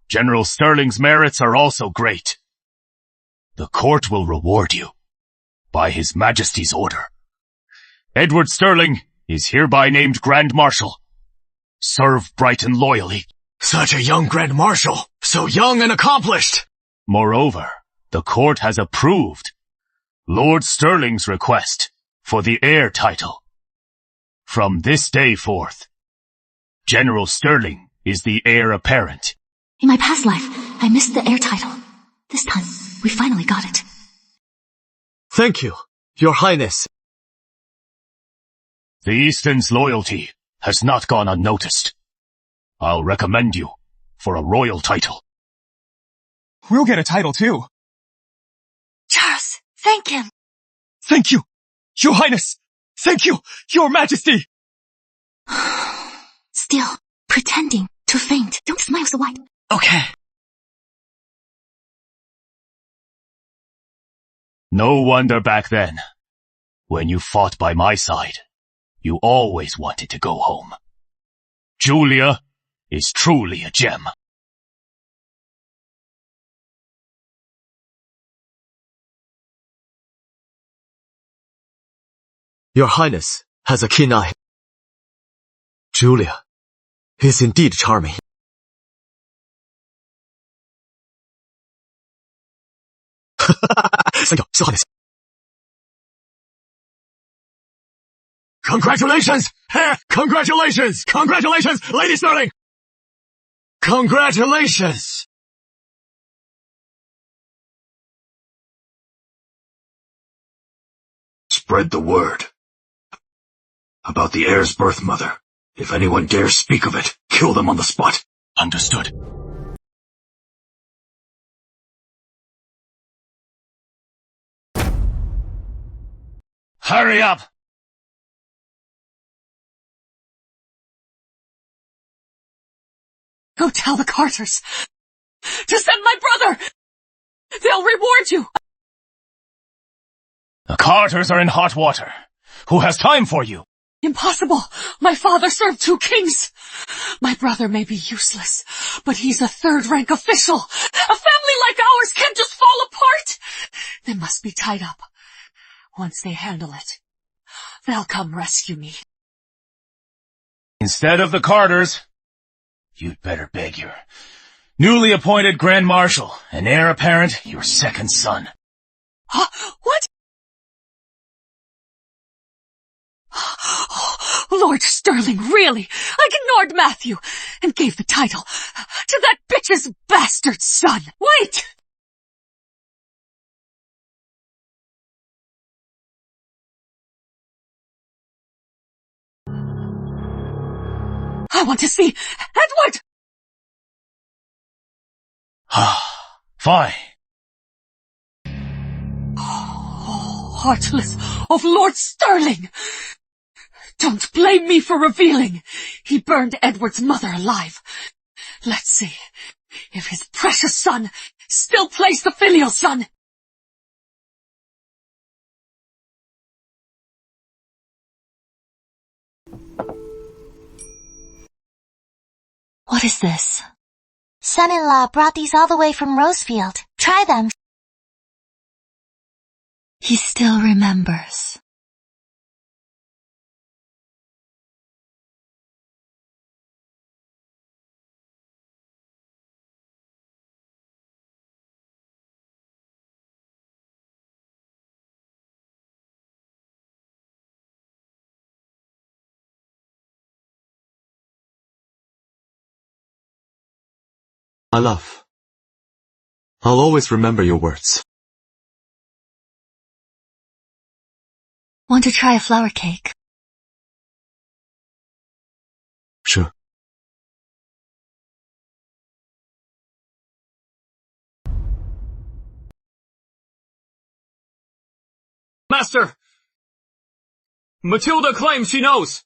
General Sterling's merits are also great. The court will reward you by His Majesty's order. Edward Sterling is hereby named Grand Marshal. Serve Brighton loyally. Such a young Grand Marshal, so young and accomplished. Moreover, the court has approved Lord Sterling's request for the heir title. From this day forth, General Sterling is the heir apparent. In my past life, I missed the heir title. This time, we finally got it. Thank you, Your Highness. The Easton's loyalty has not gone unnoticed. I'll recommend you for a royal title. We'll get a title too. Charles, thank him. Thank you, Your Highness. Thank you, Your Majesty. Still, pretending to faint. Don't smile so wide. Okay. No wonder back then, when you fought by my side, you always wanted to go home. Julia is truly a gem. Your Highness has a keen eye. Julia is indeed charming. Thank you, Your Highness. Congratulations! Congratulations! Congratulations, Lady Sterling! Congratulations! Spread the word about the heir's birth mother. If anyone dares speak of it, kill them on the spot. Understood. Hurry up! Go tell the Carters to send my brother! They'll reward you! The Carters are in hot water. Who has time for you? Impossible! My father served 2 kings! My brother may be useless, but he's a third-rank official. A family like ours can't just fall apart! They must be tied up. Once they handle it, they'll come rescue me. Instead of the Carters, you'd better beg your newly appointed Grand Marshal and heir apparent, your second son. Huh? What? Lord Sterling, really? I ignored Matthew and gave the title to that bitch's bastard son. Wait! I want to see Edward! Fine. Oh, heartless of Lord Sterling! Don't blame me for revealing. He burned Edward's mother alive. Let's see if his precious son still plays the filial son. What is this? Son-in-law brought these all the way from Rosefield. Try them. He still remembers. My love, I'll always remember your words. Want to try a flour cake? Sure. Master! Matilda claims she knows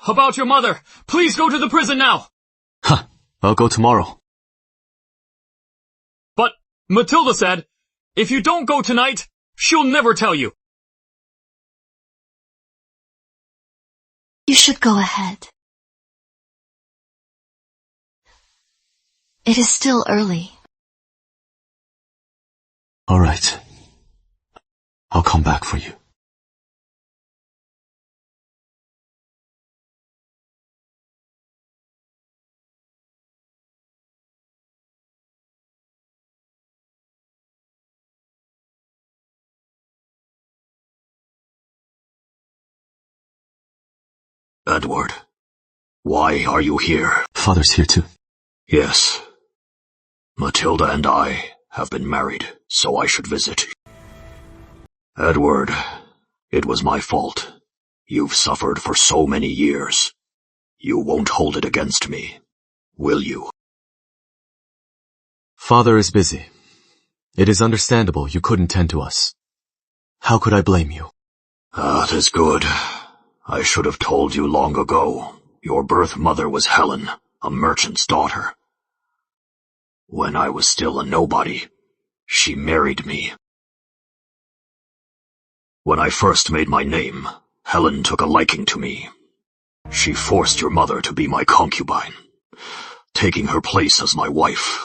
about your mother. Please go to the prison now. I'll go tomorrow. But Matilda said, if you don't go tonight, she'll never tell you. You should go ahead. It is still early. All right. I'll come back for you. Edward, why are you here? Father's here too. Yes. Matilda and I have been married, so I should visit. Edward, it was my fault. You've suffered for so many years. You won't hold it against me, will you? Father is busy. It is understandable you couldn't tend to us. How could I blame you? Ah, 'tis good. I should have told you long ago. Your birth mother was Helen, a merchant's daughter. When I was still a nobody, she married me. When I first made my name, Helen took a liking to me. She forced your mother to be my concubine, taking her place as my wife.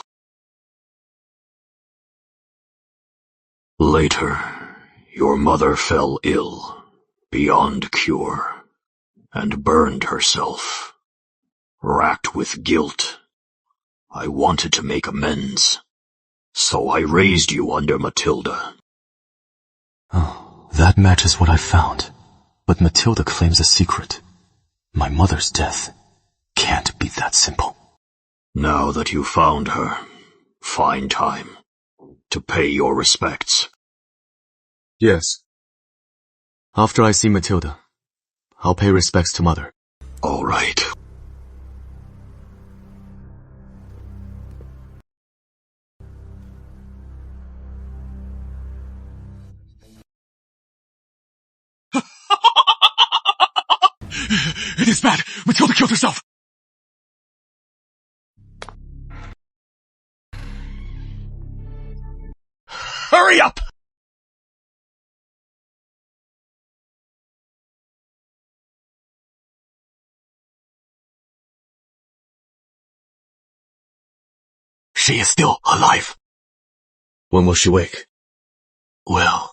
Later, your mother fell ill, beyond cure, and burned herself. Racked with guilt, I wanted to make amends, so I raised you under Matilda. Oh, that matches what I found. But Matilda claims a secret. My mother's death can't be that simple. Now that you found her, find time to pay your respects. Yes. After I see Matilda, I'll pay respects to Mother. All right. It is bad! Matilda killed herself! Hurry up! She is still alive. When will she wake? Well,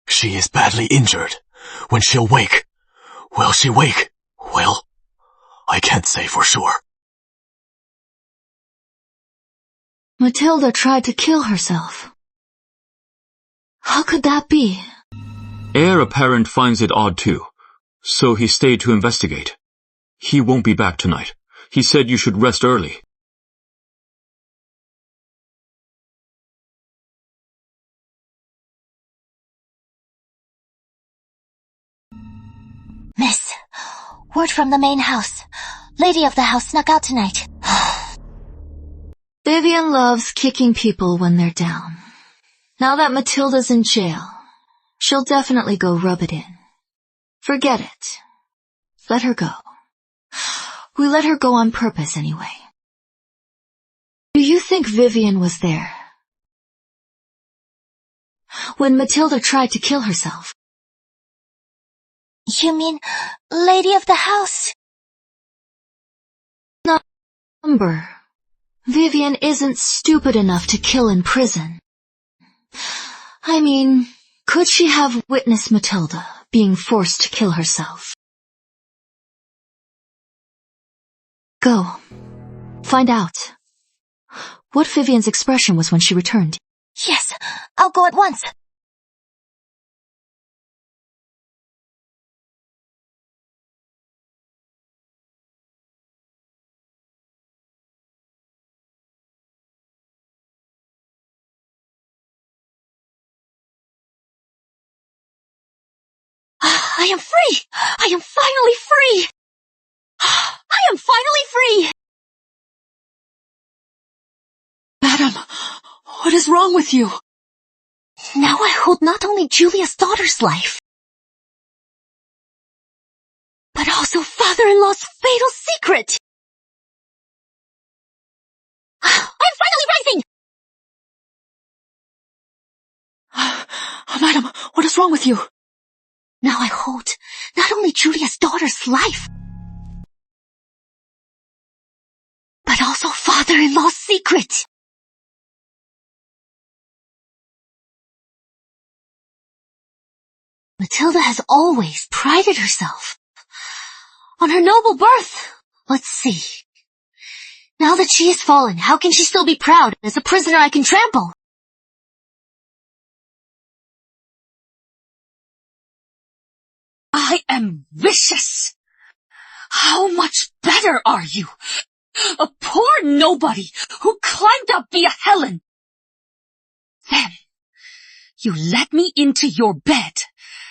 she is badly injured. When she'll wake. Will she wake? Well, I can't say for sure. Matilda tried to kill herself. How could that be? Heir apparent finds it odd too, so he stayed to investigate. He won't be back tonight. He said you should rest early. Miss, word from the main house. Lady of the house snuck out tonight. Vivian loves kicking people when they're down. Now that Matilda's in jail, she'll definitely go rub it in. Forget it. Let her go. We let her go on purpose anyway. Do you think Vivian was there when Matilda tried to kill herself? You mean, Lady of the house? Number. Vivian isn't stupid enough to kill in prison. I mean, could she have witnessed Matilda being forced to kill herself? Go. Find out what Vivian's expression was when she returned. Yes, I'll go at once. I am free! I am finally free! I am finally free! Madam, what is wrong with you? Now I hold not only Julia's daughter's life, but also father-in-law's fatal secret! I'm finally rising! Madam, what is wrong with you? Now I hold not only Julia's daughter's life, but also father-in-law's secret. Matilda has always prided herself on her noble birth. Let's see. Now that she is fallen, how can she still be proud as a prisoner I can trample? I am vicious. How much better are you? A poor nobody who climbed up via Helen. Then, you let me into your bed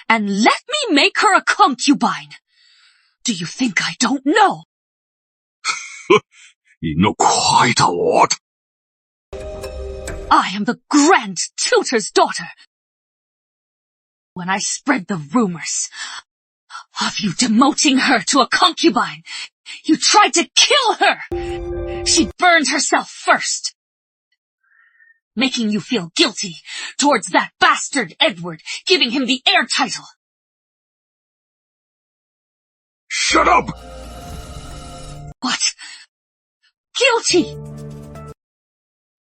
and let me make her a concubine. Do you think I don't know? You know quite a lot. I am the Grand Tutor's daughter. When I spread the rumors of you demoting her to a concubine, you tried to kill her. She burned herself first, making you feel guilty towards that bastard Edward, giving him the heir title. Shut up! What? Guilty!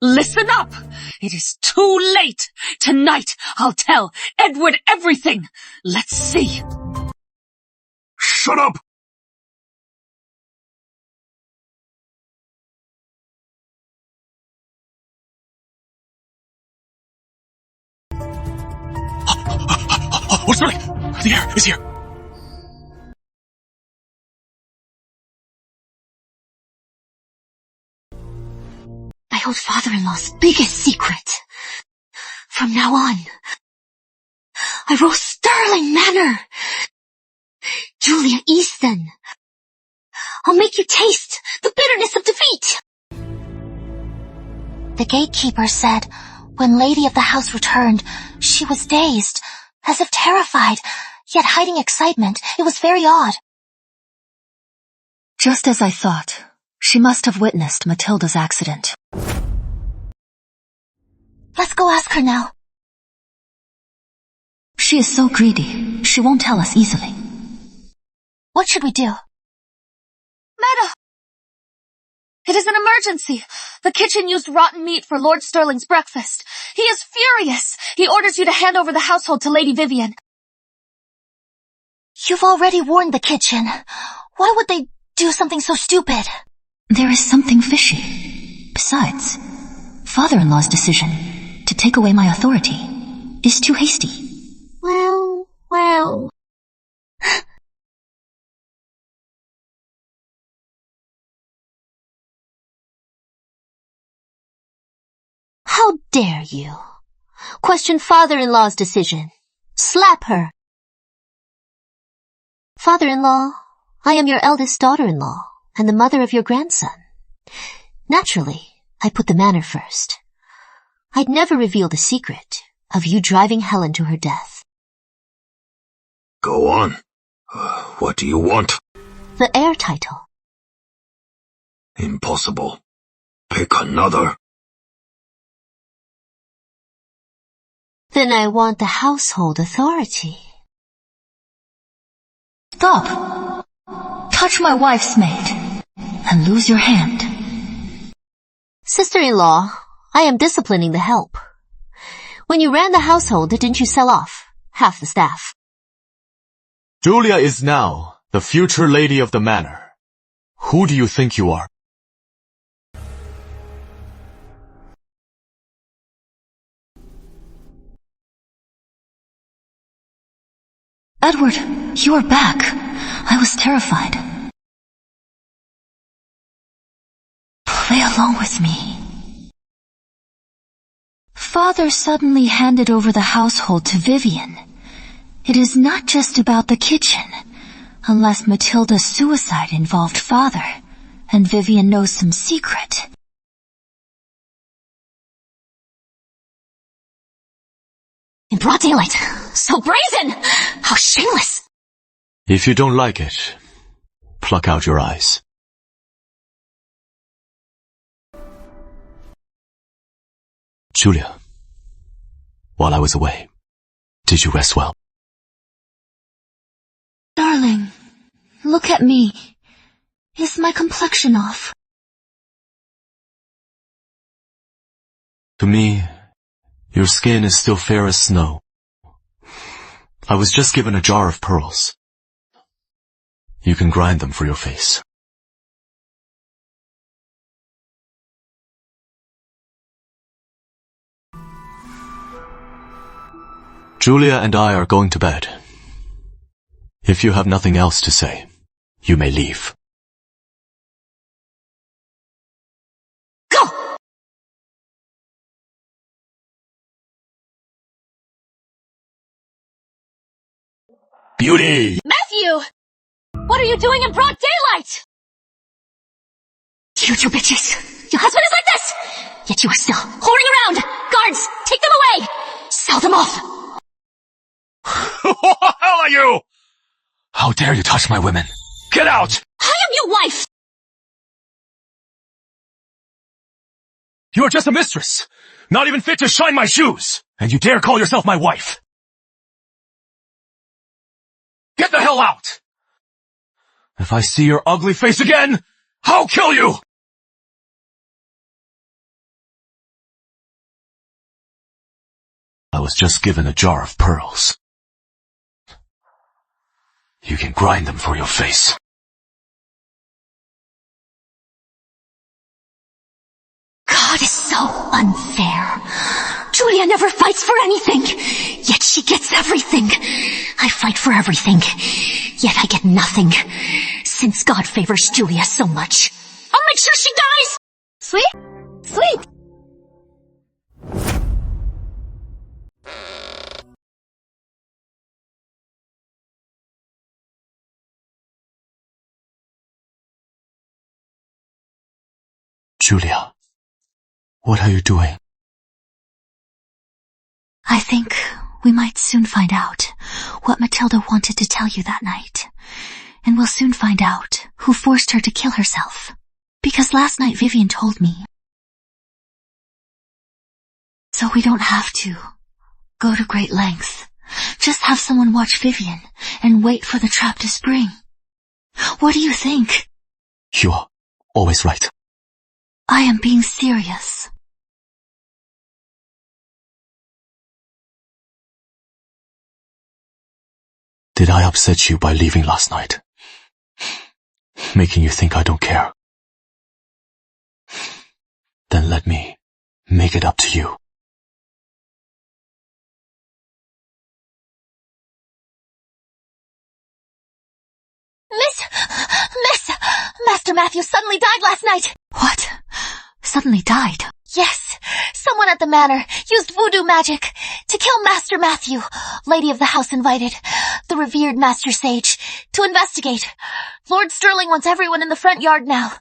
Listen up! It is too late! Tonight I'll tell Edward everything! Let's see! Shut up! What's running? The air is here. I hold father-in-law's biggest secret. From now on, I rule Sterling Manor. Julia Easton, I'll make you taste the bitterness of defeat. The gatekeeper said when Lady of the House returned, she was dazed, as if terrified, yet hiding excitement. It was very odd. Just as I thought, she must have witnessed Matilda's accident. Let's go ask her now. She is so greedy, she won't tell us easily. What should we do? Meta! It is an emergency. The kitchen used rotten meat for Lord Sterling's breakfast. He is furious. He orders you to hand over the household to Lady Vivian. You've already warned the kitchen. Why would they do something so stupid? There is something fishy. Besides, father-in-law's decision to take away my authority is too hasty. Well. How dare you question father-in-law's decision? Slap her. Father-in-law, I am your eldest daughter-in-law and the mother of your grandson. Naturally, I put the manor first. I'd never reveal the secret of you driving Helen to her death. Go on. What do you want? The heir title. Impossible. Pick another. Then I want the household authority. Stop! Touch my wife's maid, and lose your hand. Sister-in-law, I am disciplining the help. When you ran the household, didn't you sell off half the staff? Julia is now the future lady of the manor. Who do you think you are? Edward, you are back. I was terrified. Play along with me. Father suddenly handed over the household to Vivian. It is not just about the kitchen, unless Matilda's suicide involved Father, and Vivian knows some secret. In broad daylight. So brazen! How shameless! If you don't like it, pluck out your eyes. Julia, while I was away, did you rest well? Darling, look at me. Is my complexion off? To me, your skin is still fair as snow. I was just given a jar of pearls. You can grind them for your face. Julia and I are going to bed. If you have nothing else to say, you may leave. Go! Beauty! Matthew! What are you doing in broad daylight? You two bitches! Your husband is like this! Yet you are still whoring around! Guards, take them away! Sell them off! Who the hell are you? How dare you touch my women? Get out! I am your wife! You are just a mistress, not even fit to shine my shoes, and you dare call yourself my wife. Get the hell out! If I see your ugly face again, I'll kill you! I was just given a jar of pearls. You can grind them for your face. God is so unfair. Julia never fights for anything, yet she gets everything. I fight for everything, yet I get nothing. Since God favors Julia so much, I'll make sure she dies! Sweet? Sweet! Julia, what are you doing? I think we might soon find out what Matilda wanted to tell you that night. And we'll soon find out who forced her to kill herself. Because last night Vivian told me. So we don't have to go to great lengths. Just have someone watch Vivian and wait for the trap to spring. What do you think? You're always right. I am being serious. Did I upset you by leaving last night? Making you think I don't care? Then let me make it up to you. Master Matthew suddenly died last night. What? Suddenly died? Yes, someone at the manor used voodoo magic to kill Master Matthew, Lady of the House invited, the revered Master Sage, to investigate. Lord Sterling wants everyone in the front yard now.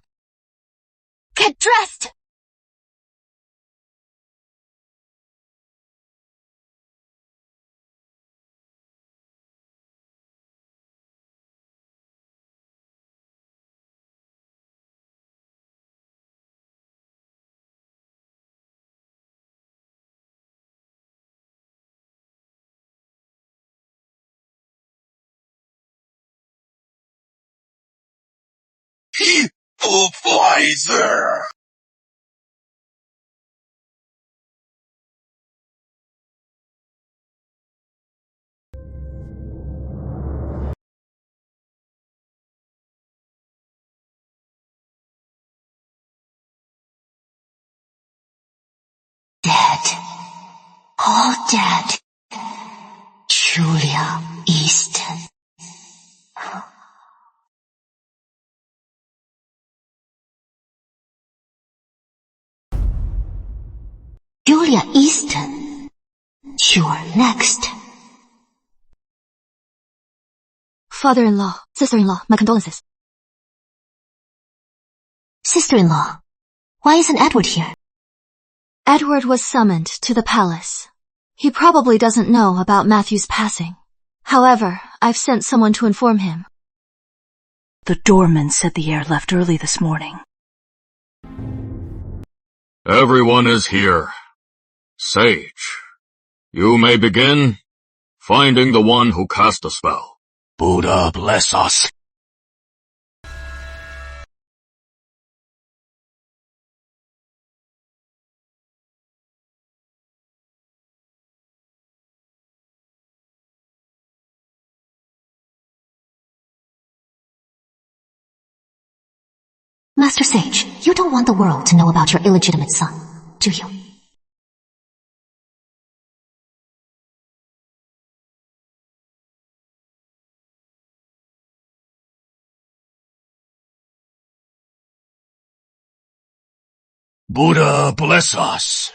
Get dressed! Supervisor! Dead. All dead. Julia Easton. Julia Easton. You're next. Father-in-law, sister-in-law, my condolences. Sister-in-law, why isn't Edward here? Edward was summoned to the palace. He probably doesn't know about Matthew's passing. However, I've sent someone to inform him. The doorman said the heir left early this morning. Everyone is here. Sage, you may begin finding the one who cast the spell. Buddha bless us. Master Sage, you don't want the world to know about your illegitimate son, do you? Buddha bless us.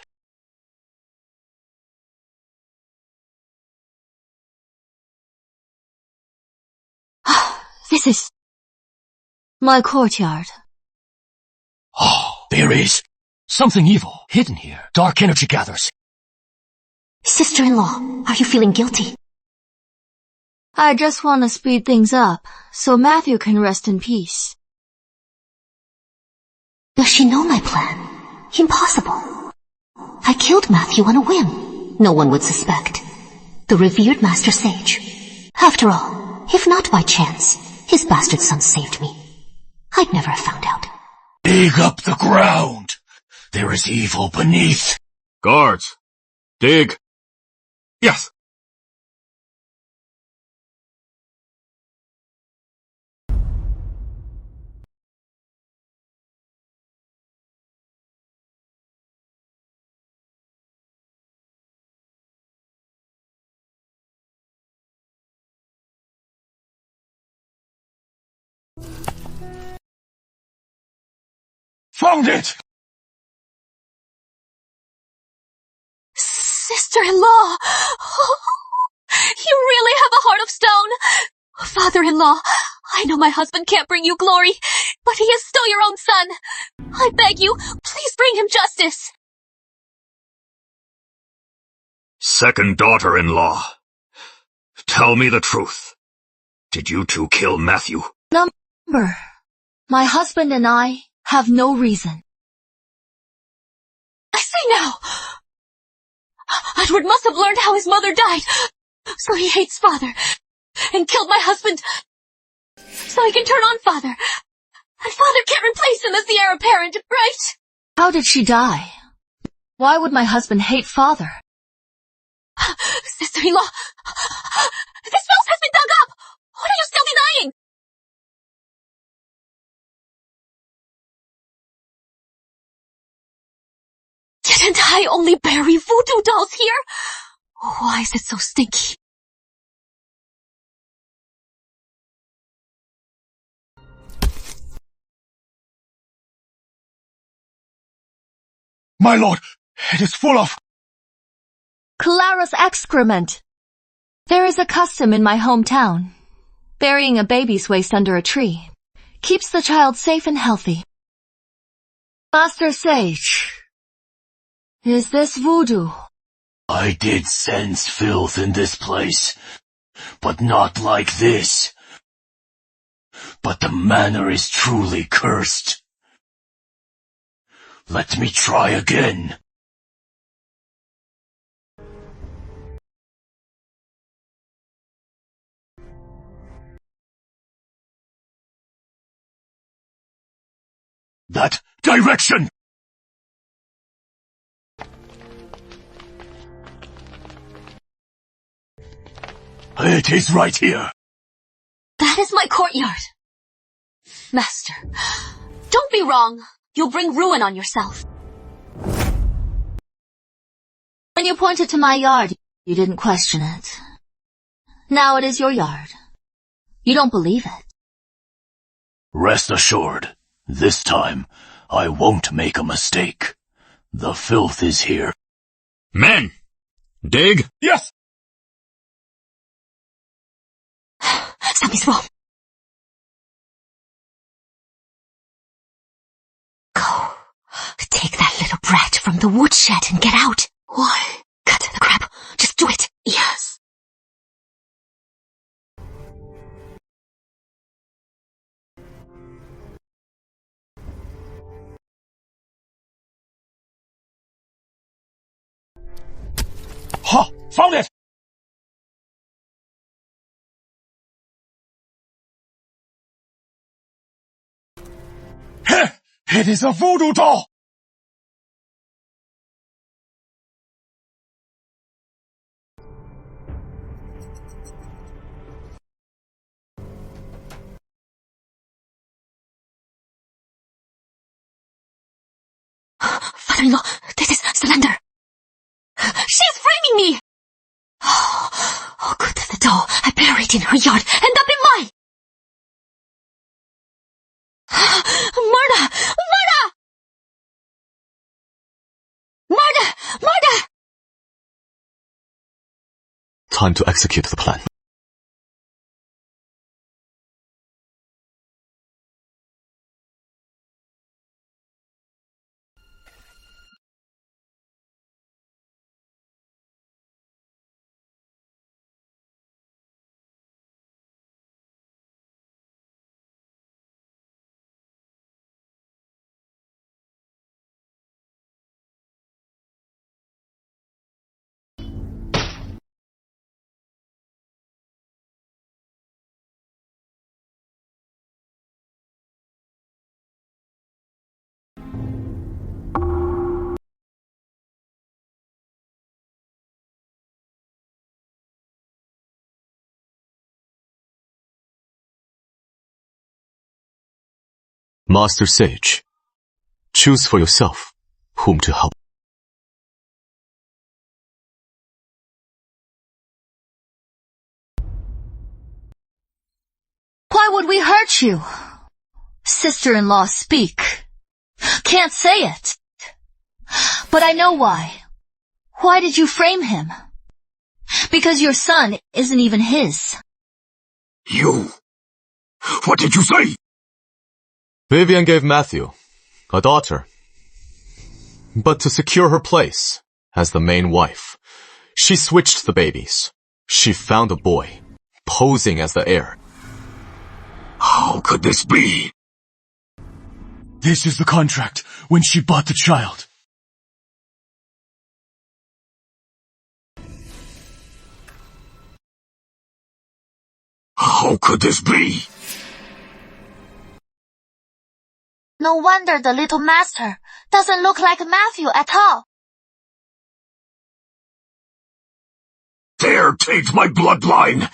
This is my courtyard. Oh, there is something evil hidden here. Dark energy gathers. Sister-in-law, are you feeling guilty? I just want to speed things up, so Matthew can rest in peace. Does she know my plan? Impossible. I killed Matthew on a whim. No one would suspect. The revered Master Sage. After all, if not by chance, his bastard son saved me. I'd never have found out. Dig up the ground. There is evil beneath. Guards, dig. Yes. Found it! Sister-in-law! You really have a heart of stone! Father-in-law, I know my husband can't bring you glory, but he is still your own son. I beg you, please bring him justice. Second daughter-in-law. Tell me the truth. Did you two kill Matthew? Number. My husband and I have no reason. I say now! Edward must have learned how his mother died, so he hates father, and killed my husband, so he can turn on father. And father can't replace him as the heir apparent, right? How did she die? Why would my husband hate father? Sister-in-law, this house has been dug up! What are you still denying? Didn't I only bury voodoo dolls here? Why is it so stinky? My lord, it is full of... Clara's excrement. There is a custom in my hometown. Burying a baby's waste under a tree keeps the child safe and healthy. Master Sage, is this voodoo? I did sense filth in this place, but not like this. But the manor is truly cursed. Let me try again. That direction! It is right here. That is my courtyard. Master, don't be wrong. You'll bring ruin on yourself. When you pointed to my yard, you didn't question it. Now it is your yard. You don't believe it. Rest assured, this time I won't make a mistake. The filth is here. Men! Dig! Yes! Something's wrong. Go. Take that little brat from the woodshed and get out. Why? Cut the crap. Just do it. Yes. Ha! Found it! It is a voodoo doll! Father-in-law, this is Slender. She's framing me! Oh, good that the doll I buried in her yard end up in my... Marta! Time to execute the plan. Master Sage, choose for yourself whom to help. Why would we hurt you? Sister-in-law, speak. Can't say it. But I know why. Why did you frame him? Because your son isn't even his. You! What did you say? Vivian gave Matthew a daughter. But to secure her place as the main wife, she switched the babies. She found a boy, posing as the heir. How could this be? This is the contract when she bought the child. How could this be? No wonder the little master doesn't look like Matthew at all. Dare take my bloodline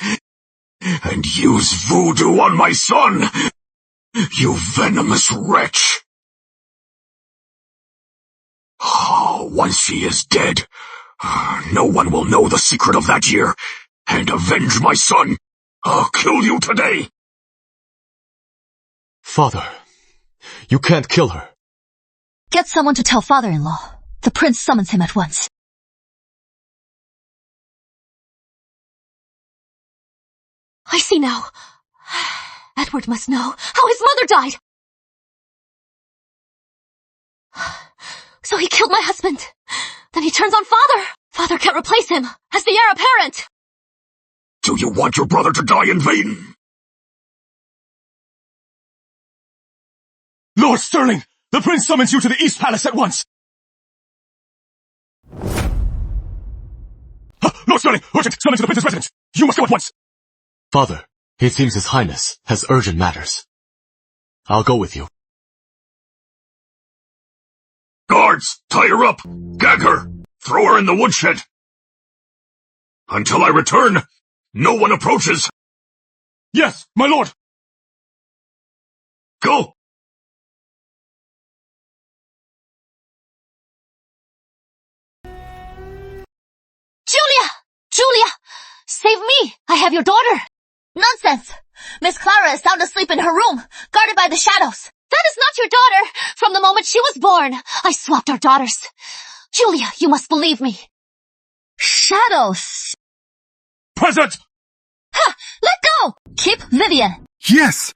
and use voodoo on my son, you venomous wretch. Once he is dead, no one will know the secret of that year and avenge my son. I'll kill you today. Father, you can't kill her. Get someone to tell father-in-law. The prince summons him at once. I see now. Edward must know how his mother died. So he killed my husband. Then he turns on father. Father can't replace him as the heir apparent. Do you want your brother to die in vain? Lord Sterling, the prince summons you to the East Palace at once. Lord Sterling, urgent, summon to the prince's residence. You must go at once. Father, it seems His Highness has urgent matters. I'll go with you. Guards, tie her up, gag her, throw her in the woodshed. Until I return, no one approaches. Yes, my lord. Go. Julia! Save me! I have your daughter! Nonsense! Miss Clara is sound asleep in her room, guarded by the shadows. That is not your daughter! From the moment she was born, I swapped our daughters. Julia, you must believe me. Shadows! Present! Ha! Let go! Keep Vivian. Yes!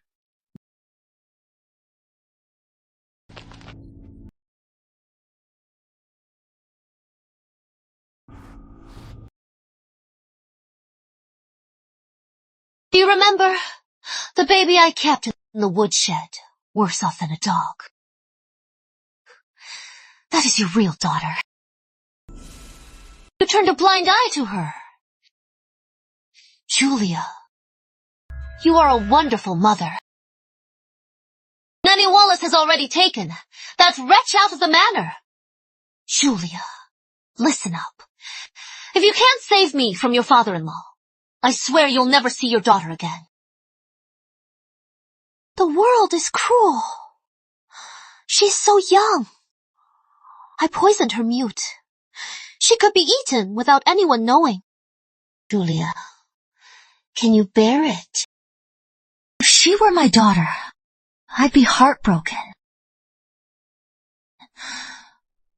Do you remember? The baby I kept in the woodshed, worse off than a dog. That is your real daughter. You turned a blind eye to her. Julia, you are a wonderful mother. Nanny Wallace has already taken that wretch out of the manor. Julia, listen up. If you can't save me from your father-in-law, I swear you'll never see your daughter again. The world is cruel. She's so young. I poisoned her mute. She could be eaten without anyone knowing. Julia, can you bear it? If she were my daughter, I'd be heartbroken.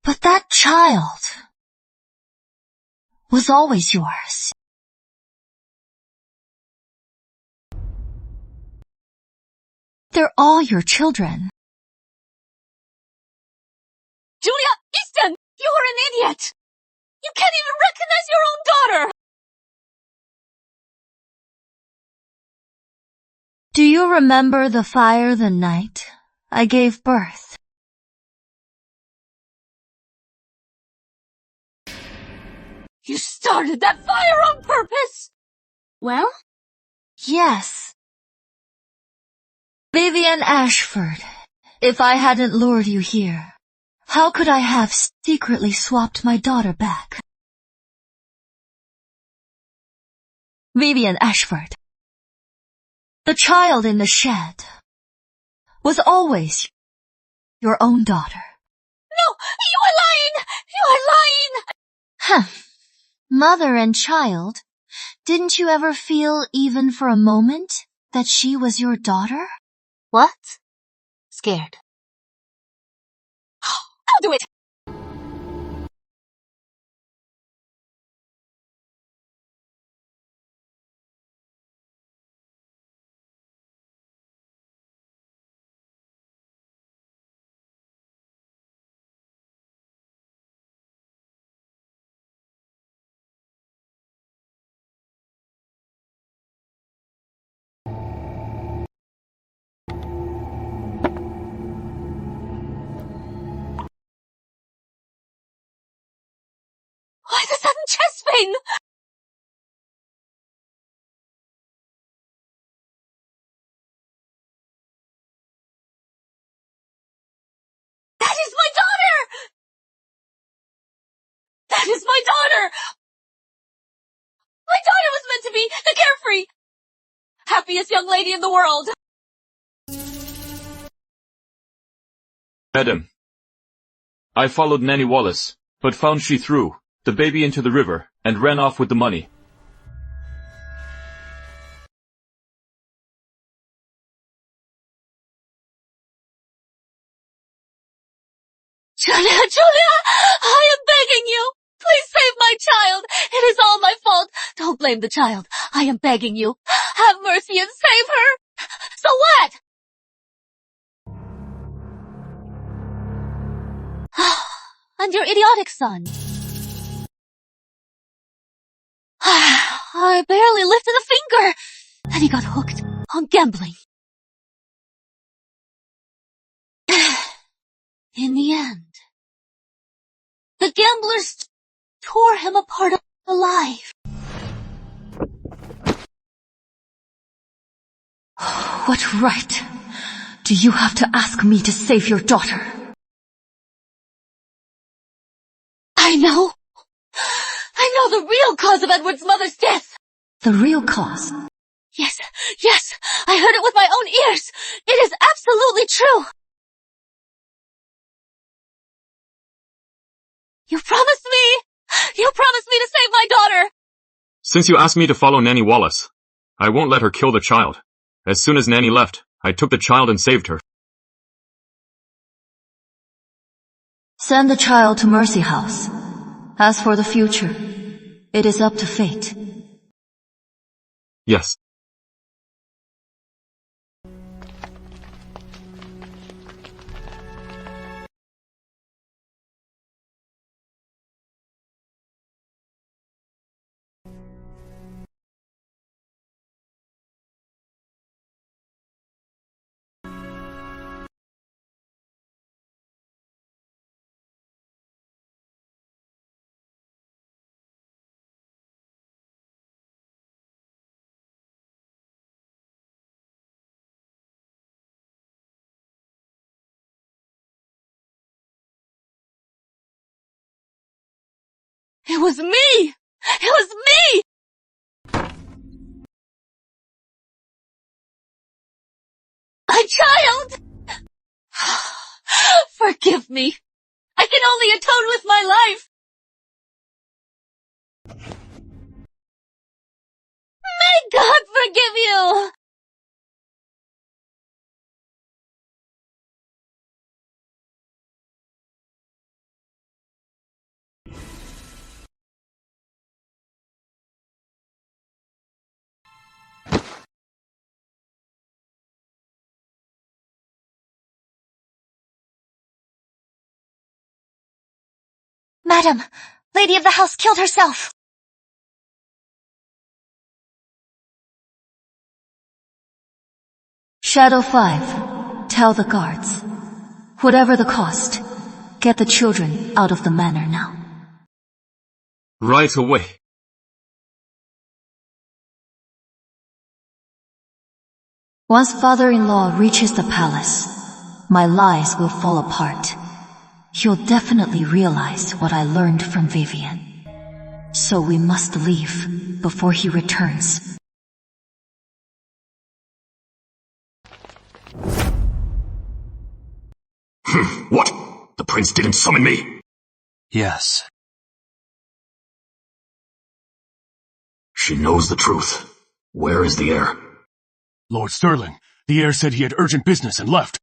But that child was always yours. They're all your children. Julia Easton, you are an idiot! You can't even recognize your own daughter! Do you remember the fire the night I gave birth? You started that fire on purpose! Well? Yes. Vivian Ashford, if I hadn't lured you here, how could I have secretly swapped my daughter back? Vivian Ashford, the child in the shed, was always your own daughter. No, you are lying! You are lying! Huh. Mother and child, didn't you ever feel even for a moment that she was your daughter? What? Scared. I'll do it! Why the sudden chest pain? That is my daughter! That is my daughter! My daughter was meant to be the carefree, happiest young lady in the world. Madam, I followed Nanny Wallace, but found she threw the baby into the river and ran off with the money. Julia, I am begging you. Please save my child. It is all my fault. Don't blame the child. I am begging you. Have mercy and save her. So what? And your idiotic son. I barely lifted a finger, and he got hooked on gambling. In the end, the gamblers tore him apart alive. What right do you have to ask me to save your daughter? I know the real cause of Edward's mother's death. The real cause? Yes, I heard it with my own ears. It is absolutely true. You promised me to save my daughter. Since you asked me to follow Nanny Wallace, I won't let her kill the child. As soon as Nanny left, I took the child and saved her. Send the child to Mercy House. As for the future, it is up to fate. Yes. It was me! It was me! My child! Forgive me. I can only atone with my life. May God forgive you! Madam, Lady of the House killed herself. Shadow 5, tell the guards. Whatever the cost, get the children out of the manor now. Right away. Once father-in-law reaches the palace, my lies will fall apart. He'll definitely realize what I learned from Vivian. So we must leave before he returns. What? The prince didn't summon me? Yes. She knows the truth. Where is the heir? Lord Sterling, the heir said he had urgent business and left.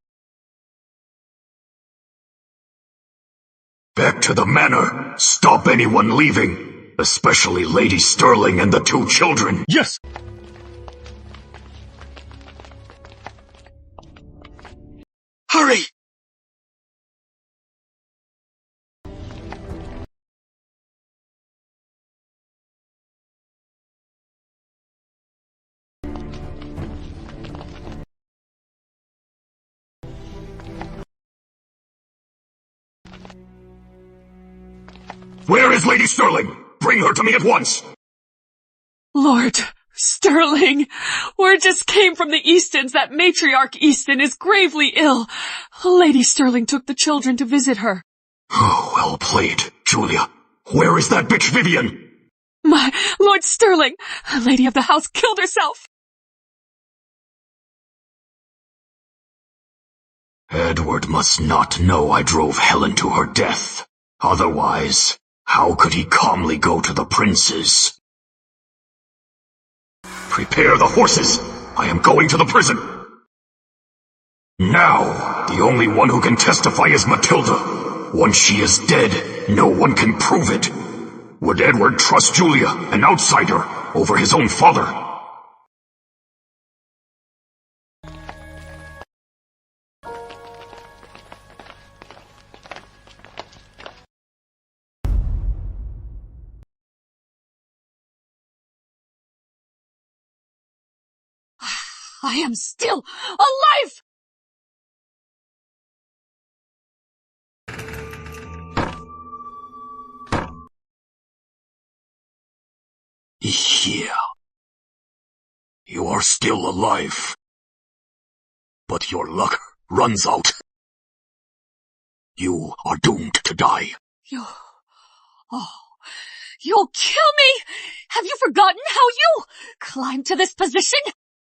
Back to the manor. Stop anyone leaving. Especially Lady Sterling and the 2 children. Yes! Hurry! Where is Lady Sterling? Bring her to me at once! Lord Sterling, word just came from the Eastons that Matriarch Easton is gravely ill. Lady Sterling took the children to visit her. Oh, well played, Julia. Where is that bitch Vivian? My Lord Sterling, a lady of the house killed herself. Edward must not know I drove Helen to her death. Otherwise, how could he calmly go to the princes? Prepare the horses! I am going to the prison! Now, the only one who can testify is Matilda. Once she is dead, no one can prove it. Would Edward trust Julia, an outsider, over his own father? I am still alive! Yeah. You are still alive. But your luck runs out. You are doomed to die. You'll kill me! Have you forgotten how you climbed to this position?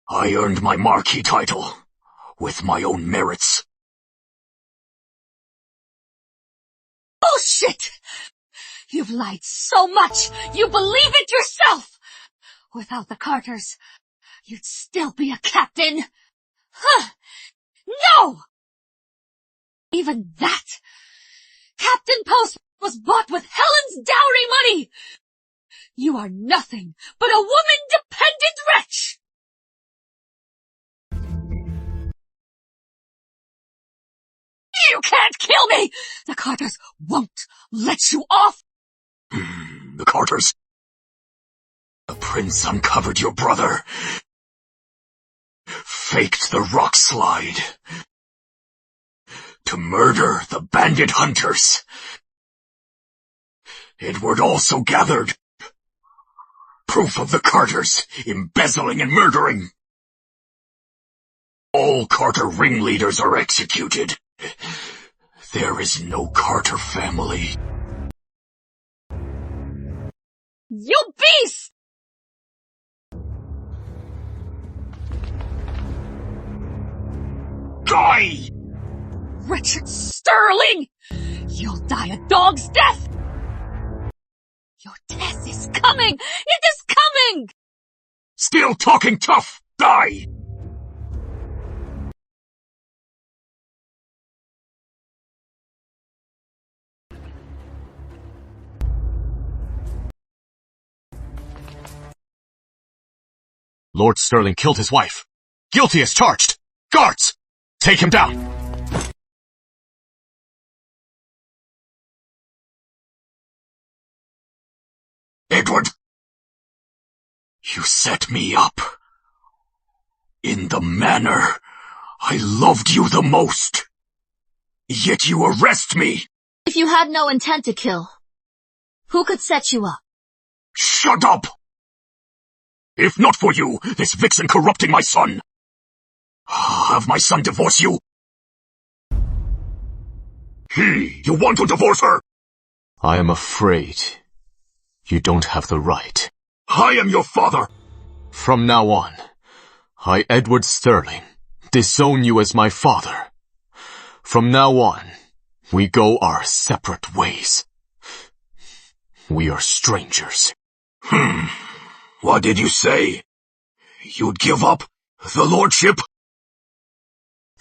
I earned my Marquis title with my own merits. Bullshit! You've lied so much, you believe it yourself! Without the Carters, you'd still be a captain. Huh! No! Even that captain post was bought with Helen's dowry money! You are nothing but a woman-dependent wretch! You can't kill me! The Carters won't let you off! The Carters? The prince uncovered your brother. Faked the rock slide. To murder the bandit hunters. Edward also gathered proof of the Carters embezzling and murdering. All Carter ringleaders are executed. There is no Carter family. You beast! Die! Richard Sterling! You'll die a dog's death! Your death is coming! It is coming! Still talking tough! Die! Lord Sterling killed his wife. Guilty as charged. Guards! Take him down! Edward! You set me up. In the manner I loved you the most. Yet you arrest me! If you had no intent to kill, who could set you up? Shut up! If not for you, this vixen corrupting my son. Have my son divorce you? You want to divorce her? I am afraid you don't have the right. I am your father. From now on, I, Edward Sterling, disown you as my father. From now on, we go our separate ways. We are strangers. What did you say? You'd give up the lordship?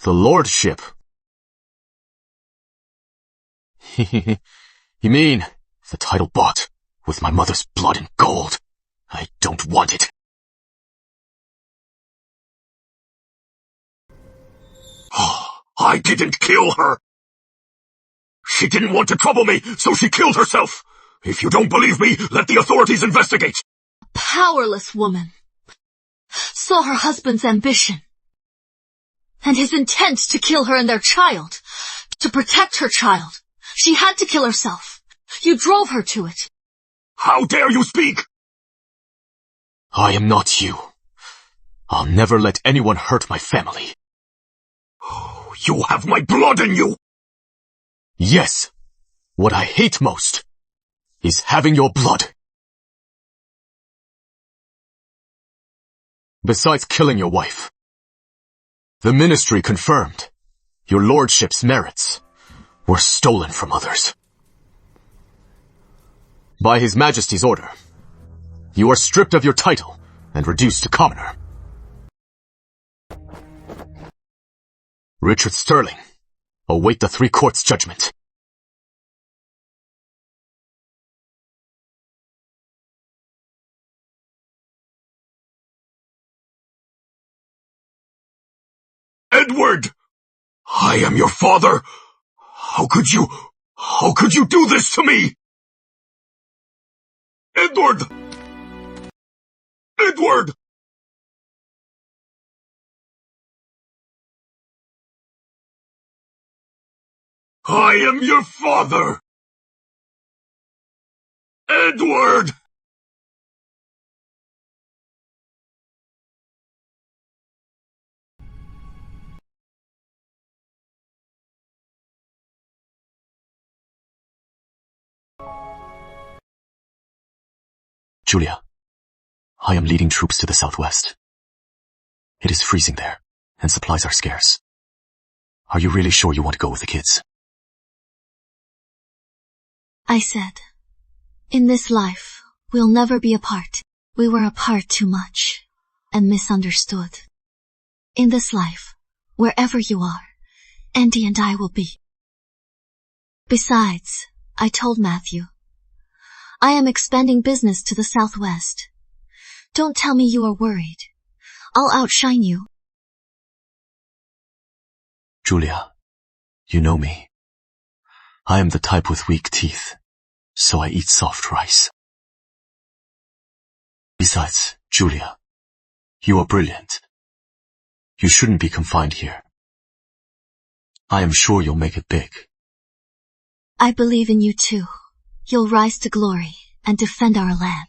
The lordship? You mean the title bought with my mother's blood and gold? I don't want it. I didn't kill her. She didn't want to trouble me, so she killed herself. If you don't believe me, let the authorities investigate. A powerless woman saw her husband's ambition and his intent to kill her and their child. To protect her child, she had to kill herself. You drove her to it. How dare you speak? I am not you. I'll never let anyone hurt my family. You have my blood in you! Yes. What I hate most is having your blood. Besides killing your wife, the ministry confirmed your lordship's merits were stolen from others. By His Majesty's order, you are stripped of your title and reduced to commoner. Richard Sterling, await the 3 courts' judgment. Edward! I am your father! How could you do this to me? Edward! Edward! I am your father! Edward! Julia, I am leading troops to the southwest. It is freezing there, and supplies are scarce. Are you really sure you want to go with the kids? I said, in this life, we'll never be apart. We were apart too much, and misunderstood. In this life, wherever you are, Andy and I will be. Besides, I told Matthew, I am expanding business to the southwest. Don't tell me you are worried. I'll outshine you. Julia, you know me. I am the type with weak teeth, so I eat soft rice. Besides, Julia, you are brilliant. You shouldn't be confined here. I am sure you'll make it big. I believe in you too. You'll rise to glory and defend our land.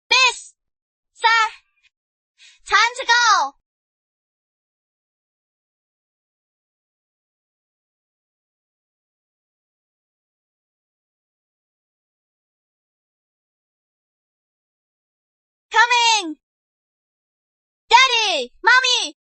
Miss! Sir! Time to go! Coming! Daddy! Mommy!